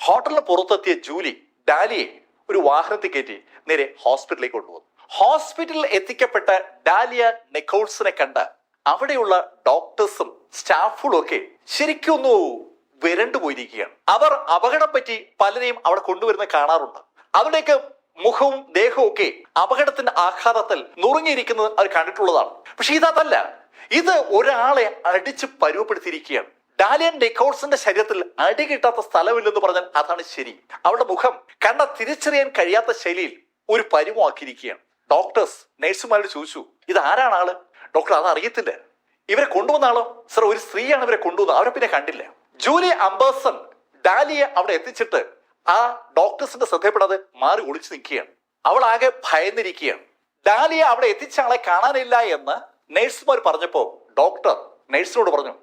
ഹോട്ടലിന് പുറത്തെത്തിയ ജൂലി ഡാലിയെ ഒരു വാഹനത്തിൽ കയറ്റി നേരെ ഹോസ്പിറ്റലിലേക്ക് കൊണ്ടുവന്നു. ഹോസ്പിറ്റലിൽ എത്തിക്കപ്പെട്ട ഡാലിയ നിക്കോൾസിനെ കണ്ട അവിടെയുള്ള ഡോക്ടേഴ്സും സ്റ്റാഫുകളും ഒക്കെ ശരിക്കും ഒന്ന് വിരണ്ടു പോയിരിക്കുകയാണ്. അവർ അപകടം പറ്റി പലരെയും അവിടെ കൊണ്ടുവരുന്നത് കാണാറുണ്ട്. അവരുടെയൊക്കെ മുഖവും ദേഹവും ഒക്കെ അപകടത്തിന്റെ ആഘാതത്തിൽ നുറുങ്ങിയിരിക്കുന്നത് അവർ കണ്ടിട്ടുള്ളതാണ്. പക്ഷെ ഇതല്ല, ഇത് ഒരാളെ അടിച്ച് പരുവപ്പെടുത്തിയിരിക്കുകയാണ്. ഡാലിയ നിക്കോൾസിന്റെ ശരീരത്തിൽ അടി കിട്ടാത്ത സ്ഥലമില്ലെന്ന് പറഞ്ഞാൽ അതാണ് ശരി. അവളുടെ മുഖം കണ്ട തിരിച്ചറിയാൻ കഴിയാത്ത ശൈലിയിൽ ഒരു പരുവമാക്കിയിരിക്കുകയാണ്. ഡോക്ടേഴ്സ് നഴ്സുമാരോട് ചോദിച്ചു, ഇത് ആരാണ് ആള്? ഡോക്ടർ അത് അറിയത്തില്ല. ഇവരെ കൊണ്ടുവന്ന ആളോ? സർ, ഒരു സ്ത്രീയാണ് ഇവരെ കൊണ്ടുവന്നത്, അവരെ പിന്നെ കണ്ടില്ല. ജൂലി അംബേഴ്സൺ ഡാലിയെ അവിടെ എത്തിച്ചിട്ട് ആ ഡോക്ടേഴ്സിന്റെ ശ്രദ്ധപ്പെടാതെ മാറി ഒളിച്ചു നിൽക്കുകയാണ്. അവൾ ആകെ ഭയന്നിരിക്കുകയാണ്. ഡാലിയെ അവിടെ എത്തിച്ച ആളെ കാണാനില്ല എന്ന് നഴ്സുമാർ പറഞ്ഞപ്പോ ഡോക്ടർ നഴ്സിനോട് പറഞ്ഞു,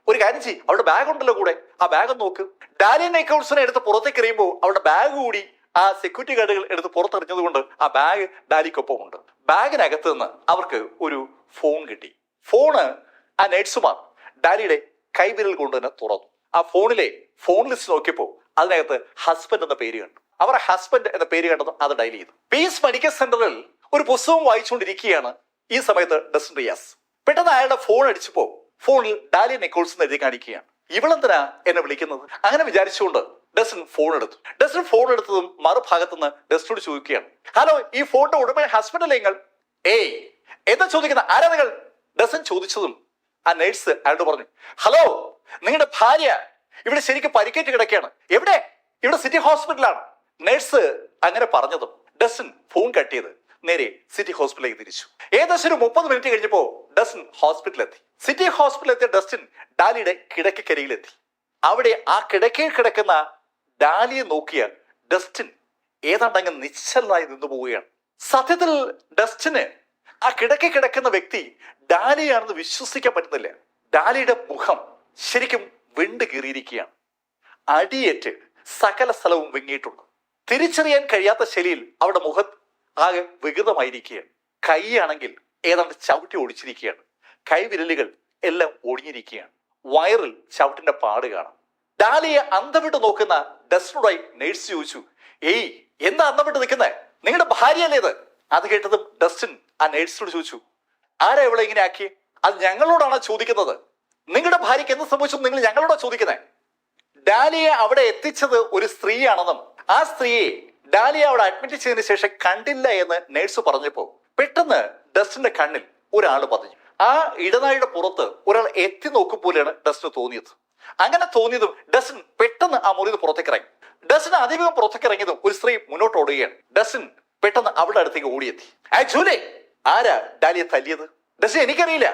ഒരു കാര്യം ചെയ്യ്, അവളുടെ ബാഗ് ഉണ്ടല്ലോ കൂടെ, ആ ബാഗ് നോക്ക്. ഡാലിയ നിക്കോൾസിനെ എടുത്ത് പുറത്തേക്ക് എറിയുമ്പോൾ അവളുടെ ബാഗ് കൂടി ആ സെക്യൂരിറ്റി ഗാർഡുകൾ എടുത്ത് പുറത്തെറിഞ്ഞത് കൊണ്ട് ആ ബാഗ് ഡാലിക്കൊപ്പം ഉണ്ട്. ബാഗിനകത്ത് നിന്ന് അവർക്ക് ഒരു ഫോൺ കിട്ടി. ഫോണ് ആ നഴ്സുമാർ ഡാലിയുടെ കൈവിരൽ കൊണ്ട് തന്നെ തുറന്നു. ആ ഫോണിലെ ഫോൺ ലിസ്റ്റ് നോക്കിയപ്പോൾ അതിനകത്ത് ഹസ്ബൻഡ് എന്ന പേര് കണ്ടു. അവർ ഹസ്ബൻഡ് എന്ന പേര് കണ്ടതും അത് ഡയൽ ചെയ്തു. പീസ് മെഡിക്കൽ സെന്ററിൽ ഒരു പുസ്തകം വായിച്ചുകൊണ്ടിരിക്കുകയാണ് ഈ സമയത്ത് ഡസ്റ്റൻ റിയാസ്. പെട്ടെന്ന് അയാളുടെ ഫോൺ അടിച്ചപ്പോ ഫോണിൽ ഡാലിയ നിക്കോൾസ് എഴുതി കാണിക്കുകയാണ്. ഇവളെന്തിനാ എന്നെ വിളിക്കുന്നത്? അങ്ങനെ വിചാരിച്ചുകൊണ്ട് ഡസ്റ്റൻ ഫോൺ എടുത്തു. ഡസ്റ്റൻ ഫോൺ എടുത്തതും മറുഭാഗത്തുനിന്ന് ഡസ്റ്റനോട് ചോദിക്കുകയാണ്, ഹലോ, ഈ ഫോണിന്റെ ഉടമ ഹസ്ബൻഡ് അല്ലേ നിങ്ങൾ? ഏയ്, എന്താ ചോദിക്കുന്ന, ആരാ നിങ്ങൾ? ഡസ്റ്റൻ ചോദിച്ചതും ആ നേഴ്സ് അയാളോട് പറഞ്ഞു, ഹലോ, നിങ്ങളുടെ ഭാര്യ ഇവിടെ ശരിക്കും പരിക്കേറ്റ് കിടക്കുകയാണ്. എവിടെ? ഇവിടെ സിറ്റി ഹോസ്പിറ്റലാണ്. നേഴ്സ് അങ്ങനെ പറഞ്ഞതും ഡസ്റ്റൻ ഫോൺ കട്ട് ചെയ്ത് നേരെ സിറ്റി ഹോസ്പിറ്റലിലേക്ക് തിരിച്ചു. ഏകദേശം ഒരു 30 മിനിറ്റ് കഴിഞ്ഞപ്പോ ഡസ്റ്റൻ ഹോസ്പിറ്റലിലെത്തി. സിറ്റി ഹോസ്പിറ്റലിൽ എത്തിയ ഡസ്റ്റൻ ഡാലിയുടെ കിടക്കക്കരിയിലെത്തി. അവിടെ ആ കിടക്കയിൽ കിടക്കുന്ന ഡാലിയെ നോക്കിയ ഡസ്റ്റിൻ ഏതാണ്ടങ്ങ് നിശ്ചലനായി നിന്നു പോവുകയാണ്. സത്യത്തിൽ ഡസ്റ്റിന് ആ കിടക്കുന്ന വ്യക്തി ഡാലിയാണെന്ന് വിശ്വസിക്കാൻ പറ്റുന്നില്ല. ഡാലിയുടെ മുഖം ശരിക്കും വിണ്ട് കീറിയിരിക്കുകയാണ്. അടിയേറ്റ് സകല സ്ഥലവും വിങ്ങിയിട്ടുണ്ട്. തിരിച്ചറിയാൻ കഴിയാത്ത ശൈലിയിൽ അവരുടെ മുഖം ആകെ വികൃതമായിരിക്കുകയാണ്. കൈയാണെങ്കിൽ ഏതാണ്ട് ചവിട്ടി ഓടിച്ചിരിക്കുകയാണ്. കൈവിരലുകൾ എല്ലാം ഒടിഞ്ഞിരിക്കുകയാണ്. വയറിൽ ചവിട്ടിന്റെ പാട് കാണാം. ഡാലിയെ അന്തം വിട്ട് നോക്കുന്ന ഡസ്റ്റിനോടായി നേഴ്സ് ചോദിച്ചു, ഏയ് എന്താ അന്തം വിട്ട് നിൽക്കുന്നത്? നിങ്ങളുടെ ഭാര്യയല്ലേ ഇത്? അത് കേട്ടതും ഡസ്റ്റിൻ ആ നേഴ്സിനോട് ചോദിച്ചു, ആരാ ഇവിടെ ഇങ്ങനെ ആക്കി? അത് ഞങ്ങളോടാണ് ചോദിക്കുന്നത്. നിങ്ങളുടെ ഭാര്യയ്ക്ക് എന്ത് സംഭവിച്ചു നിങ്ങൾ ഞങ്ങളോടാ ചോദിക്കുന്നത്? ഡാലിയെ അവിടെ എത്തിച്ചത് ഒരു സ്ത്രീയാണെന്നും ആ സ്ത്രീയെ ഡാലിയെ അവിടെ അഡ്മിറ്റ് ചെയ്തതിനു ശേഷം കണ്ടില്ല എന്ന് നേഴ്സ് പറഞ്ഞപ്പോ പെട്ടെന്ന് ഡസ്റ്റിന്റെ കണ്ണിൽ ഒരാൾ പതിഞ്ഞു. ആ ഇടനാഴിയുടെ പുറത്ത് ഒരാൾ എത്തി നോക്കും പോലെയാണ് ഡസ്റ്റിന് തോന്നിയത്. അങ്ങനെ തോന്നിയതും ഡസ്റ്റിൻ പെട്ടെന്ന് ആ മുറിയിൽ പുറത്തേക്ക് ഇറങ്ങി. ഡസ്റ്റിന് അതിവേഗം പുറത്തേക്ക് ഇറങ്ങിയതും ഒരു സ്ത്രീ മുന്നോട്ട് ഓടുകയാണ്. ഡസ്റ്റിൻ പെട്ടെന്ന് അവളുടെ അടുത്തേക്ക് ഓടിയെത്തി. ജൂലി, ആരാ ഡാലിയെ തല്ലിയത്? ഡസ്റ്റിൻ എനിക്കറിയില്ല.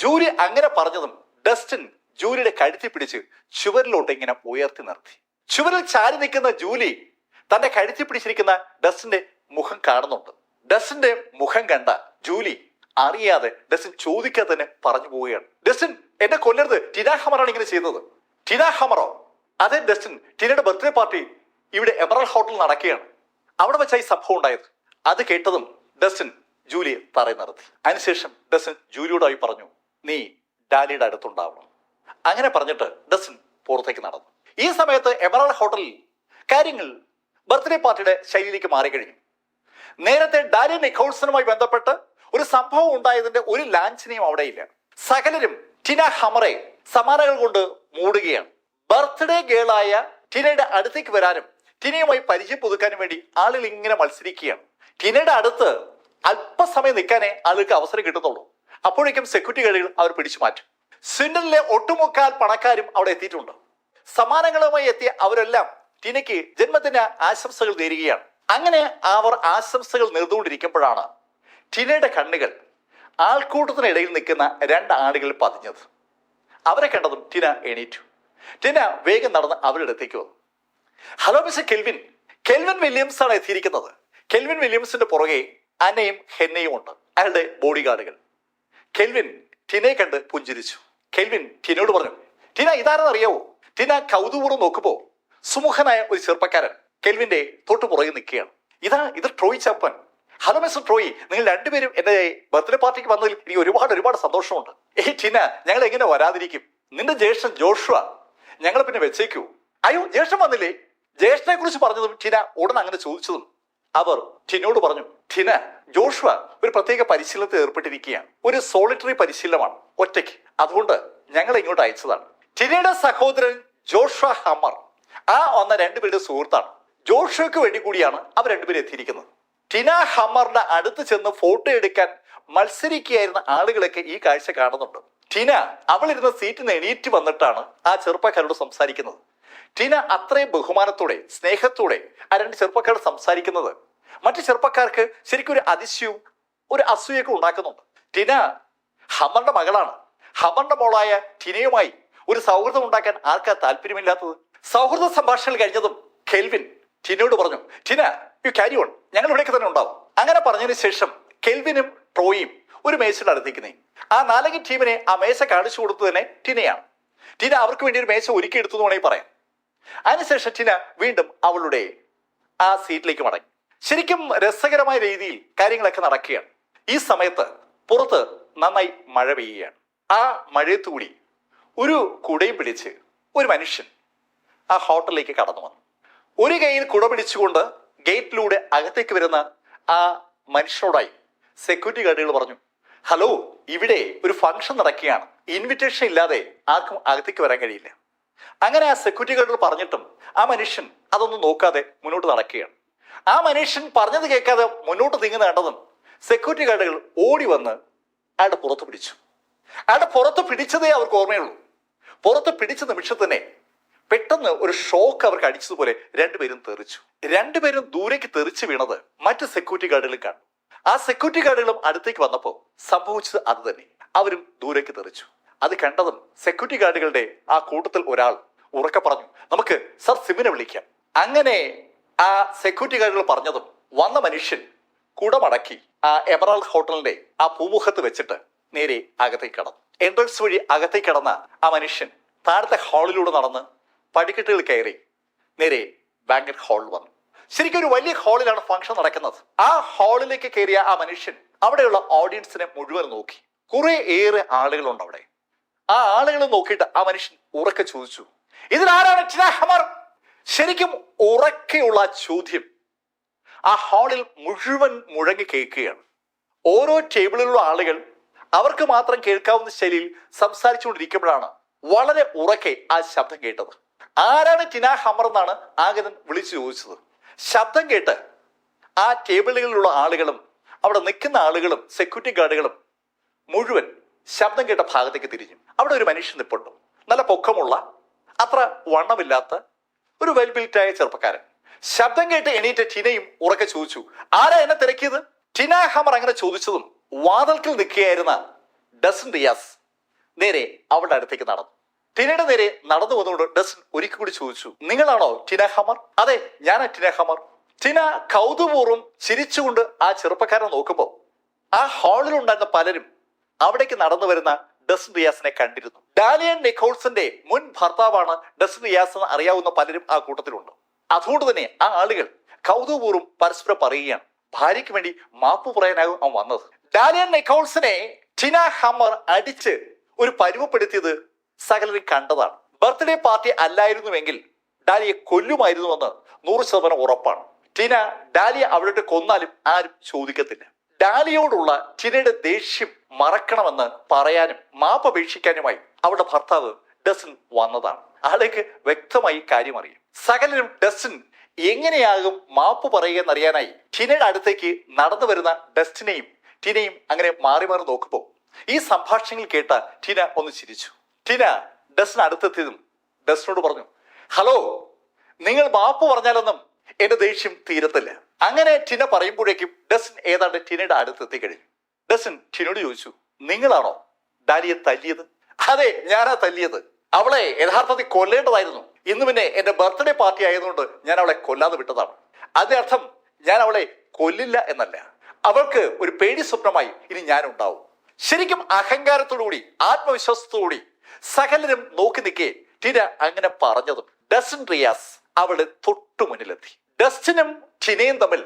ജൂലി അങ്ങനെ പറഞ്ഞതും ഡസ്റ്റിൻ ജൂലിയുടെ കഴുത്തി പിടിച്ച് ചുവരിലോട്ട് ഇങ്ങനെ ഉയർത്തി നിർത്തി. ചുവരിൽ ചാരി നിൽക്കുന്ന ജൂലി തന്റെ കഴുത്തി പിടിച്ചിരിക്കുന്ന ഡസ്റ്റിന്റെ മുഖം കാണുന്നുണ്ട്. ഡസ്റ്റിന്റെ മുഖം കണ്ട ജൂലി അറിയാതെ ഡസ്റ്റിൻ ചോദിക്കാതെ തന്നെ പറഞ്ഞു പോവുകയാണ്, ഡസ്റ്റിൻ എന്നെ കൊല്ലരുത്, ടിന ഹമറാണ് ഇങ്ങനെ ചെയ്യുന്നത്. ടിന ഹമറോ? അതെ ഡസ്റ്റിൻ, ടിനയുടെ ബർത്ത്ഡേ പാർട്ടി ഇവിടെ എമറൽ ഹോട്ടലിൽ നടക്കുകയാണ്. അവിടെ വെച്ചായി സംഭവം ഉണ്ടായത്. അത് കേട്ടതും ഡസ്റ്റിൻ ജൂലിയെ തറയി നിർത്തി. അതിനുശേഷം ഡസ്റ്റിൻ ജൂലിയോടായി പറഞ്ഞു, നീ ഡാലിയുടെ അടുത്തുണ്ടാവണം. അങ്ങനെ പറഞ്ഞിട്ട് ഡസ്റ്റിൻ പുറത്തേക്ക് നടന്നു. ഈ സമയത്ത് എമറൽ ഹോട്ടലിൽ കാര്യങ്ങൾ ബർത്ത്ഡേ പാർട്ടിയുടെ ശൈലിയിലേക്ക് മാറിക്കഴിഞ്ഞു. നേരത്തെ ഡാലി നിക്കോൾസണുമായി ബന്ധപ്പെട്ട് ഒരു സംഭവം ഉണ്ടായതിന്റെ ഒരു ലാഞ്ചനയും അവിടെയില്ല. സകലരും ടിന ഹമറെ സമ്മാനങ്ങൾ കൊണ്ട് മൂടുകയാണ്. ബർത്ത്ഡേ ഗേളായ ടിനയുടെ അടുത്തേക്ക് വരാനും ടിനയുമായി പരിചയം പുതുക്കാനും വേണ്ടി ആളുകൾ ഇങ്ങനെ മത്സരിക്കുകയാണ്. ടിനയുടെ അടുത്ത് അല്പസമയം നിൽക്കാനേ ആളുകൾക്ക് അവസരം കിട്ടുന്നുള്ളൂ. അപ്പോഴേക്കും സെക്യൂരിറ്റി ഗാർഡുകൾ അവർ പിടിച്ചു മാറ്റും. സ്വിൻഡനിലെ ഒട്ടുമുക്കാൽ പണക്കാരും അവിടെ എത്തിയിട്ടുണ്ട്. സമ്മാനങ്ങളുമായി എത്തിയ അവരെല്ലാം ടിനയ്ക്ക് ജന്മദിന ആശംസകൾ നേരുകയാണ്. അങ്ങനെ അവർ ആശംസകൾ നേർന്നുകൊണ്ടിരിക്കുമ്പോഴാണ് ടിനയുടെ കണ്ണുകൾ ആൾക്കൂട്ടത്തിനിടയിൽ നിൽക്കുന്ന രണ്ട് ആളുകളിൽ പതിഞ്ഞത്. അവരെ കണ്ടതും ടിന എണീറ്റു. ടിന വേഗം നടന്ന് അവരുടെ അടുത്തേക്ക് വന്നു. Hello mister kelvin. Kelvin Williams ആണ് എത്തിയിരിക്കുന്നത്. കെൽവിൻ വില്യംസിന്റെ പുറകെ അന്നയും ഹെന്നയും ഉണ്ട്, അയാളുടെ ബോഡി ഗാർഡുകൾ. കെൽവിൻ ടിനയെ കണ്ട് പുഞ്ചിരിച്ചു. കെൽവിൻ ടിനയോട് പറഞ്ഞു, ടിന ഇതാരെന്ന് അറിയാവോ? ടിന കൗതുകപൂർവ്വം നോക്കുമ്പോ സുമുഖനായ ഒരു ചെറുപ്പക്കാരൻ കെൽവിന്റെ തൊട്ട് പുറകെ നിൽക്കുകയാണ്. ഇത് Troy Chappan. Hello mister Troy, നിങ്ങൾ രണ്ടുപേരും എന്റെ ബർത്ത്ഡേ പാർട്ടിക്ക് വന്നതിൽ എനിക്ക് ഒരുപാട് സന്തോഷമുണ്ട്. ടിന, ഞങ്ങൾ എങ്ങനെ വരാതിരിക്കും? നിന്റെ ജ്യേഷ്ഠൻ ജോഷുവ ഞങ്ങളെ പിന്നെ വെച്ചേക്കൂ. അയ്യോ, ജ്യേഷ്ഠൻ വന്നില്ലേ? ജ്യേഷ്ഠനെ കുറിച്ച് പറഞ്ഞതും ടിന ഉടൻ അങ്ങനെ ചോദിച്ചതും അവർ ടിനോട് പറഞ്ഞു, ടിന, ജോഷുവ ഒരു പ്രത്യേക പരിശീലനത്തിൽ ഏർപ്പെട്ടിരിക്കുകയാണ്. ഒരു സോളിറ്ററി പരിശീലനമാണ്, ഒറ്റയ്ക്ക്. അതുകൊണ്ട് ഞങ്ങൾ ഇങ്ങോട്ട് അയച്ചതാണ്. ടിനയുടെ സഹോദരൻ ജോഷുവ ഹമർ ആ വന്ന രണ്ടുപേരുടെ സുഹൃത്താണ്. ജോഷുവയ്ക്ക് വേണ്ടി കൂടിയാണ് അവർ രണ്ടുപേരും എത്തിയിരിക്കുന്നത്. ടിന ഹമറിന്റെ അടുത്ത് ചെന്ന് ഫോട്ടോ എടുക്കാൻ മത്സരിക്കുകയായിരുന്ന ആളുകളൊക്കെ ഈ കാഴ്ച കാണുന്നുണ്ട്. ടിന അവളിരുന്ന സീറ്റിൽ നിന്ന് എണീറ്റ് വന്നിട്ടാണ് ആ ചെറുപ്പക്കാരോട് സംസാരിക്കുന്നത്. ടിന അത്രയും ബഹുമാനത്തോടെ സ്നേഹത്തോടെ ആ രണ്ട് ചെറുപ്പക്കാരോട് സംസാരിക്കുന്നത് മറ്റു ചെറുപ്പക്കാർക്ക് ശരിക്കും ഒരു അതിശയവും ഒരു അസൂയൊക്കെ ഉണ്ടാക്കുന്നുണ്ട്. ടിന ഹമറിന്റെ മകളാണ്. ഹമറിന്റെ മോളായ ടിനയുമായി ഒരു സൗഹൃദം ഉണ്ടാക്കാൻ ആർക്കാ താല്പര്യമില്ലാത്തത്? സൗഹൃദ സംഭാഷണങ്ങൾ കഴിഞ്ഞതും കെൽവിൻ ടിനയോട് പറഞ്ഞു, ടിന യു ക്യാരി ഓൺ, ഞങ്ങൾ ഇവിടേക്ക് തന്നെ ഉണ്ടാവും. അങ്ങനെ പറഞ്ഞതിന് ശേഷം കെൽവിനും ട്രോയും ഒരു മേശയുടെ അടുത്തേക്ക് നീങ്ങി. ആ നാലംഗ ടീമിനെ ആ മേശ കാണിച്ചു കൊടുത്തു തന്നെ ടിനയാണ്. ടിന അവർക്ക് വേണ്ടി ഒരു മേശ ഒരുക്കി എടുത്തു എന്ന് വേണമെങ്കിൽ പറയാം. അതിനുശേഷം ടിന വീണ്ടും അവളുടെ ആ സീറ്റിലേക്ക് മടങ്ങി. ശരിക്കും രസകരമായ രീതിയിൽ കാര്യങ്ങളൊക്കെ നടക്കുകയാണ്. ഈ സമയത്ത് പുറത്ത് നന്നായി മഴ പെയ്യുകയാണ്. ആ മഴയത്തുകൂടി ഒരു കുടയും പിടിച്ച് ഒരു മനുഷ്യൻ ആ ഹോട്ടലിലേക്ക് കടന്നു വന്നു. ഒരു കൈയിൽ കുട പിടിച്ചുകൊണ്ട് ഗേറ്റിലൂടെ അകത്തേക്ക് വരുന്ന ആ മനുഷ്യനോടായി സെക്യൂരിറ്റി ഗാർഡുകൾ പറഞ്ഞു, ഹലോ, ഇവിടെ ഒരു ഫംഗ്ഷൻ നടക്കുകയാണ്, ഇൻവിറ്റേഷൻ ഇല്ലാതെ ആർക്കും അകത്തേക്ക് വരാൻ കഴിയില്ല. അങ്ങനെ ആ സെക്യൂരിറ്റി ഗാർഡുകൾ പറഞ്ഞിട്ടും ആ മനുഷ്യൻ അതൊന്നും നോക്കാതെ മുന്നോട്ട് നടക്കുകയാണ്. ആ മനുഷ്യൻ പറഞ്ഞത് കേൾക്കാതെ മുന്നോട്ട് നീങ്ങുന്ന കണ്ടതും സെക്യൂരിറ്റി ഗാർഡുകൾ ഓടി വന്ന് അയാളുടെ പുറത്ത് പിടിച്ചു. അയാളുടെ പുറത്ത് പിടിച്ചതേ അവർക്ക് ഓർമ്മയുള്ളൂ. പുറത്ത് പിടിച്ച നിമിഷം തന്നെ പെട്ടെന്ന് ഒരു ഷോക്ക് അവർക്ക് അടിച്ചതുപോലെ രണ്ടുപേരും തെറിച്ചു. രണ്ടുപേരും ദൂരേക്ക് തെറിച്ചു വീണത് മറ്റ് സെക്യൂരിറ്റി ഗാർഡുകളും കണ്ടു. ആ സെക്യൂരിറ്റി ഗാർഡുകളും അടുത്തേക്ക് വന്നപ്പോൾ സംഭവിച്ചത് അത് തന്നെ. അവരും ദൂരേക്ക് തെറിച്ചു. അത് കണ്ടതും സെക്യൂരിറ്റി ഗാർഡുകളുടെ ആ കൂട്ടത്തിൽ ഒരാൾ ഉറക്കെ പറഞ്ഞു, നമുക്ക് സർ സിമിനെ വിളിക്കാം. അങ്ങനെ ആ സെക്യൂരിറ്റി ഗാർഡുകൾ പറഞ്ഞതും വന്ന മനുഷ്യൻ കുടമടക്കി ആ എമറാൾഡ് ഹോട്ടലിന്റെ ആ പൂമുഖത്ത് വെച്ചിട്ട് നേരെ അകത്തേക്ക് കടന്നു. എൻട്രൻസ് വഴി അകത്തേക്ക് കടന്ന ആ മനുഷ്യൻ താഴത്തെ ഹാളിലൂടെ നടന്ന് പടിക്കെട്ടുകൾ കയറി നേരെ ബാങ്കറ്റ് ഹാളിൽ വന്നു. ശരിക്കും ഒരു വലിയ ഹാളിലാണ് ഫംഗ്ഷൻ നടക്കുന്നത്. ആ ഹാളിലേക്ക് കയറിയ ആ മനുഷ്യൻ അവിടെയുള്ള ഓഡിയൻസിനെ മുഴുവൻ നോക്കി. കുറെ ഏറെ ആളുകളുണ്ട് അവിടെ. ആ ആളുകളെ നോക്കിയിട്ട് ആ മനുഷ്യൻ ഉറക്കെ ചോദിച്ചു, ഇതിലാരാണ് ടിന ഹമർ? ശരിക്കും ഉറക്കെയുള്ള ചോദ്യം ആ ഹാളിൽ മുഴുവൻ മുഴങ്ങി കേൾക്കുകയാണ്. ഓരോ ടേബിളിലുള്ള ആളുകൾ അവർക്ക് മാത്രം കേൾക്കാവുന്ന ശൈലിയിൽ സംസാരിച്ചുകൊണ്ടിരിക്കുമ്പോഴാണ് വളരെ ഉറക്കെ ആ ശബ്ദം കേട്ടത്. ആരാണ് ടിന ഹമർ എന്നാണ് ആഗതൻ വിളിച്ചു ചോദിച്ചത്. ശബ്ദം കേട്ട് ആ ടേബിളുകളിലുള്ള ആളുകളും അവിടെ നിൽക്കുന്ന ആളുകളും സെക്യൂരിറ്റി ഗാർഡുകളും മുഴുവൻ ശബ്ദം കേട്ട ഭാഗത്തേക്ക് തിരിഞ്ഞു. അവിടെ ഒരു മനുഷ്യൻ നിൽപ്പുണ്ട്. നല്ല പൊക്കമുള്ള, അത്ര വണ്ണമില്ലാത്ത ഒരു വെൽ ബിൽറ്റായ ചെറുപ്പക്കാരൻ. ശബ്ദം കേട്ട് എണീറ്റ ടിനയും ഉറക്കെ ചോദിച്ചു, ആരാ എന്നെ തിരക്കിയത്? ടിന ഹമർ അങ്ങനെ ചോദിച്ചതും വാതിൽക്കൽ നിൽക്കുകയായിരുന്ന ഡസൻ റിയാസ് നേരെ അവളുടെ അടുത്തേക്ക് നടന്നു. ടിനയുടെ നേരെ നടന്നു വന്നുകൊണ്ട് ഡസൻ ഒരിക്കൽ കൂടി ചോദിച്ചു, നിങ്ങളാണോ ടിന ഹമർ? അതെ, ഞാനാ ടിന ഹമർ. ടിന കൗതുകപൂർവ്വം ചിരിച്ചുകൊണ്ട് ആ ചെറുപ്പക്കാരനെ നോക്കുമ്പോൾ ആ ഹാളിലുണ്ടായിരുന്ന പലരും അവിടേക്ക് നടന്നു വരുന്ന ഡസൻ റിയാസിനെ കണ്ടിരുന്നു. ഡാലിയൻ നിക്കോൾസന്റെ മുൻ ഭർത്താവാണ് ഡസൻ റിയാസ് എന്ന് അറിയാവുന്ന പലരും ആ കൂട്ടത്തിലുണ്ട്. അതുകൊണ്ട് തന്നെ ആ ആളുകൾ കൗതുകപൂർവ്വം പരസ്പരം പറയുകയാണ്, ഭാര്യയ്ക്ക് വേണ്ടി മാപ്പ് പറയാനാകും അവൻ വന്നത്. ഡാലിയൻ നിക്കോൾസനെ ടിന ഹമർ അടിച്ച് ഒരു പരുവപ്പെടുത്തിയത് സകലരും കണ്ടതാണ്. ബർത്ത്ഡേ പാർട്ടി അല്ലായിരുന്നുവെങ്കിൽ ഡാലിയെ കൊല്ലുമായിരുന്നുവെന്ന് 100% ഉറപ്പാണ്. ടിന ഡാലിയെ അവിടെ കൊന്നാലും ആരും ചോദിക്കത്തില്ല. ഡാലിയോടുള്ള ടിനയുടെ ദേഷ്യം മറക്കണമെന്ന് പറയാനും മാപ്പപേക്ഷിക്കാനുമായി അവളുടെ ഭർത്താവ് ഡസൻ വന്നതാണ്. ആൾക്ക് വ്യക്തമായി കാര്യം അറിയും. സകലരും ഡസൻ എങ്ങനെയാകും മാപ്പ് പറയുക എന്നറിയാനായി ടിനയുടെ അടുത്തേക്ക് നടന്നു വരുന്ന ഡസ്റ്റിനെയും ടിനയും അങ്ങനെ മാറി മാറി നോക്കുമ്പോൾ ഈ സംഭാഷണങ്ങൾ കേട്ട ടിന ഒന്ന് ചിരിച്ചു. ടിന ഡസൻ അടുത്തെത്തിയതും ഡസനോട് പറഞ്ഞു, ഹലോ, നിങ്ങൾ മാപ്പ് പറഞ്ഞാലൊന്നും എന്റെ ദേഷ്യം തീരത്തില്ല. അങ്ങനെ ടിന പറയുമ്പോഴേക്കും ഡസൻ ഏതാണ്ട് ടിനയുടെ അടുത്തെത്തി കഴിഞ്ഞു. ഡസൻ ടിനോട് ചോദിച്ചു, നിങ്ങളാണോ ഡാലിയെ തല്ലിയത്? അതെ, ഞാനാ തല്ലിയത്. അവളെ യഥാർത്ഥത്തിൽ കൊല്ലേണ്ടതായിരുന്നു. ഇന്ന് പിന്നെ എന്റെ ബർത്ത്ഡേ പാർട്ടി ആയതുകൊണ്ട് ഞാൻ അവളെ കൊല്ലാതെ വിട്ടതാണ്. അതിന്റെ അർത്ഥം ഞാൻ അവളെ കൊല്ലില്ല എന്നല്ല. അവൾക്ക് ഒരു പേടി സ്വപ്നമായി ഇനി ഞാൻ ഉണ്ടാവും. ശരിക്കും അഹങ്കാരത്തോടുകൂടി ആത്മവിശ്വാസത്തോടുകൂടി സകലരും നോക്കി നിൽക്കേ ടിന അങ്ങനെ പറഞ്ഞതും ഡസൻ റിയാസ് അവളുടെ തൊട്ടു മുന്നിലെത്തി. ഡസ്റ്റിനും ടിനയും തമ്മിൽ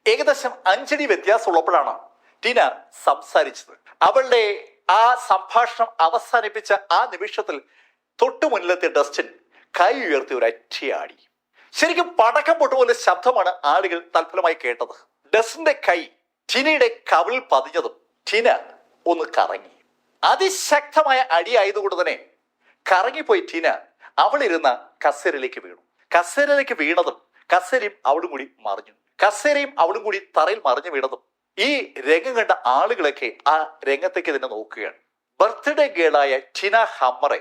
ഏകദേശം 5 അടി വ്യത്യാസമുള്ളപ്പോഴാണ് ടിന സംസാരിച്ചത്. അവളുടെ ആ സംഭാഷണം അവസാനിപ്പിച്ച ആ നിമിഷത്തിൽ തൊട്ടു മുന്നിലെത്തിയ ഡസ്റ്റിൻ കൈ ഉയർത്തി ഒരു അറ്റിയാടി. ശരിക്കും പടക്കം പൊട്ടുപോലെ ശബ്ദമാണ് ആളുകൾ തൽഫലമായി കേട്ടത്. ഡസ്റ്റിന്റെ കൈ ടിനയുടെ കവിളിൽ പതിഞ്ഞതും ടിന ഒന്ന് കറങ്ങി. അതിശക്തമായ അടിയായതുകൊണ്ട് തന്നെ കറങ്ങിപ്പോയി ടിന അവളിരുന്ന കസേരയിലേക്ക് വീണു. കസേരയിലേക്ക് വീണതും കസേരയും അവളും കൂടി മറിഞ്ഞു. കസേരയും അവളും കൂടി തറയിൽ മറിഞ്ഞു വീണതും ഈ രംഗം കണ്ട ആളുകളൊക്കെ ആ രംഗത്തേക്ക് തന്നെ നോക്കുകയാണ്. ബർത്ത്ഡേ ഗേളായ ടിന ഹമ്മറെ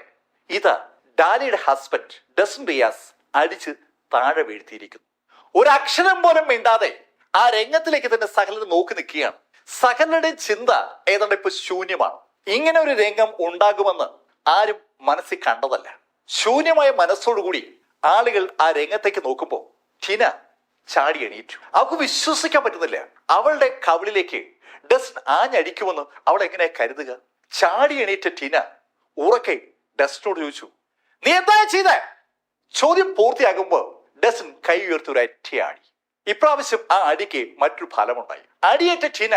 ഇതാ ഡാലിയുടെ ഹസ്ബൻഡ് ഡസൻ റിയാസ് അടിച്ച് താഴെ വീഴ്ത്തിയിരിക്കുന്നു. ഒരു അക്ഷരം പോലും മിണ്ടാതെ ആ രംഗത്തിലേക്ക് തന്നെ സകലരും നോക്കി നിൽക്കുകയാണ്. സകലരുടെ ചിന്ത ഏതാണ്ട് ഇപ്പൊ ശൂന്യമാണ്. ഇങ്ങനെ ഒരു രംഗം ഉണ്ടാകുമെന്ന് ആരും മനസ്സിൽ കണ്ടതല്ല. ശൂന്യമായ മനസ്സോടുകൂടി ആളുകൾ ആ രംഗത്തേക്ക് നോക്കുമ്പോൾ ടിന ചാടി എണീറ്റു. അവൾക്ക് വിശ്വസിക്കാൻ പറ്റുന്നില്ല. അവളുടെ കവിളിലേക്ക് ഡസൻ ആഞ്ഞടിക്കുമെന്ന് അവൾ എങ്ങനെ കരുതുക? ചാടി എണീറ്റ ടിന ഉറക്കെ ഡസനോട് ചോദിച്ചു, നീ എന്താ ചെയ്തേ? ചോദ്യം പൂർത്തിയാകുമ്പോൾ ഡസൻ കൈ ഉയർത്തി ഒരു അറ്റിയാടി. ഇപ്രാവശ്യം ആ അടിക്ക് മറ്റൊരു ഫലമുണ്ടായി. അടിയേറ്റ ടിന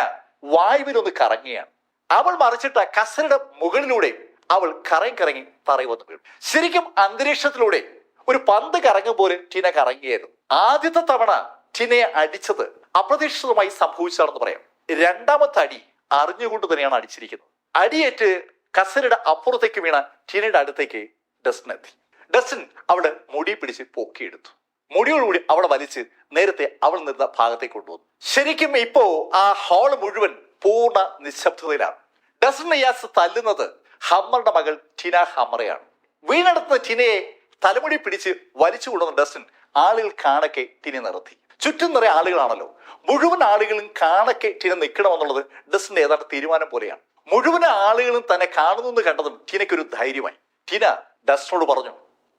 വായുവിലൊന്ന് കറങ്ങിയാണ്. അവൾ മറിച്ചിട്ട കസരയുടെ മുകളിലൂടെ അവൾ കറങ്ങി തറയിൽ വന്ന് വീണു. ശരിക്കും അന്തരീക്ഷത്തിലൂടെ ഒരു പന്ത് കറങ്ങും പോലെ ടിന കറങ്ങിയായിരുന്നു. ആദ്യത്തെ തവണ ടിനയെ അടിച്ചത് അപ്രതീക്ഷിതമായി സംഭവിച്ചതാണെന്ന് പറയാം. രണ്ടാമത്തെ അടി അറിഞ്ഞുകൊണ്ട് തന്നെയാണ് അടിച്ചിരിക്കുന്നത്. അടിയേറ്റ് കസരയുടെ അപ്പുറത്തേക്ക് വീണ ടിനയുടെ അടുത്തേക്ക് ഡസൻ എത്തി. ഡസൻ അവളുടെ മുടി പിടിച്ച് പൊക്കിയെടുത്തു. മുടിയോടുകൂടി അവളെ വലിച്ച് നേരത്തെ അവൾ നിന്ന ഭാഗത്തേക്ക് കൊണ്ടുവന്നു. ശരിക്കും ഇപ്പോ ആ ഹാൾ മുഴുവൻ പൂർണ്ണ നിശബ്ദതയിലാണ്. ഡസൻ റിയാസ് തല്ലുന്നത് ഹമ്മറുടെ മകൾ ടിന ഹമ്മറെയാണ്. വീണെടുത്ത ടിനയെ തലമുടി പിടിച്ച് വലിച്ചു കൊണ്ടുവന്ന ഡസൻ ആളുകൾ കാണക്കെ ടിന നിർത്തി. ചുറ്റും നിറയെ ആളുകളാണല്ലോ. മുഴുവൻ ആളുകളും കാണക്കെ ടിന നിൽക്കണമെന്നുള്ളത് ഡസന്റെ ഏതാണ്ട് തീരുമാനം പോലെയാണ്. മുഴുവൻ ആളുകളും തന്നെ കാണുന്നു കണ്ടതും ടിനയ്ക്കൊരു ധൈര്യമായി. ടിന ഡസനോട് പറഞ്ഞു,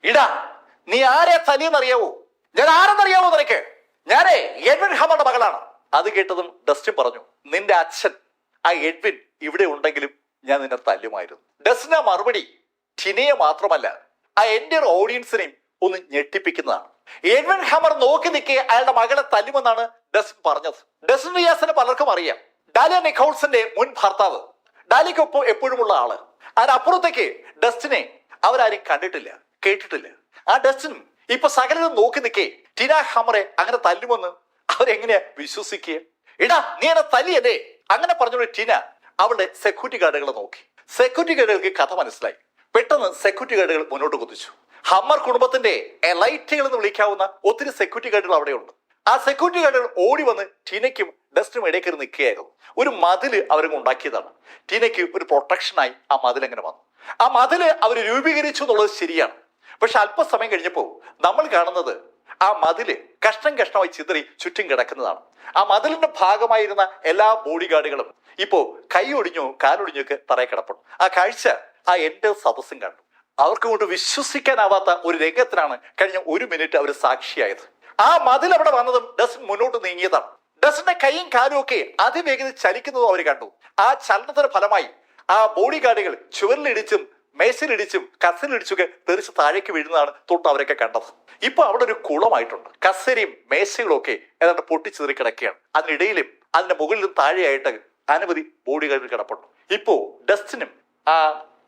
ഇടാ, നീ ആരെ തല്ലിയെന്നറിയാവോ? ഞാൻ ആരെന്നറിയാമോ നിനക്ക്? ഞാനേ എഡ്വിൻ ഹമ്മറുടെ മകളാണ്. അത് കേട്ടതും ഡസ്റ്റിൻ പറഞ്ഞു, നിന്റെ അച്ഛൻ ആ എഡ്വിൻ ഇവിടെ ഉണ്ടെങ്കിലും ഞാൻ നിന്നെ തല്ലുമായിരുന്നു. ഡസ്റ്റിന്റെ മറുപടി ടിനയെ മാത്രമല്ല ആ എൻ്റെ ഓഡിയൻസിനെയും ഒന്ന് ഞെട്ടിപ്പിക്കുന്നതാണ്. എഡ്വിൻ ഹമ്മർ നോക്കി നിൽക്കെ അയാളുടെ മകളെ തല്ലുമെന്നാണ് ഡസ്റ്റിൻ പറഞ്ഞത്. ഡസ്റ്റിൻ റിയാസിനെ പലർക്കും അറിയാം. ഡാലിയ നിക്കോൾസിന്റെ മുൻ ഭർത്താവ്, ഡാലിക്കൊപ്പം എപ്പോഴുമുള്ള ആള്. അതിനപ്പുറത്തേക്ക് ഡസ്റ്റിനെ അവരാരും കണ്ടിട്ടില്ല, കേട്ടിട്ടില്ല. ആ ഡസ്റ്റിൻ ഇപ്പൊ സകലരും നോക്കി നിൽക്കേ ടിന ഹമ്മറെ അങ്ങനെ തല്ലുമെന്ന് അവരെങ്ങനെയാ വിശ്വസിക്കുക? ഇടാ നീ എന്നെ തല്ലിയല്ലേ? അങ്ങനെ പറഞ്ഞോണ്ട് ടിന അവളുടെ സെക്യൂരിറ്റി ഗാർഡുകളെ നോക്കി. സെക്യൂരിറ്റി ഗാർഡുകൾക്ക് കഥ മനസ്സിലായി. പെട്ടെന്ന് സെക്യൂരിറ്റി ഗാർഡുകൾ മുന്നോട്ട് കുതിച്ചു. ഹമ്മർ കുടുംബത്തിന്റെ എലൈറ്റുകൾ എന്ന് വിളിക്കാവുന്ന ഒത്തിരി സെക്യൂരിറ്റി ഗാർഡുകൾ അവിടെയുണ്ട്. ആ സെക്യൂരിറ്റി ഗാർഡുകൾ ഓടി വന്ന് ടീനയ്ക്കും ഡസ്റ്റിനും ഇടയിൽ കയറി നിൽക്കുകയായിരുന്നു. ഒരു മതില് അവരങ്ങ് ഉണ്ടാക്കിയതാണ്. ടീനയ്ക്ക് ഒരു പ്രൊട്ടക്ഷനായി ആ മതിൽ എങ്ങനെ വന്നു? ആ മതില് അവർ രൂപീകരിച്ചു എന്നുള്ളത് ശരിയാണ്. പക്ഷെ അല്പസമയം കഴിഞ്ഞപ്പോൾ നമ്മൾ കാണുന്നത് ആ മതില് കഷ്ണം കഷ്ണമായി ചിതറി ചുറ്റും കിടക്കുന്നതാണ്. ആ മതിലിന്റെ ഭാഗമായിരുന്ന എല്ലാ ബോഡി ഗാർഡുകളും ഇപ്പോ കൈ ഒടിഞ്ഞോ കാലൊടിഞ്ഞോ ഒക്കെ തറയെ കിടപ്പുണ്ട്. ആ കാഴ്ച ആ എൻ്റെ സദസ്സും കണ്ടു. അവർക്ക് കൊണ്ട് വിശ്വസിക്കാനാവാത്ത ഒരു രംഗത്തിനാണ് കഴിഞ്ഞ 1 മിനിറ്റ് അവർ സാക്ഷിയായത്. ആ മതിൽ അവിടെ വന്നതും ഡസ്റ്റിൻ മുന്നോട്ട് നീങ്ങിയതാണ്. ഡസ്റ്റിന്റെ കൈയും കാലും ഒക്കെ അതിവേഗത്തിൽ ചലിക്കുന്നതും അവർ കണ്ടു. ആ ചലനത്തിന്റെ ഫലമായി ആ ബോഡി ഗാർഡുകൾ ചുവരിലിടിച്ചും മേശയിലിടിച്ചും കസരിലിടിച്ചും ഒക്കെ തെറിച്ച് താഴേക്ക് വീഴുന്നതാണ് തൊട്ട് അവരൊക്കെ കണ്ടത്. ഇപ്പൊ അവിടെ ഒരു കുളമായിട്ടുണ്ട്. കസേരയും മേശകളും ഒക്കെ ഏതാണ്ട് പൊട്ടിച്ചെറി കിടക്കുകയാണ്. അതിനിടയിലും അതിന്റെ മുകളിലും താഴെയായിട്ട് അനവധി ബോഡി ഗാർഡുകൾ കിടപ്പുണ്ട്. ഇപ്പോ ഡസ്റ്റിനും ആ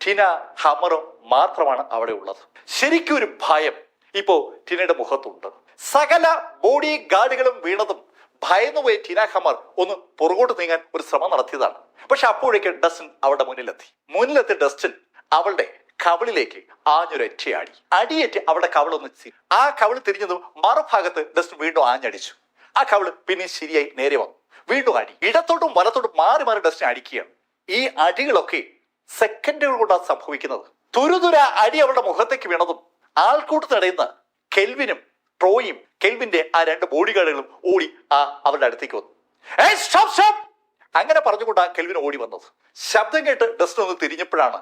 ടിന ഹമ്മറും മാത്രമാണ് അവിടെ ഉള്ളത്. ശരിക്കും ഒരു ഭയം ഇപ്പോ ടിനയുടെ മുഖത്തുണ്ട്. സകല ബോഡി ഗാർഡുകളും വീണതും ഭയന്നുപോയ ടിന ഹമ്മർ ഒന്ന് പുറകോട്ട് നീങ്ങാൻ ഒരു ശ്രമം നടത്തിയതാണ്. പക്ഷെ അപ്പോഴേക്ക് ഡസ്റ്റിൻ അവളുടെ മുന്നിലെത്തി ഡസ്റ്റിൻ അവളുടെ കവിളിലേക്ക് ആഞ്ഞൊരൊറ്റയാടി. അടിയേറ്റ് അവളുടെ കവിളൊന്ന് ആ കവിള് തിരിഞ്ഞതും മറുഭാഗത്ത് ഡസ്റ്റിൻ വീണ്ടും ആഞ്ഞടിച്ചു. ആ കവിള് പിന്നെ ശരിയായി നേരെ വന്നു. വീണ്ടും അടി. ഇടത്തോട്ടും വലത്തോട്ടും മാറി മാറി ഡസ്റ്റിൻ അടിക്കുകയാണ്. ഈ അടികളൊക്കെ സെക്കൻഡുകൾ കൊണ്ടാണ് സംഭവിക്കുന്നത്. തുരുതുര അടി അവളുടെ മുഖത്തേക്ക് വീണതും ആൾക്കൂട്ടത്തിനിടയുന്ന കെൽവിനും ട്രോയും കെൽവിന്റെ ആ 2 ബോഡി ഗാർഡുകളും ഓടി അവരുടെ അടുത്തേക്ക് വന്നു. അങ്ങനെ പറഞ്ഞുകൊണ്ട് ആ കെൽവിൻ ഓടി വന്നത്. ശബ്ദം കേട്ട് ഡസ്റ്റിൻ ഒന്ന് തിരിഞ്ഞപ്പോഴാണ്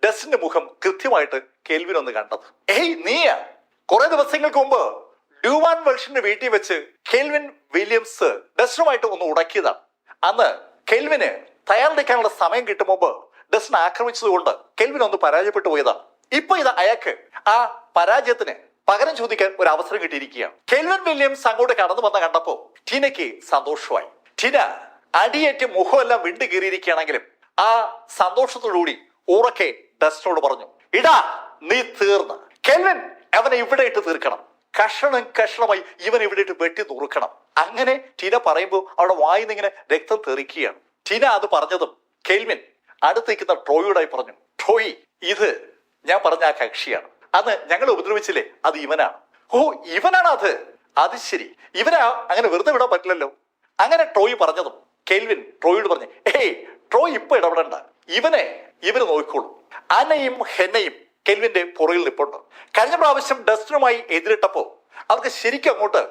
ഡസ്റ്റിന്റെ മുഖം കൃത്യമായിട്ട് കെൽവിൻ ഒന്ന് കണ്ടത്. നീയാ? കുറെ ദിവസങ്ങൾക്ക് മുമ്പ് ഡ്യൂവാൻ വെൽഷന്റെ വീട്ടിൽ വെച്ച് കെൽവിൻ വില്യംസ് ഡസ്റ്റിനുമായിട്ട് ഒന്ന് ഉടക്കിയതാണ്. അന്ന് കെൽവിന് തയ്യാറെടുക്കാനുള്ള സമയം കിട്ടും മുമ്പ് ഡസ്റ്റിനെ ആക്രമിച്ചത് കൊണ്ട് കെൽവിൻ ഒന്ന് പരാജയപ്പെട്ടു പോയതാണ്. ഇപ്പൊ ഇത് അയാൾക്ക് ആ പരാജയത്തിന് പകരം ചോദിക്കാൻ ഒരു അവസരം കിട്ടിയിരിക്കുകയാണ്. കെൽവിൻ വില്യംസ് അങ്ങോട്ട് കടന്നു വന്ന കണ്ടപ്പോ ടീനയ്ക്ക് സന്തോഷമായി. ടീന അടിയേറ്റ് മുഖമെല്ലാം വിണ്ടു കീറിയിരിക്കുകയാണെങ്കിലും ആ സന്തോഷത്തോടുകൂടി ഉറക്കെ ഡസ്റ്റിനോട് പറഞ്ഞു, ഇടാ നീ തീർന്ന്. കെൽവിൻ അവനെ ഇവിടെ ഇട്ട് തീർക്കണം. കഷണം കഷണമായി ഇവൻ ഇവിടെ ഇട്ട് വെട്ടി നുറുക്കണം. അങ്ങനെ ടീന പറയുമ്പോൾ അവിടെ വായിന്നിങ്ങനെ രക്തം തെറിക്കുകയാണ്. ടീന അത് പറഞ്ഞതും കെൽവിൻ അടുത്തേക്കുന്ന ട്രോയോടായി പറഞ്ഞു, ട്രോയി ഇത് ഞാൻ പറഞ്ഞ ആ കക്ഷിയാണ്. അന്ന് ഞങ്ങൾ ഉപദ്രവിച്ചില്ലേ, അത് ഇവനാണ്. ഇവനാണ് അത്? അത് ശരി, ഇവനെ അങ്ങനെ വെറുതെ വിടാൻ പറ്റില്ലല്ലോ. അങ്ങനെ ട്രോയി പറഞ്ഞതും കെൽവിൻ ട്രോയോട് പറഞ്ഞു, ട്രോയ് ഇപ്പൊ ഇടപെടണ്ട, ഇവന് നോക്കിക്കോളൂ. അനയും ഹെന്നയും കെൽവിന്റെ പുറകിൽ നിൽപ്പുണ്ട്. കഴിഞ്ഞ പ്രാവശ്യം ഡസ്റ്റിനുമായി എതിരിട്ടപ്പോ അവർക്ക് ശരിക്കും അങ്ങോട്ട്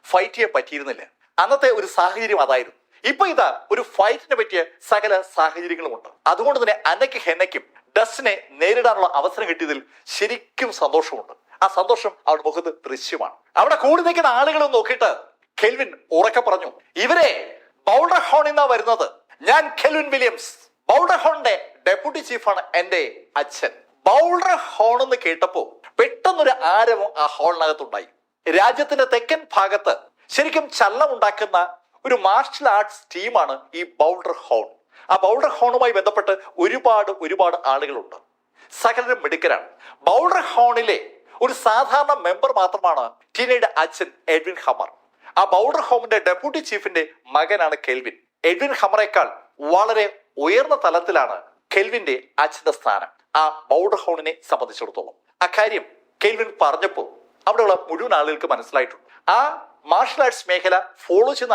ഫൈറ്റ് ചെയ്യാൻ പറ്റിയിരുന്നില്ല. അന്നത്തെ ഒരു സാഹചര്യം അതായിരുന്നു. ഇപ്പൊ ഇതാ ഒരു ഫൈറ്റിനെ പറ്റിയ സകല സാഹചര്യങ്ങളുമുണ്ട്. അതുകൊണ്ട് തന്നെ അനയ്ക്കും ഹെന്നയ്ക്കും ഡസ്റ്റിനെ നേരിടാനുള്ള അവസരം കിട്ടിയതിൽ ശരിക്കും സന്തോഷമുണ്ട്. ആ സന്തോഷം അവരുടെ മുഖത്ത് ദൃശ്യമാണ്. അവിടെ കൂടി നിൽക്കുന്ന ആളുകളെ നോക്കിയിട്ട് കെൽവിൻ ഉറക്കെ പറഞ്ഞു, ഇവരെ ബൗൾഡർ ഹോണിൽ നിന്നാ വരുന്നത്. ഞാൻ കെൽവിൻ വില്യംസ്, ബൗൾഡർ ഹോണിന്റെ ഡെപ്യൂട്ടി ചീഫാണ് എന്റെ അച്ഛൻ. ബൗൾഡർ ഹോൺ എന്ന് കേട്ടപ്പോ പെട്ടെന്നൊരു ആരവം ആ ഹോളിനകത്തുണ്ടായി. രാജ്യത്തിന്റെ തെക്കൻ ഭാഗത്ത് ശരിക്കും ചലനം ഉണ്ടാക്കുന്ന ഒരു മാർഷൽ ആർട്സ് ടീമാണ് ഈ ബൗൾഡർ ഹോൺ. ആ ബൗൾഡർ ഹോണുമായി ബന്ധപ്പെട്ട് ഒരുപാട് ആളുകളുണ്ട്. സകലരും മിടുക്കരാണ്. ബൗൾഡർ ഹോണിലെ ഒരു സാധാരണ മെമ്പർ മാത്രമാണ് ടീനയുടെ അച്ഛൻ എഡ്വിൻ ഹമ്മർ. ആ ബൗൾഡർ ഹോമിന്റെ ഡെപ്യൂട്ടി ചീഫിന്റെ മകനാണ് കെൽവിൻ. എഡ്വിൻ ഹമ്മറേക്കാൾ വളരെ ഉയർന്ന തലത്തിലാണ് കെൽവിന്റെ അച്ഛന്റെ സ്ഥാനം ആ ബൗൾഡർ ഹോണിനെ സംബന്ധിച്ചിടത്തോളം. അക്കാര്യം കെൽവിൻ പറഞ്ഞപ്പോൾ അവിടെയുള്ള മുഴുവൻ ആളുകൾക്ക് മനസ്സിലായിട്ടുണ്ട്. ആ മാർഷൽ ആർട്സ് മേഖല ഫോളോ ചെയ്യുന്ന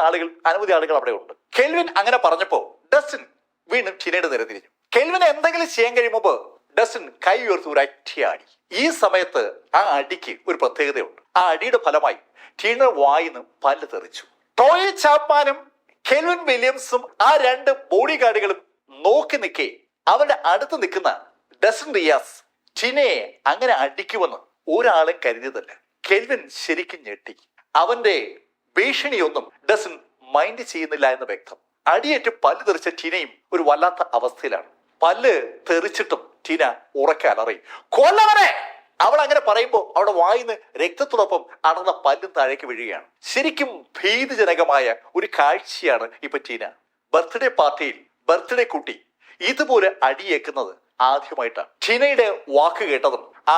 അനവധി ആളുകൾ അവിടെ ഉണ്ട്. കെൽവിൻ അങ്ങനെ പറഞ്ഞപ്പോ ഡസ്റ്റിൻ വീണ്ടും ടീനയുടെ നേരെ തിരിഞ്ഞു. കെൽവിന് എന്തെങ്കിലും ചെയ്യാൻ കഴിയുമ്പോൾ ഡസ്റ്റിൻ കൈ ഉയർത്തി ഒരു അടിയാടി. ഈ സമയത്ത് ആ അടിക്ക് ഒരു പ്രത്യേകതയുണ്ട്. ആ അടിയുടെ ഫലമായി ടീന വായിന്ന് പല്ല് തെറിച്ചു. ടോയി ചാപ്മാനും കെൽവിൻ വില്യംസും ആ 2 ബോഡി ഗാർഡുകളും നോക്കി നിൽക്കെ അവരുടെ അടുത്ത് നിൽക്കുന്ന ഡസ്റ്റിൻ റിയാസ് ടീനയെ അങ്ങനെ അടിക്കുമെന്ന് ഒരാളും കരുതിയതല്ല. കെൽവിൻ ശരിക്കും ഞെട്ടി. അവന്റെ ഭീഷണിയൊന്നും ഡസൻ മൈൻഡ് ചെയ്യുന്നില്ല എന്ന് വ്യക്തം. അടിയേറ്റ് പല്ല് തെറിച്ച ടീനയും ഒരു വല്ലാത്ത അവസ്ഥയിലാണ്. പല്ല് തെറിച്ചിട്ടും ടീന ഉറക്കെ അലറി, കൊല്ലവനെ! അവൾ അങ്ങനെ പറയുമ്പോൾ അവളുടെ വായിന്ന് രക്തത്തോടൊപ്പം അടർന്ന പല്ലും താഴേക്ക് വീഴുകയാണ്. ശരിക്കും ഭീതിജനകമായ ഒരു കാഴ്ചയാണ് ഇപ്പൊ ടീന. ബർത്ത്ഡേ പാർട്ടിയിൽ ബർത്ത്ഡേ കുട്ടി ഇതുപോലെ അടിയേക്കുന്നത് ആദ്യമായിട്ടാണ്. ടീനയുടെ വാക്ക് കേട്ടതും ആ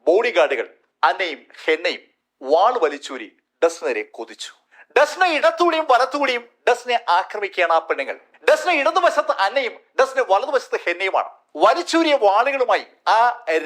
ബോഡി ഗാർഡുകൾ അന്നയും ഹെന്നയും വാൾ വലിച്ചൂരി ഡസ്നരെ കൊതിച്ചു. ഡസ്നെ ഇടത്തുകൂടിയും വലത്തുകൂടിയും ഡസ്നെ ആക്രമിക്കുകയാണ് ആ പെണ്ണുങ്ങൾ. ഡസ്നെ ഇടതുവശത്ത് അന്നയും ഡസ്നെ വലതുവശത്ത് ഹെന്നയുമാണ്. വലിച്ചൂരിയ വാളുകളുമായി ആ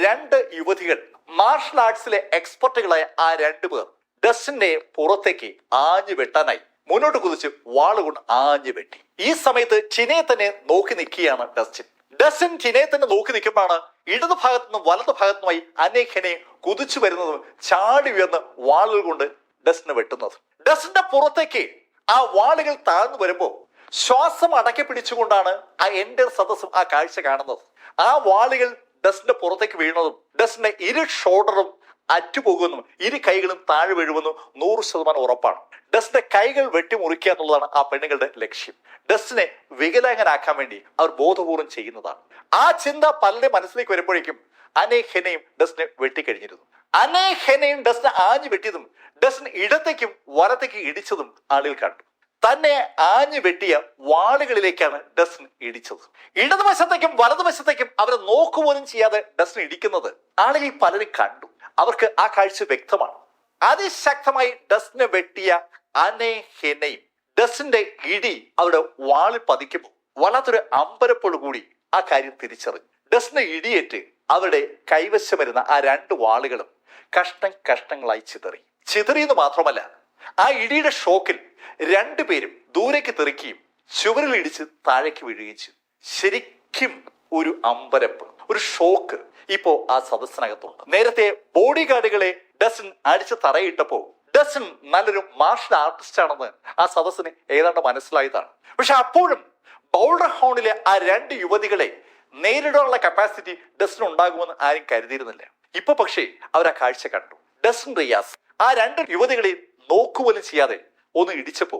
രണ്ട് യുവതികൾ, മാർഷൽ ആർട്സിലെ എക്സ്പെർട്ടുകളായ ആ രണ്ടുപേർ ഡസ്റ്റിന്റെ പുറത്തേക്ക് ആഞ്ഞു വെട്ടാനായി മുന്നോട്ട് കുതിച്ച് വാളുകൊണ്ട് ആഞ്ഞു വെട്ടി. ഈ സമയത്ത് ടിനയെ തന്നെ നോക്കി നിൽക്കുകയാണ് ഡസ്റ്റിൻ. ഡസ്റ്റിൻ ടിനയെ തന്നെ നോക്കി നിൽക്കുമ്പോഴാണ് ഇടതു ഭാഗത്തുനിന്നും വലതു ഭാഗത്തുമായി അന്നയും ഹെന്നയും കുതിച്ചു വരുന്നതും ചാടി ഉയർന്ന് വാളുകൾ കൊണ്ട് ഡസ്റ്റിനെ വെട്ടുന്നത്. ഡസ്റ്റിന്റെ പുറത്തേക്ക് ആ വാളുകൾ താഴ്ന്നു വരുമ്പോ ശ്വാസം അടക്കി പിടിച്ചുകൊണ്ടാണ് ആ എൻ്റെ സദസ്സും ആ കാഴ്ച കാണുന്നത്. ആ വാളുകൾ ഡസ്റ്റിന്റെ പുറത്തേക്ക് വീഴുന്നതും ഡസ്റ്റിന്റെ ഇരു ഷോൾഡറും അറ്റുപോകുമെന്നും ഇരു കൈകളും താഴെ വീഴുമെന്നും 100% ഉറപ്പാണ്. ഡസ്റ്റിന്റെ കൈകൾ വെട്ടിമുറിക്കുക എന്നുള്ളതാണ് ആ പെണ്ണുങ്ങളുടെ ലക്ഷ്യം. ഡസ്റ്റിനെ വികലാംഗനാക്കാൻ വേണ്ടി അവർ ബോധപൂർവം ചെയ്യുന്നതാണ്. ആ ചിന്ത പലരുടെ മനസ്സിലേക്ക് വരുമ്പോഴേക്കും അനേക് ഹെനയും ഡസ്റ്റിനെ വെട്ടിക്കഴിഞ്ഞിരുന്നു. അനേക് ഹെനയും ഡസ്റ്റിനെ ആഞ്ഞു വെട്ടിയതും ഡസ്റ്റിന് ഇടത്തേക്കും വലത്തേക്കും ഇടിച്ചതും ആളുകൾ കണ്ടു. തന്നെ ആഞ്ഞു വെട്ടിയ വാളുകളിലേക്കാണ് ഡസ്റ്റിൻ ഇടിച്ചത്. ഇടതുവശത്തേക്കും വലതുവശത്തേക്കും അവരെ നോക്കുപോലും ചെയ്യാതെ ഡസ്റ്റിൻ ഇടിക്കുന്നത് ആളുകൾ പലരും കണ്ടു. അവർക്ക് ആ കാഴ്ച വ്യക്തമാണ്. അതിശക്തമായി ഡസ്റ്റിനെ വെട്ടിയ അനേക് ഹെനയും ഡസ്റ്റിന്റെ ഇടി അവരുടെ വാളിൽ പതിക്കുമ്പോൾ വല്ലാത്തൊരു അമ്പരപ്പോട് കൂടി ആ കാര്യം തിരിച്ചറിഞ്ഞു. ഡസ്റ്റിനെ ഇടിയേറ്റ് അവരുടെ കൈവശം വരുന്ന ആ രണ്ട് വാളുകളും കഷ്ണങ്ങളായി ചിതറിയെന്ന് മാത്രമല്ല, ആ ഇടിയുടെ ഷോക്കിൽ രണ്ടുപേരും ദൂരേക്ക് തെറിക്കുകയും ചുവരിൽ ഇടിച്ച് താഴേക്ക് വീഴുകയും ചെയ്തു. ശരിക്കും ഒരു അമ്പരപ്പ്, ഒരു ഷോക്ക് ഇപ്പോ ആ സദസ്സിനകത്തുണ്ട്. നേരത്തെ ബോഡി ഗാർഡുകളെ ഡസ്റ്റിൻ അടിച്ച് തറയിട്ടപ്പോ ഡസ്റ്റിൻ നല്ലൊരു മാർഷൽ ആർട്ടിസ്റ്റ് ആണെന്ന് ആ സദസ്സിന് ഏതാണ്ട് മനസ്സിലായതാണ്. പക്ഷെ അപ്പോഴും ബൗൾഡർ ഹോണിലെ ആ രണ്ട് യുവതികളെ നേരിടാനുള്ള കപ്പാസിറ്റി ഡസ്റ്റിന് ഉണ്ടാകുമെന്ന് ആരും കരുതിയിരുന്നില്ല. ഇപ്പൊ പക്ഷേ അവർ ആ കാഴ്ച കണ്ടു. ഡസ്റ്റിൻ റിയാസ് ആ രണ്ട് യുവതികളെയും നോക്കുപോലും ചെയ്യാതെ ഒന്ന് ഇടിച്ചപ്പോ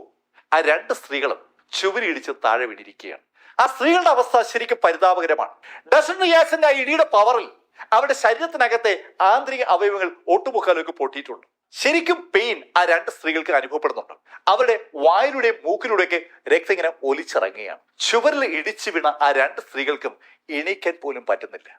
ആ രണ്ട് സ്ത്രീകളും ചുവരി ഇടിച്ച് താഴെ വീണിരിക്കുകയാണ്. ആ സ്ത്രീകളുടെ അവസ്ഥ ശരിക്കും പരിതാപകരമാണ്. ഡസ്റ്റിൻ റിയാസിന്റെ ആ ഇടിയുടെ പവറിൽ അവരുടെ ശരീരത്തിനകത്തെ ആന്തരിക അവയവങ്ങൾ ഒട്ടുമുക്കാലൊക്കെ പൊട്ടിയിട്ടുണ്ട്. ശരിക്കും പെയിൻ ആ രണ്ട് സ്ത്രീകൾക്ക് അനുഭവപ്പെടുന്നുണ്ട്. അവരുടെ വായിലൂടെയും മൂക്കിലൂടെയൊക്കെ രക്തം ഇങ്ങനെ ഒലിച്ചിറങ്ങുകയാണ്. ചുവരിൽ ഇടിച്ചു വീണ ആ രണ്ട് സ്ത്രീകൾക്കും എണീക്കാൻ പോലും പറ്റുന്നില്ല.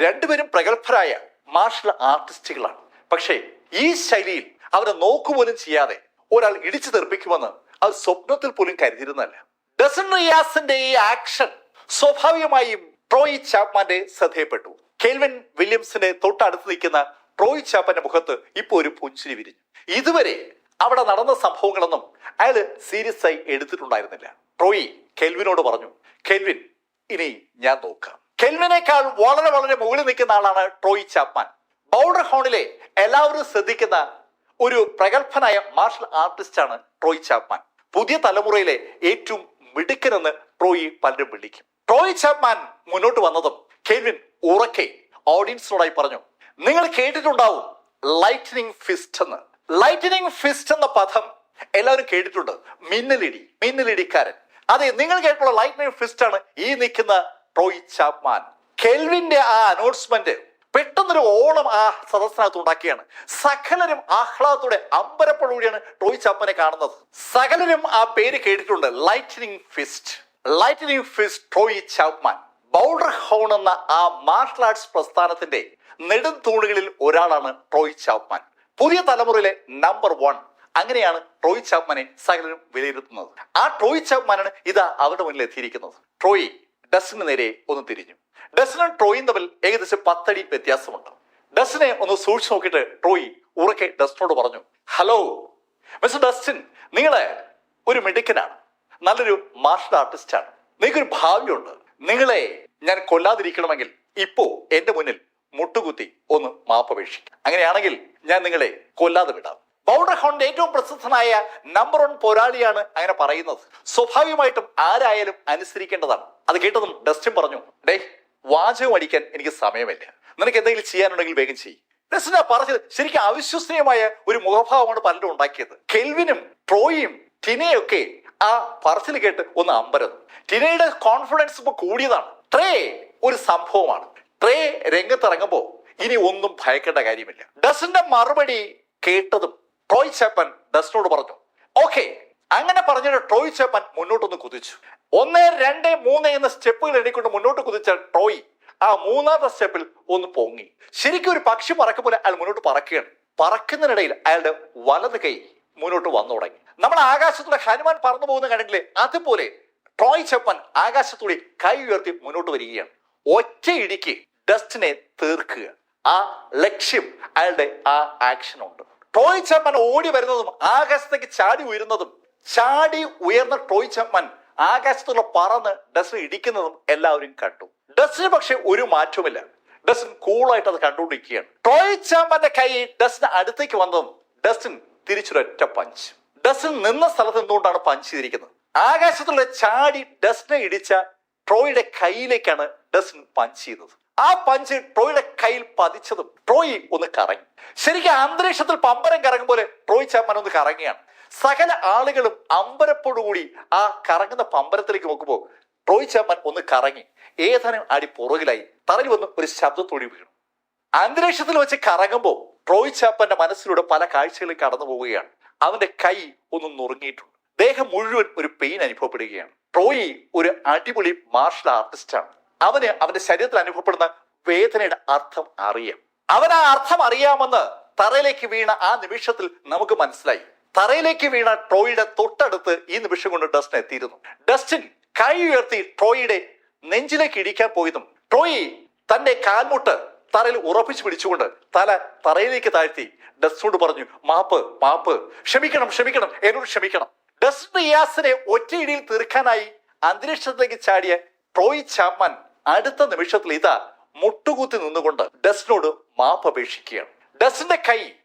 രണ്ടുപേരും പ്രഗത്ഭരായ മാർഷൽ ആർട്ടിസ്റ്റുകളാണ്. പക്ഷേ ഈ ശൈലിയിൽ അവരെ നോക്കുപോലും ചെയ്യാതെ ഒരാൾ ഇടിച്ചു തെറിപ്പിക്കുമെന്ന് അവർ സ്വപ്നത്തിൽ പോലും കരുതിയിരുന്നല്ല. ഡസ്റ്റിൻ റിയാസിന്റെ ഈ ആക്ഷൻ സ്വാഭാവികമായും ട്രോയ് ചാപ്മാന്റെ ശ്രദ്ധയപ്പെട്ടു. കെൽവിൻ വില്യംസിന്റെ തൊട്ടടുത്ത് നിൽക്കുന്ന ട്രോയ് ചാപ്പന്റെ മുഖത്ത് ഇപ്പൊ ഒരു പുഞ്ചിരി വിരിഞ്ഞു. ഇതുവരെ അവിടെ നടന്ന സംഭവങ്ങളൊന്നും അയാൾ സീരിയസ് ആയി എടുത്തിട്ടുണ്ടായിരുന്നില്ല. ട്രോയ് കെൽവിനോട് പറഞ്ഞു, കെൽവിൻ, ഇനി ഞാൻ നോക്കാം. കെൽവിനേക്കാൾ വളരെ വളരെ മുകളിൽ നിൽക്കുന്ന ആളാണ് ട്രോയ് ചാപ്മാൻ. ബൗൾഡർ ഹോണിലെ എല്ലാവരും ശ്രദ്ധിക്കുന്ന ഒരു പ്രഗത്ഭനായ മാർഷൽ ആർട്ടിസ്റ്റ് ആണ് ട്രോയ് ചാപ്മാൻ. പുതിയ തലമുറയിലെ ഏറ്റവും മിടുക്കനെന്ന് ട്രോയ് പലരും വിളിക്കും. ട്രോയ് ചാപ്മാൻ മുന്നോട്ട് വന്നതും കെൽവിൻ ഉറക്കെ ഓഡിയൻസിനോടായി പറഞ്ഞു, നിങ്ങൾ കേട്ടിട്ടുണ്ടാവും ലൈറ്റനിങ് ഫിസ്റ്റ് എന്ന്. ലൈറ്റനിങ് ഫിസ്റ്റ് എന്ന പദം എല്ലാവരും കേട്ടിട്ടുണ്ട്. മിന്നലിടിക്കാരൻ. അതെ, നിങ്ങൾ കേട്ടുള്ള ലൈറ്റനിങ് ഫിസ്റ്റ് ആണ് ഈ നിൽക്കുന്ന ട്രോയ് ചാപ്മാൻ. കെൽവിന്റെ ആ അനൗൺസ്മെന്റ് പെട്ടെന്നൊരു ഓളം ആ സദസ്സിനകത്ത് ഉണ്ടാക്കിയാണ്. സകലരും ആഹ്ലാദത്തോടെ അമ്പരപ്പോടുകൂടിയാണ് ട്രോയ് ചാപ്മാനെ കാണുന്നത്. സകലരും ആ പേര് കേട്ടിട്ടുണ്ട്, lightening fist. Lightening fist Troy Chapman. Boulder horn എന്ന ആ മാർഷൽ ആർട്സ് പ്രസ്ഥാനത്തിന്റെ നെടും തൂണുകളിൽ ഒരാളാണ് ട്രോയ് ചാപ്മാൻ. പുതിയ തലമുറയിലെ നമ്പർ 1. അങ്ങനെയാണ് ട്രോയ് ചാപ്മാനെ സകലരും വിലയിരുത്തുന്നത്. ആ ട്രോയ് ചാപ്മാനാണ് ഇതാ അവരുടെ മുന്നിൽ എത്തിയിരിക്കുന്നത്. ട്രോയ് ഡസ്റ്റിന് നേരെ ഒന്ന് തിരിഞ്ഞു. ഡസ്റ്റിനും ട്രോയും തമ്മിൽ ഏകദേശം 10 അടി വ്യത്യാസമുണ്ട്. ഡസ്റ്റിനെ ഒന്ന് സൂക്ഷിച്ചു നോക്കിയിട്ട് ട്രോയ് ഉറക്കെ ഡസ്റ്റിനോട് പറഞ്ഞു, ഹലോ മിസ്റ്റർ ഡസ്റ്റിൻ, നിങ്ങളെ ഒരു മിടുക്കനാണ്, നല്ലൊരു മാർഷൽ ആർട്ടിസ്റ്റ് ആണ്, നിങ്ങൾക്കൊരു ഭാവിയുണ്ട്. നിങ്ങളെ ഞാൻ കൊല്ലാതിരിക്കണമെങ്കിൽ ഇപ്പോ എന്റെ മുന്നിൽ മുട്ടുകുത്തി ഒന്ന് മാപ്പപേക്ഷിക്കും. അങ്ങനെയാണെങ്കിൽ ഞാൻ നിങ്ങളെ കൊല്ലാതെ വിടാം. ബൗൾഡർ ഹോണിന്റെ ഏറ്റവും പ്രസിദ്ധനായ നമ്പർ 1 പോരാളിയാണ് അങ്ങനെ പറയുന്നത്. സ്വാഭാവികമായിട്ടും ആരായാലും അനുസരിക്കേണ്ടതാണ്. അത് കേട്ടതും ഡസ്റ്റിൻ പറഞ്ഞു, ഡേ, വാചകം അടിക്കാൻ എനിക്ക് സമയമില്ല. നിനക്ക് എന്തെങ്കിലും ചെയ്യാനുണ്ടെങ്കിൽ വേഗം ചെയ്യും. ഡസ്റ്റിൻ പറഞ്ഞത് ശരിക്കും അവിശ്വസനീയമായ ഒരു മുഖഭാവമാണ് പലരും ഉണ്ടാക്കിയത്. കെൽവിനും ട്രോയിയും ടിനയൊക്കെ ആ പറച്ചിൽ കേട്ട് ഒന്ന് അമ്പരന്നു. ടിനയുടെ കോൺഫിഡൻസ് ഇപ്പൊ കൂടിയതാണ്. ട്രേ ഒരു സംഭവമാണ്. ട്രേ രംഗത്തിറങ്ങുമ്പോ ഇനി ഒന്നും ഭയക്കേണ്ട കാര്യമില്ല. ഡസ്റ്റിന്റെ മറുപടി കേട്ടതും ട്രോയ് ചാപ്പൻ ഡസ്റ്റിനോട് പറഞ്ഞു ഓക്കെ. അങ്ങനെ പറഞ്ഞിട്ട് ട്രോയ് ചാപ്പൻ മുന്നോട്ടൊന്ന് കുതിച്ചു. 1, 2, 3 എന്ന സ്റ്റെപ്പുകൾ എണ്ണിക്കൊണ്ട് മുന്നോട്ട് കുതിച്ച ട്രോയ് ആ 3ാമത്തെ സ്റ്റെപ്പിൽ ഒന്ന് പൊങ്ങി. ശരിക്കും ഒരു പക്ഷി പറക്കുമ്പോൾ അയാൾ മുന്നോട്ട് പറക്കുകയാണ്. പറക്കുന്നതിനിടയിൽ അയാളുടെ വലത് കൈ മുന്നോട്ട് വന്നു തുടങ്ങി. നമ്മൾ ആകാശത്തൂടെ ഹനുമാൻ പറന്നു പോകുന്ന കണ്ടില്ലേ, അതുപോലെ ട്രോയ് ചാപ്പൻ ആകാശത്തൂടെ കൈ ഉയർത്തി മുന്നോട്ട് വരികയാണ്. ഒറ്റ ഇടിക്ക് ഡസ്റ്റിനെ തീർക്കുക. ആ ലക്ഷ്യം അയാളുടെ ആ ആക്ഷൻ ഉണ്ട്. ട്രോയ് ചാപ്പൻ ഓടി വരുന്നതും ആകാശത്തേക്ക് ചാടി ഉയരുന്നതും, ചാടി ഉയർന്ന ട്രോയ് ചാപ്പൻ ആകാശത്തുള്ള പറന്ന് ഡസ്റ്റിനെ ഇടിക്കുന്നതും എല്ലാവരും കണ്ടു. ഡസ്റ്റിന് പക്ഷെ ഒരു മാറ്റവുമില്ല. ഡസ്റ്റിൻ കൂളായിട്ട് അത് കണ്ടുകൊണ്ടിരിക്കുകയാണ്. ട്രോയ് ചാപ്പന്റെ കൈ ഡസ്റ്റിന് അടുത്തേക്ക് വന്നതും ഡസ്റ്റിൻ തിരിച്ചൊരൊറ്റ പഞ്ച്. ഡസ്റ്റിൻ നിന്ന സ്ഥലത്ത് നിന്നുകൊണ്ടാണ് പഞ്ച് ചെയ്തിരിക്കുന്നത്. ആകാശത്തുള്ള ചാടി ഡസ്റ്റിനെ ഇടിച്ച ട്രോയുടെ കൈയിലേക്കാണ് ഡസ്റ്റിൻ പഞ്ച് ചെയ്തത്. ആ പഞ്ച് ട്രോയുടെ കയ്യിൽ പതിച്ചതും ട്രോയ് ഒന്ന് കറങ്ങി. ശരിക്കും അന്തരീക്ഷത്തിൽ പമ്പരം കറങ്ങും പോലെ ട്രോയ് ചാപ്പൻ ഒന്ന് കറങ്ങിയാണ്. സകല ആളുകളും അമ്പരപ്പോടുകൂടി ആ കറങ്ങുന്ന പമ്പരത്തിലേക്ക് നോക്കുമ്പോൾ ട്രോയ് ചാപ്പൻ ഒന്ന് കറങ്ങി ഏതാനും അടി പുറകിലായി തറയിൽ വന്ന് ഒരു ശബ്ദത്തോടി വീണു. അന്തരീക്ഷത്തിൽ വെച്ച് കറങ്ങുമ്പോൾ ട്രോയ് ചാപ്പന്റെ മനസ്സിലൂടെ പല കാഴ്ചകളും കടന്നു പോവുകയാണ്. അവന്റെ കൈ ഒന്ന് നുറുങ്ങിയിട്ടുണ്ട്. ദേഹം മുഴുവൻ ഒരു പെയിൻ അനുഭവപ്പെടുകയാണ്. ട്രോയ് ഒരു അടിപൊളി മാർഷൽ ആർട്ടിസ്റ്റാണ്. അവന് അവന്റെ ശരീരത്തിൽ അനുഭവപ്പെടുന്ന വേദനയുടെ അർത്ഥം അറിയാം. അവൻ ആ അർത്ഥം അറിയാമെന്ന് തറയിലേക്ക് വീണ ആ നിമിഷത്തിൽ നമുക്ക് മനസ്സിലായി. തറയിലേക്ക് വീണ ട്രോയുടെ തൊട്ടടുത്ത് ഈ നിമിഷം കൊണ്ട് ഡസ്റ്റിൻ എത്തിയിരുന്നു. ഡസ്റ്റിൻ കൈ ഉയർത്തി ട്രോയുടെ നെഞ്ചിലേക്ക് ഇടിക്കാൻ പോയതും ട്രോയി തന്റെ കാൽമുട്ട് തറയിൽ ഉറപ്പിച്ചു പിടിച്ചുകൊണ്ട് തല തറയിലേക്ക് താഴ്ത്തി ഡസ്റ്റിനോട് പറഞ്ഞു മാപ്പ് മാപ്പ്, ക്ഷമിക്കണം ക്ഷമിക്കണം, എന്നോട് ക്ഷമിക്കണം. ഡസ്റ്റിൻ റിയാസിനെ ഒറ്റയിടിയിൽ തീർക്കാനായി അന്തരീക്ഷത്തിലേക്ക് ചാടിയ ട്രോയ് ചാപ്പൻ അടുത്ത നിമിഷത്തിൽ ഇതാ മുട്ടുകുത്തി നിന്നുകൊണ്ട് ഡസ്റ്റിനോട് മാപ്പ് അപേക്ഷിക്കുകയാണ്. ഡസ്റ്റിന്റെ കൈ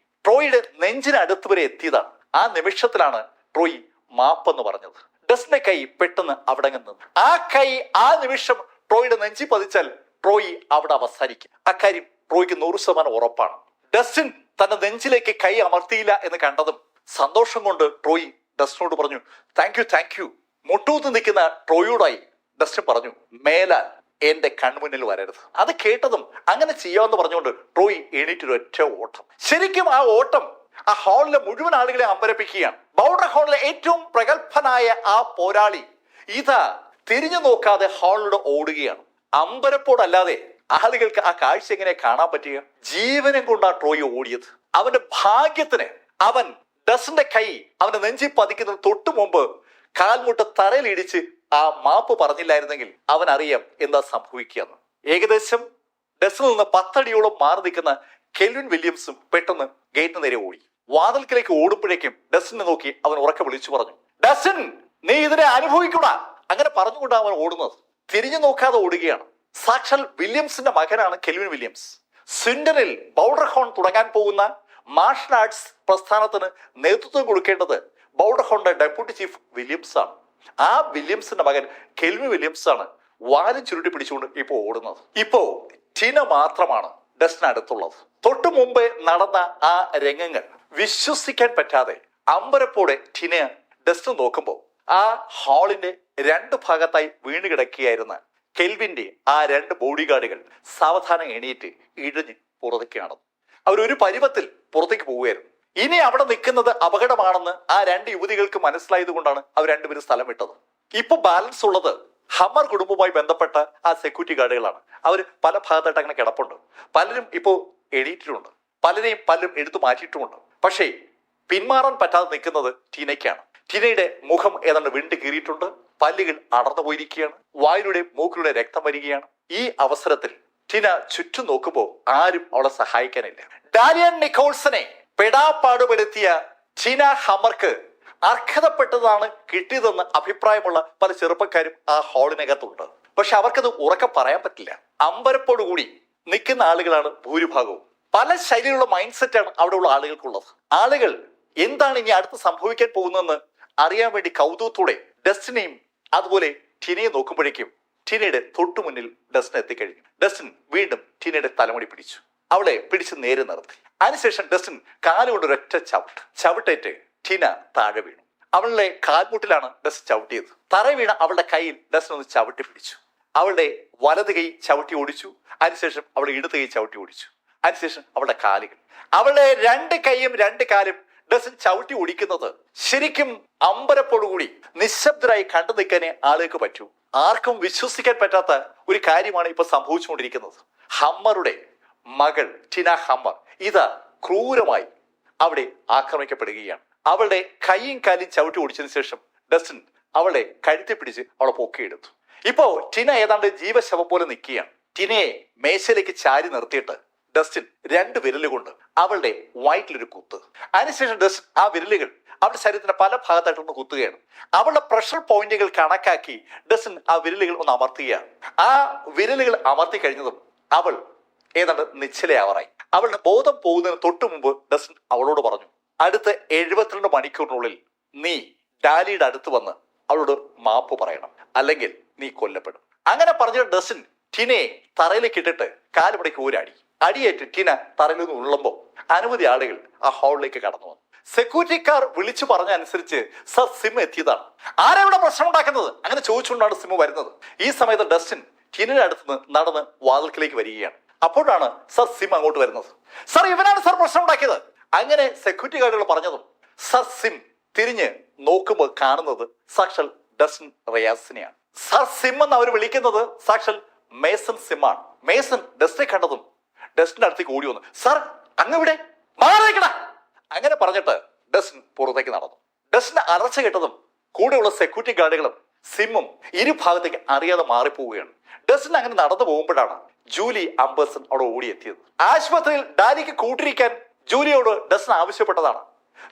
ട്രോയുടെ നെഞ്ചിന് അടുത്ത് വരെ എത്തിയതാണ്. ആ നിമിഷത്തിലാണ് ട്രോയ് മാപ്പെന്ന് പറഞ്ഞത്. ഡസ്റ്റിന്റെ കൈ പെട്ടെന്ന് അവിടെ നിന്നു. ആ കൈ ആ നിമിഷം ട്രോയുടെ നെഞ്ചി പതിച്ചാൽ ട്രോയ് അവിടെ അവസാനിക്കും. അക്കാര്യം ട്രോയ്ക്ക് 100% ഉറപ്പാണ്. ഡസ്റ്റിൻ തന്റെ നെഞ്ചിലേക്ക് കൈ അമർത്തിയില്ല എന്ന് കണ്ടതും സന്തോഷം കൊണ്ട് ട്രോയ് ഡസ്റ്റിനോട് പറഞ്ഞു താങ്ക് യു. മുട്ടൂത്ത് നിൽക്കുന്ന ട്രോയോടായി ഡസ്റ്റിൻ പറഞ്ഞു മേലാൽ എന്റെ കൺമുന്നിൽ വരരുത്. അത് കേട്ടതും അങ്ങനെ ചെയ്യാമെന്ന് പറഞ്ഞുകൊണ്ട് ട്രോയ് എണീറ്റൊരൊറ്റ ഓട്ടം. ശരിക്കും ആ ഓട്ടം ആ ഹാളിലെ മുഴുവൻ ആളുകളെ അമ്പരപ്പിക്കുകയാണ്. ബൗഡർ ഹാളിലെ ഏറ്റവും പ്രഗത്ഭനായ ആ പോരാളി ഇതാ തിരിഞ്ഞു നോക്കാതെ ഹാളിലൂടെ ഓടുകയാണ്. അമ്പരപ്പോടല്ലാതെ ആളുകൾക്ക് ആ കാഴ്ച എങ്ങനെ കാണാൻ പറ്റുക? ജീവനം കൊണ്ടാ ട്രോയ് ഓടിയത്. അവന്റെ ഭാഗ്യത്തിന് അവൻ ഡസ്റ്റിന്റെ കൈ അവന്റെ നെഞ്ചിൽ പതിക്കുന്നതിന് തൊട്ടു മുമ്പ് കാൽമുട്ട് തറയിൽ ഇടിച്ച് ആ മാപ്പ് പറഞ്ഞില്ലായിരുന്നെങ്കിൽ അവൻ അറിയാം എന്താ സംഭവിക്കുകയെന്ന്. ഏകദേശം ഡസ്റ്റിൽ നിന്ന് 10 അടിയോളം മാറി നിൽക്കുന്ന കെൽവിൻ വില്യംസും പെട്ടെന്ന് ഗേറ്റിന് നേരെ ഓടി. വാതിൽക്കിലേക്ക് ഓടുമ്പോഴേക്കും ഡസ്റ്റിനെ നോക്കി അവൻ ഉറക്കെ വിളിച്ചു പറഞ്ഞു ഡസ്റ്റിൻ, നീ ഇതിനെ അനുഭവിക്കൂടാ. അങ്ങനെ പറഞ്ഞുകൊണ്ട് അവൻ ഓടുന്നത്. തിരിഞ്ഞു നോക്കാതെ ഓടുകയാണ്. സാക്ഷാൽ വില്യംസിന്റെ മകനാണ് കെൽവിൻ വില്യംസ്. സ്വിൻഡനിൽ ബൗഡർ ഹോൺ തുടങ്ങാൻ പോകുന്ന മാർഷൽ ആർട്സ് പ്രസ്ഥാനത്തിന് നേതൃത്വം കൊടുക്കേണ്ടത് ബൗഡർ ഹോണിന്റെ ഡെപ്യൂട്ടി ചീഫ് വില്യംസ് ആണ്. ആ വില്യംസിന്റെ മകൻ കെൽവിൻ വില്യംസ് ആണ് വാലും ചുരുട്ടി പിടിച്ചുകൊണ്ട് ഇപ്പോ ഓടുന്നത്. ഇപ്പോ ടിന മാത്രമാണ് ഡസ്റ്റിന് അടുത്തുള്ളത്. തൊട്ടു മുമ്പേ നടന്ന ആ രംഗങ്ങൾ വിശ്വസിക്കാൻ പറ്റാതെ അമ്പരപ്പോടെ ടിന ഡസ്റ്റിൻ നോക്കുമ്പോൾ ആ ഹാളിന്റെ 2 ഭാഗത്തായി വീണ് കിടക്കുകയായിരുന്ന കെൽവിന്റെ ആ 2 ബോഡി ഗാർഡുകൾ സാവധാനം എണീറ്റ് ഇഴഞ്ഞ് പുറത്തേക്കാണ്. അവരൊരു പരുവത്തിൽ പുറത്തേക്ക് പോവുകയായിരുന്നു. ഇനി അവിടെ നിൽക്കുന്നത് അപകടമാണെന്ന് ആ 2 യുവതികൾക്ക് മനസ്സിലായത് കൊണ്ടാണ് അവർ രണ്ടുപേരും സ്ഥലം വിട്ടത്. ഇപ്പൊ ബാലൻസ് ഉള്ളത് ഹമ്മർ കുടുംബവുമായി ബന്ധപ്പെട്ട ആ സെക്യൂരിറ്റി ഗാർഡുകളാണ്. അവർ പല ഭാഗത്തായിട്ട് അങ്ങനെ കിടപ്പുണ്ട്. പലരും ഇപ്പോൾ എണീറ്റിട്ടുണ്ട്, പലരും എടുത്തു മാറ്റിയിട്ടുമുണ്ട്. പക്ഷേ പിന്മാറാൻ പറ്റാതെ നിൽക്കുന്നത് ടീനയ്ക്കാണ്. ടീനയുടെ മുഖം ഏതാണ്ട് വിണ്ട് കീറിയിട്ടുണ്ട്, പല്ലുകൾ അടർന്നു പോയിരിക്കുകയാണ്, വായിലൂടെ മൂക്കിലൂടെ രക്തം വരികയാണ്. ഈ അവസരത്തിൽ ടീന ചുറ്റും നോക്കുമ്പോൾ ആരും അവളെ സഹായിക്കാനില്ല. ഡാലിയൻ നിക്കോൾസനെ പെടാപ്പാടുപെടുത്തിയ ടീന ഹമ്മർക്ക് അർഹതപ്പെട്ടതാണ് കിട്ടിയതെന്ന് അഭിപ്രായമുള്ള പല ചെറുപ്പക്കാരും ആ ഹാളിനകത്തുണ്ട്. പക്ഷെ അവർക്കത് ഉറക്കെ പറയാൻ പറ്റില്ല. അമ്പരപ്പോടുകൂടി നിൽക്കുന്ന ആളുകളാണ് ഭൂരിഭാഗവും. പല ശൈലിയിലുള്ള മൈൻഡ് സെറ്റാണ് അവിടെയുള്ള ആളുകൾക്കുള്ളത്. ആളുകൾ എന്താണ് ഇനി അടുത്ത് സംഭവിക്കാൻ പോകുന്നതെന്ന് അറിയാൻ വേണ്ടി കൗതുകത്തോടെ ഡസ്റ്റിനെയും അതുപോലെ ടിനയെ നോക്കുമ്പോഴേക്കും ടിനയുടെ തൊട്ടു മുന്നിൽ ഡസ്റ്റിൻ എത്തിക്കഴിഞ്ഞു. ഡസ്റ്റിൻ വീണ്ടും ടിനയുടെ തലമുടി പിടിച്ചു. അവളെ പിടിച്ച് നേരെ നിർത്തി. അതിനുശേഷം ഡസ്റ്റിൻ കാലുകൊണ്ട് ഒരൊറ്റ ചവിട്ടേറ്റ് ടിന താഴെ വീണു. അവളുടെ കാൽമുട്ടിലാണ് ഡസ്റ്റിൻ ചവിട്ടിയത്. തറ വീണ അവളുടെ കയ്യിൽ ഡസ്റ്റിൻ ഒന്ന് ചവിട്ടി പിടിച്ചു. അവളുടെ വലത് കൈ ചവിട്ടി ഓടിച്ചു. അതിനുശേഷം അവളുടെ ഇടത് കൈ ചവിട്ടി ഓടിച്ചു. അതിനുശേഷം അവളുടെ കാലുകൾ, അവളുടെ രണ്ട് കൈയും രണ്ട് കാലും ഡസ്റ്റിൻ ചവിട്ടി ഓടിക്കുന്നത് ശരിക്കും അമ്പരപ്പോടുകൂടി നിശബ്ദരായി കണ്ടു നിൽക്കാനേ ആളുകൾക്ക് പറ്റൂ. ആർക്കും വിശ്വസിക്കാൻ പറ്റാത്ത ഒരു കാര്യമാണ് ഇപ്പൊ സംഭവിച്ചുകൊണ്ടിരിക്കുന്നത്. ഹമ്മറുടെ മകൾ ടിന ഹമ്മർ ഇതാ ക്രൂരമായി അവിടെ ആക്രമിക്കപ്പെടുകയാണ്. അവളുടെ കൈയും കാലും ചവിട്ടി ഓടിച്ചതിന് ശേഷം ഡസ്റ്റിൻ അവളെ കഴുത്തി പിടിച്ച് അവളെ പൊക്കിയെടുത്തു. ഇപ്പോ ടിന ഏതാണ്ട് ജീവശവം പോലെ നിൽക്കുകയാണ്. ടിനയെ മേശയിലേക്ക് ചാരി നിർത്തിയിട്ട് ഡസ്റ്റിൻ രണ്ട് വിരലുകൊണ്ട് അവളുടെ വയറ്റിലൊരു കുത്ത്. അതിനുശേഷം ഡസ്റ്റിൻ ആ വിരലുകൾ അവളുടെ ശരീരത്തിന്റെ പല ഭാഗത്തായിട്ടൊന്ന് കുത്തുകയാണ്. അവളുടെ പ്രഷർ പോയിന്റുകൾ കണക്കാക്കി ഡസ്റ്റിൻ ആ വിരലുകൾ ഒന്ന് അമർത്തുകയാണ്. ആ വിരലുകൾ അമർത്തി കഴിഞ്ഞതും അവൾ ഏതാണ്ട് നിശ്ചലയാവാറായി. അവളുടെ ബോധം പോകുന്നതിന് തൊട്ടു മുമ്പ് ഡസ്റ്റിൻ അവളോട് പറഞ്ഞു, അടുത്ത 72 മണിക്കൂറിനുള്ളിൽ നീ ഡാലിയുടെ അടുത്ത് വന്ന് അവളോട് മാപ്പ് പറയണം, അല്ലെങ്കിൽ നീ കൊല്ലപ്പെടും. അങ്ങനെ പറഞ്ഞിട്ട് ഡസ്റ്റിൻ ടിനയെ തറയിലേക്ക് ഇട്ടിട്ട് കാലുപടയ്ക്ക് ഊരടി. അടിയേറ്റ് ടിന തറയിൽ നിന്ന് ഉള്ളുമ്പോൾ അനവധി ആളുകൾ ആ ഹാളിലേക്ക് കടന്നു വന്നു. സെക്യൂരിറ്റിക്കാർ വിളിച്ചു പറഞ്ഞ അനുസരിച്ച് സർ സിം എത്തിയതാണ്. ആരാ ഇവിടെ പ്രശ്നം ഉണ്ടാക്കുന്നത് അങ്ങനെ ചോദിച്ചുകൊണ്ടാണ് സിം വരുന്നത്. ഈ സമയത്ത് ഡസ്റ്റിൻ ടിനയുടെ അടുത്ത് നിന്ന് നടന്ന് വാതിൽക്കിലേക്ക് വരികയാണ്. അപ്പോഴാണ് സർ സിം അങ്ങോട്ട് വരുന്നത്. സർ, ഇവനാണ് സർ പ്രശ്നം ഉണ്ടാക്കിയത്. അങ്ങനെ സെക്യൂരിറ്റി ഗാർഡുകൾ പറഞ്ഞതും സർ സിം തിരിഞ്ഞ് നോക്കുമ്പോൾ കാണുന്നത് സാക്ഷൽ ഡസ്റ്റിൻ റിയാസിനെയാണ്. സർ സിം എന്ന് അവർ വിളിക്കുന്നത് സാക്ഷൽ മേസൺ സിമ്മാണ്. മേസൺ ഡസ്റ്റിനെ കണ്ടതും ഡസ്റ്റിന്റെ അടുത്തേക്ക് ഓടി വന്നു. സർ, അങ്ങവിടെ മാറിക്കട അങ്ങനെ പറഞ്ഞിട്ട് ഡസ്റ്റിൻ പുറത്തേക്ക് നടന്നു. ഡസ്റ്റിനെ അറച്ച കേട്ടതും കൂടെയുള്ള സെക്യൂരിറ്റി ഗാർഡുകളും സിമ്മും ഇരുഭാഗത്തേക്ക് അറിയാതെ മാറിപ്പോവുകയാണ്. ഡസ്റ്റിൻ അങ്ങനെ നടന്നു പോകുമ്പോഴാണ് ജൂലി അംബേഴ്സൺ അവിടെ ഓടിയെത്തിയത്. ആശുപത്രിയിൽ ഡാലിക്ക് കൂട്ടിരിക്കാൻ ജൂലിയോട് ഡസ്റ്റിൻ ആവശ്യപ്പെട്ടതാണ്.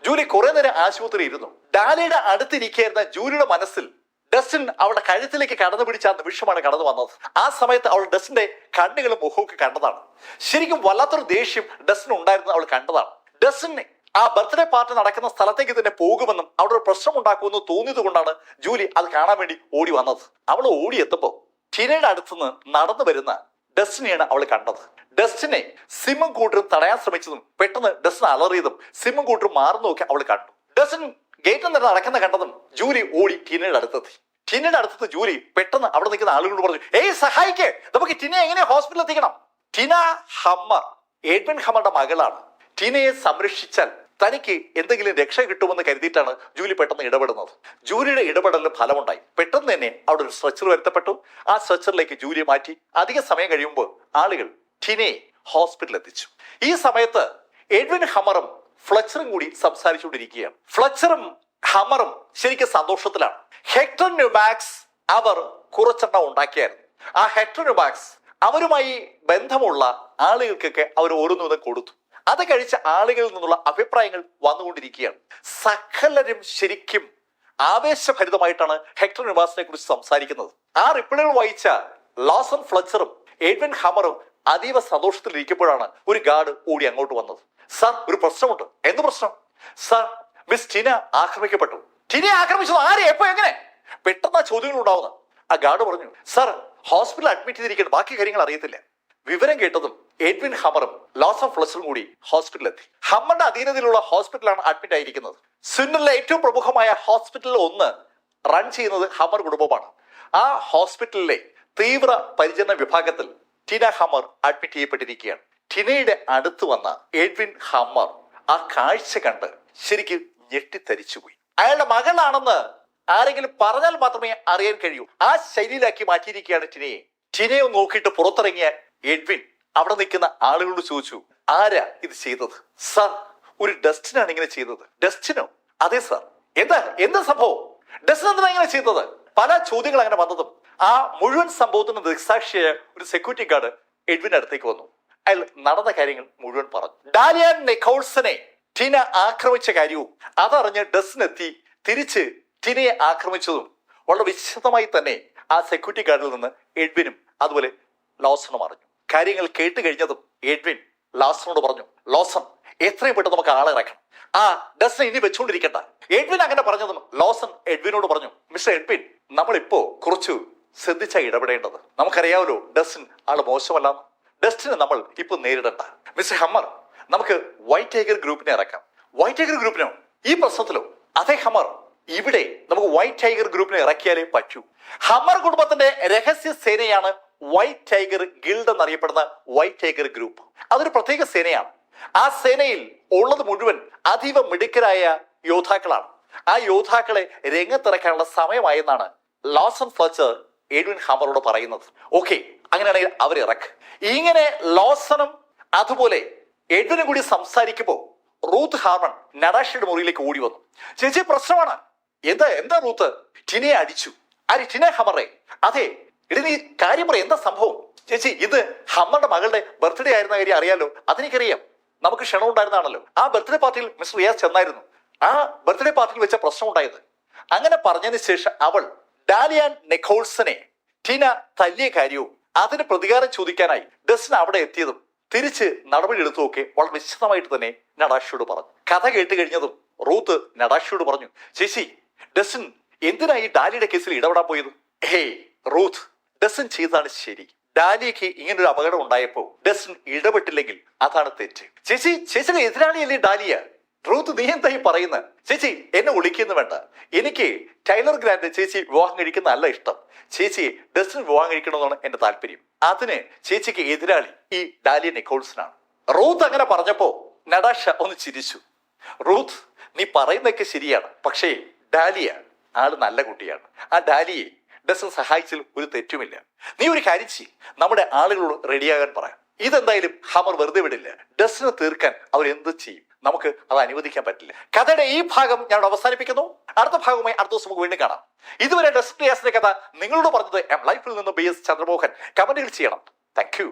ജൂലി കുറെ നേരം ആശുപത്രി ഇരുന്നു. ഡാലിയുടെ അടുത്തിരിക്കുന്ന ജൂലിയുടെ മനസ്സിൽ ഡസ്റ്റിൻ അവളുടെ കഴുത്തിലേക്ക് കടന്നു പിടിച്ച ആ നിമിഷമാണ് കടന്നു വന്നത്. ആ സമയത്ത് അവൾ ഡസ്റ്റിന്റെ കണ്ണുകളും മുഖമൊക്കെ കണ്ടതാണ്. ശരിക്കും വല്ലാത്തൊരു ദേഷ്യം ഡസ്റ്റിന് ഉണ്ടായിരുന്നു അവൾ കണ്ടതാണ്. ഡസ്റ്റിന് ആ ബർത്ത്ഡേ പാർട്ടി നടക്കുന്ന സ്ഥലത്തേക്ക് തന്നെ പോകുമെന്നും അവിടെ ഒരു പ്രശ്നം ഉണ്ടാക്കുമെന്ന് തോന്നിയത് കൊണ്ടാണ് ജൂലി അത് കാണാൻ വേണ്ടി ഓടി വന്നത്. അവൾ ഓടിയെത്തുമ്പോൾ ടിനയുടെ അടുത്തുനിന്ന് നടന്നു വരുന്ന ഡസ്റ്റിനെയാണ് അവൾ കണ്ടത്. ഡസ്റ്റിനെ സിമ്മും കൂട്ടരും തടയാൻ ശ്രമിച്ചതും പെട്ടെന്ന് ഡസ്റ്റിനെ അലറിയതും സിമ്മും കൂട്ടരും മാറുന്നതൊക്കെ അവൾ കണ്ടു. ഡസ്റ്റിൻ ഗേറ്റിൽ നിന്ന് നടക്കുന്ന കണ്ടതും ജൂലി ഓടി ടിനയുടെ അടുത്തെത്തി. ടിനയുടെ അടുത്ത് ജൂലി പെട്ടെന്ന് അവിടെ നിൽക്കുന്ന ആളുകളോട് പറഞ്ഞു, ഏയ് സഹായിക്കേ, നമുക്ക് ടിനയെ എങ്ങനെ ഹോസ്പിറ്റലിൽ എത്തിക്കണം. ടിന ഹമ്മർ എഡ്വിൻ ഹമ്മറുടെ മകളാണ്. ടിനയെ സംരക്ഷിച്ചാൽ തനിക്ക് എന്തെങ്കിലും രക്ഷ കിട്ടുമെന്ന് കരുതിയിട്ടാണ് ജൂലി പെട്ടെന്ന് ഇടപെടുന്നത്. ജൂലിയുടെ ഇടപെടലിന് ഫലമുണ്ടായി. പെട്ടെന്ന് തന്നെ അവിടെ ഒരു സ്ട്രെച്ചർ വരുത്തപ്പെട്ടു. ആ സ്ട്രെച്ചറിലേക്ക് ജൂലിയെ മാറ്റി. അധിക സമയം കഴിയുമ്പോൾ ആളുകൾ ടിനയെ ഹോസ്പിറ്റലിൽ എത്തിച്ചു. ഈ സമയത്ത് എഡ്വിൻ ഹമ്മറും ഫ്ലെച്ചറും കൂടി സംസാരിച്ചുകൊണ്ടിരിക്കുകയാണ്. ഫ്ലെച്ചറും ഹമ്മറും ശരിക്കും സന്തോഷത്തിലാണ്. ഹെക്ടർ ന്യൂമാക്സ് അവർ കുറച്ചെണ്ണം ഉണ്ടാക്കിയായിരുന്നു. ആ ഹെക്ടർ ന്യൂമാക്സ് അവരുമായി ബന്ധമുള്ള ആളുകൾക്കൊക്കെ അവർ ഓരോന്നും കൊടുത്തു. അത് കഴിച്ച ആളുകളിൽ നിന്നുള്ള അഭിപ്രായങ്ങൾ വന്നുകൊണ്ടിരിക്കുകയാണ്. സകലരും ശരിക്കും ആവേശഭരിതമായിട്ടാണ് ഹെക്ടർ ന്യൂമാക്സിനെ കുറിച്ച് സംസാരിക്കുന്നത്. ആ റിപ്ലൈകൾ വായിച്ച ലോസൺ ഫ്ലെച്ചറും എഡ്വിൻ ഹമ്മറും അതീവ സന്തോഷത്തിലിരിക്കുമ്പോഴാണ് ഒരു ഗാർഡ് ഓടി അങ്ങോട്ട് വന്നത്. സർ, ഒരു പ്രശ്നമുണ്ട്. എന്ത് പ്രശ്നം? സർ, മിസ് ടിന ആക്രമിക്കപ്പെട്ടു. ടിനയെ ആക്രമിച്ചത് ആരെ, എപ്പോ, എങ്ങനെ? പെട്ടെന്ന് ആ ചോദ്യങ്ങൾ ഉണ്ടാവുന്നത്. ആ ഗാർഡ് പറഞ്ഞു, സർ, ഹോസ്പിറ്റലിൽ അഡ്മിറ്റ് ചെയ്തിരിക്കണം, ബാക്കി കാര്യങ്ങൾ അറിയത്തില്ല. വിവരം കേട്ടതും എഡ്വിൻ ഹമ്മറും ലോസൺ ഫ്ലെച്ചറും കൂടി ഹോസ്പിറ്റലിൽ എത്തി. ഹമ്മറുടെ അധീനതയിലുള്ള ഹോസ്പിറ്റലാണ് അഡ്മിറ്റ് ആയിരിക്കുന്നത്. സ്വിൻഡനിലെ ഏറ്റവും പ്രമുഖമായ ഹോസ്പിറ്റലിൽ ഒന്ന് റൺ ചെയ്യുന്നത് ഹമ്മർ കുടുംബമാണ്. ആ ഹോസ്പിറ്റലിലെ തീവ്ര പരിചരണ വിഭാഗത്തിൽ ടിന ഹമ്മർ അഡ്മിറ്റ് ചെയ്യപ്പെട്ടിരിക്കുകയാണ്. ടിനയുടെ അടുത്ത് വന്ന എഡ്വിൻ ഹമ്മർ ആ കാഴ്ച കണ്ട് ശരിക്കും ഞെട്ടിത്തരിച്ചുപോയി. അയാളുടെ മകളാണെന്ന് ആരെങ്കിലും പറഞ്ഞാൽ മാത്രമേ അറിയാൻ കഴിയൂ. ആ ശൈലിയിലാക്കി മാറ്റിയിരിക്കുകയാണ് ടിനയെ. ടിനയെ നോക്കിയിട്ട് പുറത്തിറങ്ങിയ എഡ്വിൻ അവിടെ നിൽക്കുന്ന ആളുകളോട് ചോദിച്ചു, ആരാ ഇത് ചെയ്തത്? സർ, ഒരു ഡസ്റ്റിനാണ് ഇങ്ങനെ ചെയ്തത്. ഡസ്റ്റിനോ? അതെ സർ. എന്താ സംഭവം? ഡസ്റ്റിൻ എന്തിനാ ഇങ്ങനെ ചെയ്തത്? പല ചോദ്യങ്ങൾ അങ്ങനെ വന്നതും ആ മുഴുവൻ സംഭവത്തിന് ദൃക്സാക്ഷിയായ ഒരു സെക്യൂരിറ്റി ഗാർഡ് എഡ്വിന്റെ അടുത്തേക്ക് വന്നു. അയാൾ നടന്ന കാര്യങ്ങൾ മുഴുവൻ പറഞ്ഞു. ഡാലിയ നിക്കോൾസനെ ടിന ആക്രമിച്ച കാര്യവും അതറിഞ്ഞ് ഡസ്റ്റിനെത്തി തിരിച്ച് ടിനയെ ആക്രമിച്ചതും വളരെ വിശദമായി തന്നെ ആ സെക്യൂരിറ്റി ഗാർഡിൽ നിന്ന് എഡ്വിനും അതുപോലെ ലോസണും അറിഞ്ഞു. കാര്യങ്ങൾ കേട്ട് കഴിഞ്ഞതും എഡ്വിൻ ലോസണോട് പറഞ്ഞു, ലോസൺ, എത്രയും പെട്ടെന്ന് നമുക്ക് ആളെ ഇറക്കണം. ആ ഡസ്റ്റിനെ ഇനി വെച്ചുകൊണ്ടിരിക്കണ്ട. എഡ്വിൻ അങ്ങനെ പറഞ്ഞതും ലോസൺ എഡ്വിനോട് പറഞ്ഞു, മിസ്റ്റർ എഡ്വിൻ, നമ്മളിപ്പോ കുറച്ചു ശ്രദ്ധിച്ചാ ഇടപെടേണ്ടത്. നമുക്കറിയാമല്ലോ ഡസ്റ്റിൻ ആള് മോശമല്ല. ഡസ്റ്റിനെ നമ്മൾ ഇപ്പൊ നേരിടണ്ട. മിസ്റ്റർ ഹമ്മർ, നമുക്ക് വൈറ്റ് ടൈഗർ ഗ്രൂപ്പിനെ ഇറക്കാം. വൈറ്റ് ടൈഗർ ഗ്രൂപ്പിനോ ഈ പ്രശ്നത്തിലോ? അതെ ഹമ്മർ, ഇവിടെ നമുക്ക് വൈറ്റ് ടൈഗർ ഗ്രൂപ്പിനെ ഇറക്കിയാലേ പറ്റൂ. ഹമ്മർ കുടുംബത്തിന്റെ രഹസ്യ സേനയാണ് വൈറ്റ് ടൈഗർ ഗിൽഡ് എന്നറിയപ്പെടുന്ന വൈറ്റ് ടൈഗർ ഗ്രൂപ്പ്. അതൊരു പ്രത്യേക സേനയാണ്. ആ സേനയിൽ ഉള്ളത് മുഴുവൻ അതീവ മിടുക്കരായ യോദ്ധാക്കളാണ്. ആ യോദ്ധാക്കളെ രംഗത്തിറക്കാനുള്ള സമയമായെന്നാണ് ലോസൺ ഫ്ലെച്ചർ എഡ്വിൻ ഹമ്മറോട് പറയുന്നത്. ഓക്കെ, അങ്ങനെയാണെങ്കിൽ അവരിറക്ക്. ഇങ്ങനെ ലോസണും അതുപോലെ എഡ്വിനും കൂടി സംസാരിക്കുമ്പോൾ റൂത്ത് ഹാർമൺ നടാഷയുടെ മുറിയിലേക്ക് ഓടി വന്നു. ചേച്ചി, പ്രശ്നമാണ്. എന്താ റൂത്ത്? ടിനയെ അടിച്ചു. ആര്? ടിനെ ഹമ്മറെ? അതെ. ഇടി, നീ കാര്യം പറ, എന്താ സംഭവം? ചേച്ചി, ഇത് ഹമ്മറുടെ മകളുടെ ബർത്ത്ഡേ ആയിരുന്ന കാര്യം അറിയാലോ. അതെനിക്കറിയാം. നമുക്ക് ക്ഷണം ഉണ്ടായിരുന്നാണല്ലോ. ആ ബർത്ത്ഡേ പാർട്ടിയിൽ മിസ്റ്റർ റിയാസ് ചെന്നായിരുന്നു. ആ ബർത്ത്ഡേ പാർട്ടിയിൽ വെച്ച പ്രശ്നം ഉണ്ടായത്. അങ്ങനെ പറഞ്ഞതിന് ശേഷം അവൾ ഡാലിയ നിക്കോൾസനെ ടീന തല്ലിയ കാര്യവും അതിന് പ്രതികാരം ചോദിക്കാനായി ഡസ്റ്റിൻ അവിടെ എത്തിയതും തിരിച്ച് നടപടി എടുത്തുമൊക്കെ വളരെ വിശദമായിട്ട് തന്നെ നടാഷയോട് പറഞ്ഞു. കഥ കേട്ട് കഴിഞ്ഞതും റൂത്ത് നടാഷയോട് പറഞ്ഞു, ചേച്ചി, ഡസ്റ്റിൻ എന്തിനാ ഈ ഡാലിയുടെ കേസിൽ ഇടപെടാൻ പോയത്? ഹേയ് റൂത്ത്, ഡസ്റ്റിൻ ചെയ്തതാണ് ശരി. ഡാലിയക്ക് ഇങ്ങനൊരു അപകടം ഉണ്ടായപ്പോ ഡസ്റ്റിൻ ഇടപെട്ടില്ലെങ്കിൽ അതാണ് തെറ്റ്. ചേച്ചിയുടെ എതിരാളിയല്ലേ ഡാലിയ? റൂത്ത്, നീ എന്തായി പറയുന്നത്? ചേച്ചി, എന്നെ വിളിക്കുന്നു വേണ്ട. എനിക്ക് ടൈലർ ഗ്രാൻഡ് ചേച്ചി വിവാഹം കഴിക്കുന്ന അല്ല ഇഷ്ടം. ചേച്ചി ഡസ്റ്റിൻ വിവാഹം കഴിക്കണമെന്നാണ് എന്റെ താല്പര്യം. അതിന് ചേച്ചിക്ക് എതിരാളി ഈ ഡാലിയ നിക്കോൾസനാണ്. റൂത്ത് അങ്ങനെ പറഞ്ഞപ്പോ നടാഷ ഒന്ന് ചിരിച്ചു. റൂത്ത്, നീ പറയുന്നതൊക്കെ ശരിയാണ്. പക്ഷേ ഡാലിയ ആള് നല്ല കുട്ടിയാണ്. ആ ഡാലിയെ ഡസ്റ്റിൻ സഹായിച്ചതിൽ ഒരു തെറ്റുമില്ല. നീ ഒരു കാര്യം ചെയ്യ്, നമ്മുടെ ആളുകളോട് റെഡിയാകാൻ പറയാം. ഇതെന്തായാലും ഹമ്മർ വെറുതെ വിടില്ല. ഡസ്റ്റിനെ തീർക്കാൻ അവർ എന്ത് ചെയ്യും? നമുക്ക് അത് അനുവദിക്കാൻ പറ്റില്ല. കഥയുടെ ഈ ഭാഗം ഞാൻ അവസാനിപ്പിക്കുന്നു. അടുത്ത ഭാഗവുമായി അടുത്ത ദിവസം നമുക്ക് വീണ്ടും കാണാം. ഇതുവരെ ഡസ്റ്റിൻ റിയാസിന്റെ കഥ നിങ്ങളോട് പറഞ്ഞത് ലൈഫിൽ നിന്ന് BS ചന്ദ്രമോഹൻ. കമന്റുകൾ ചെയ്യണം. Thank you.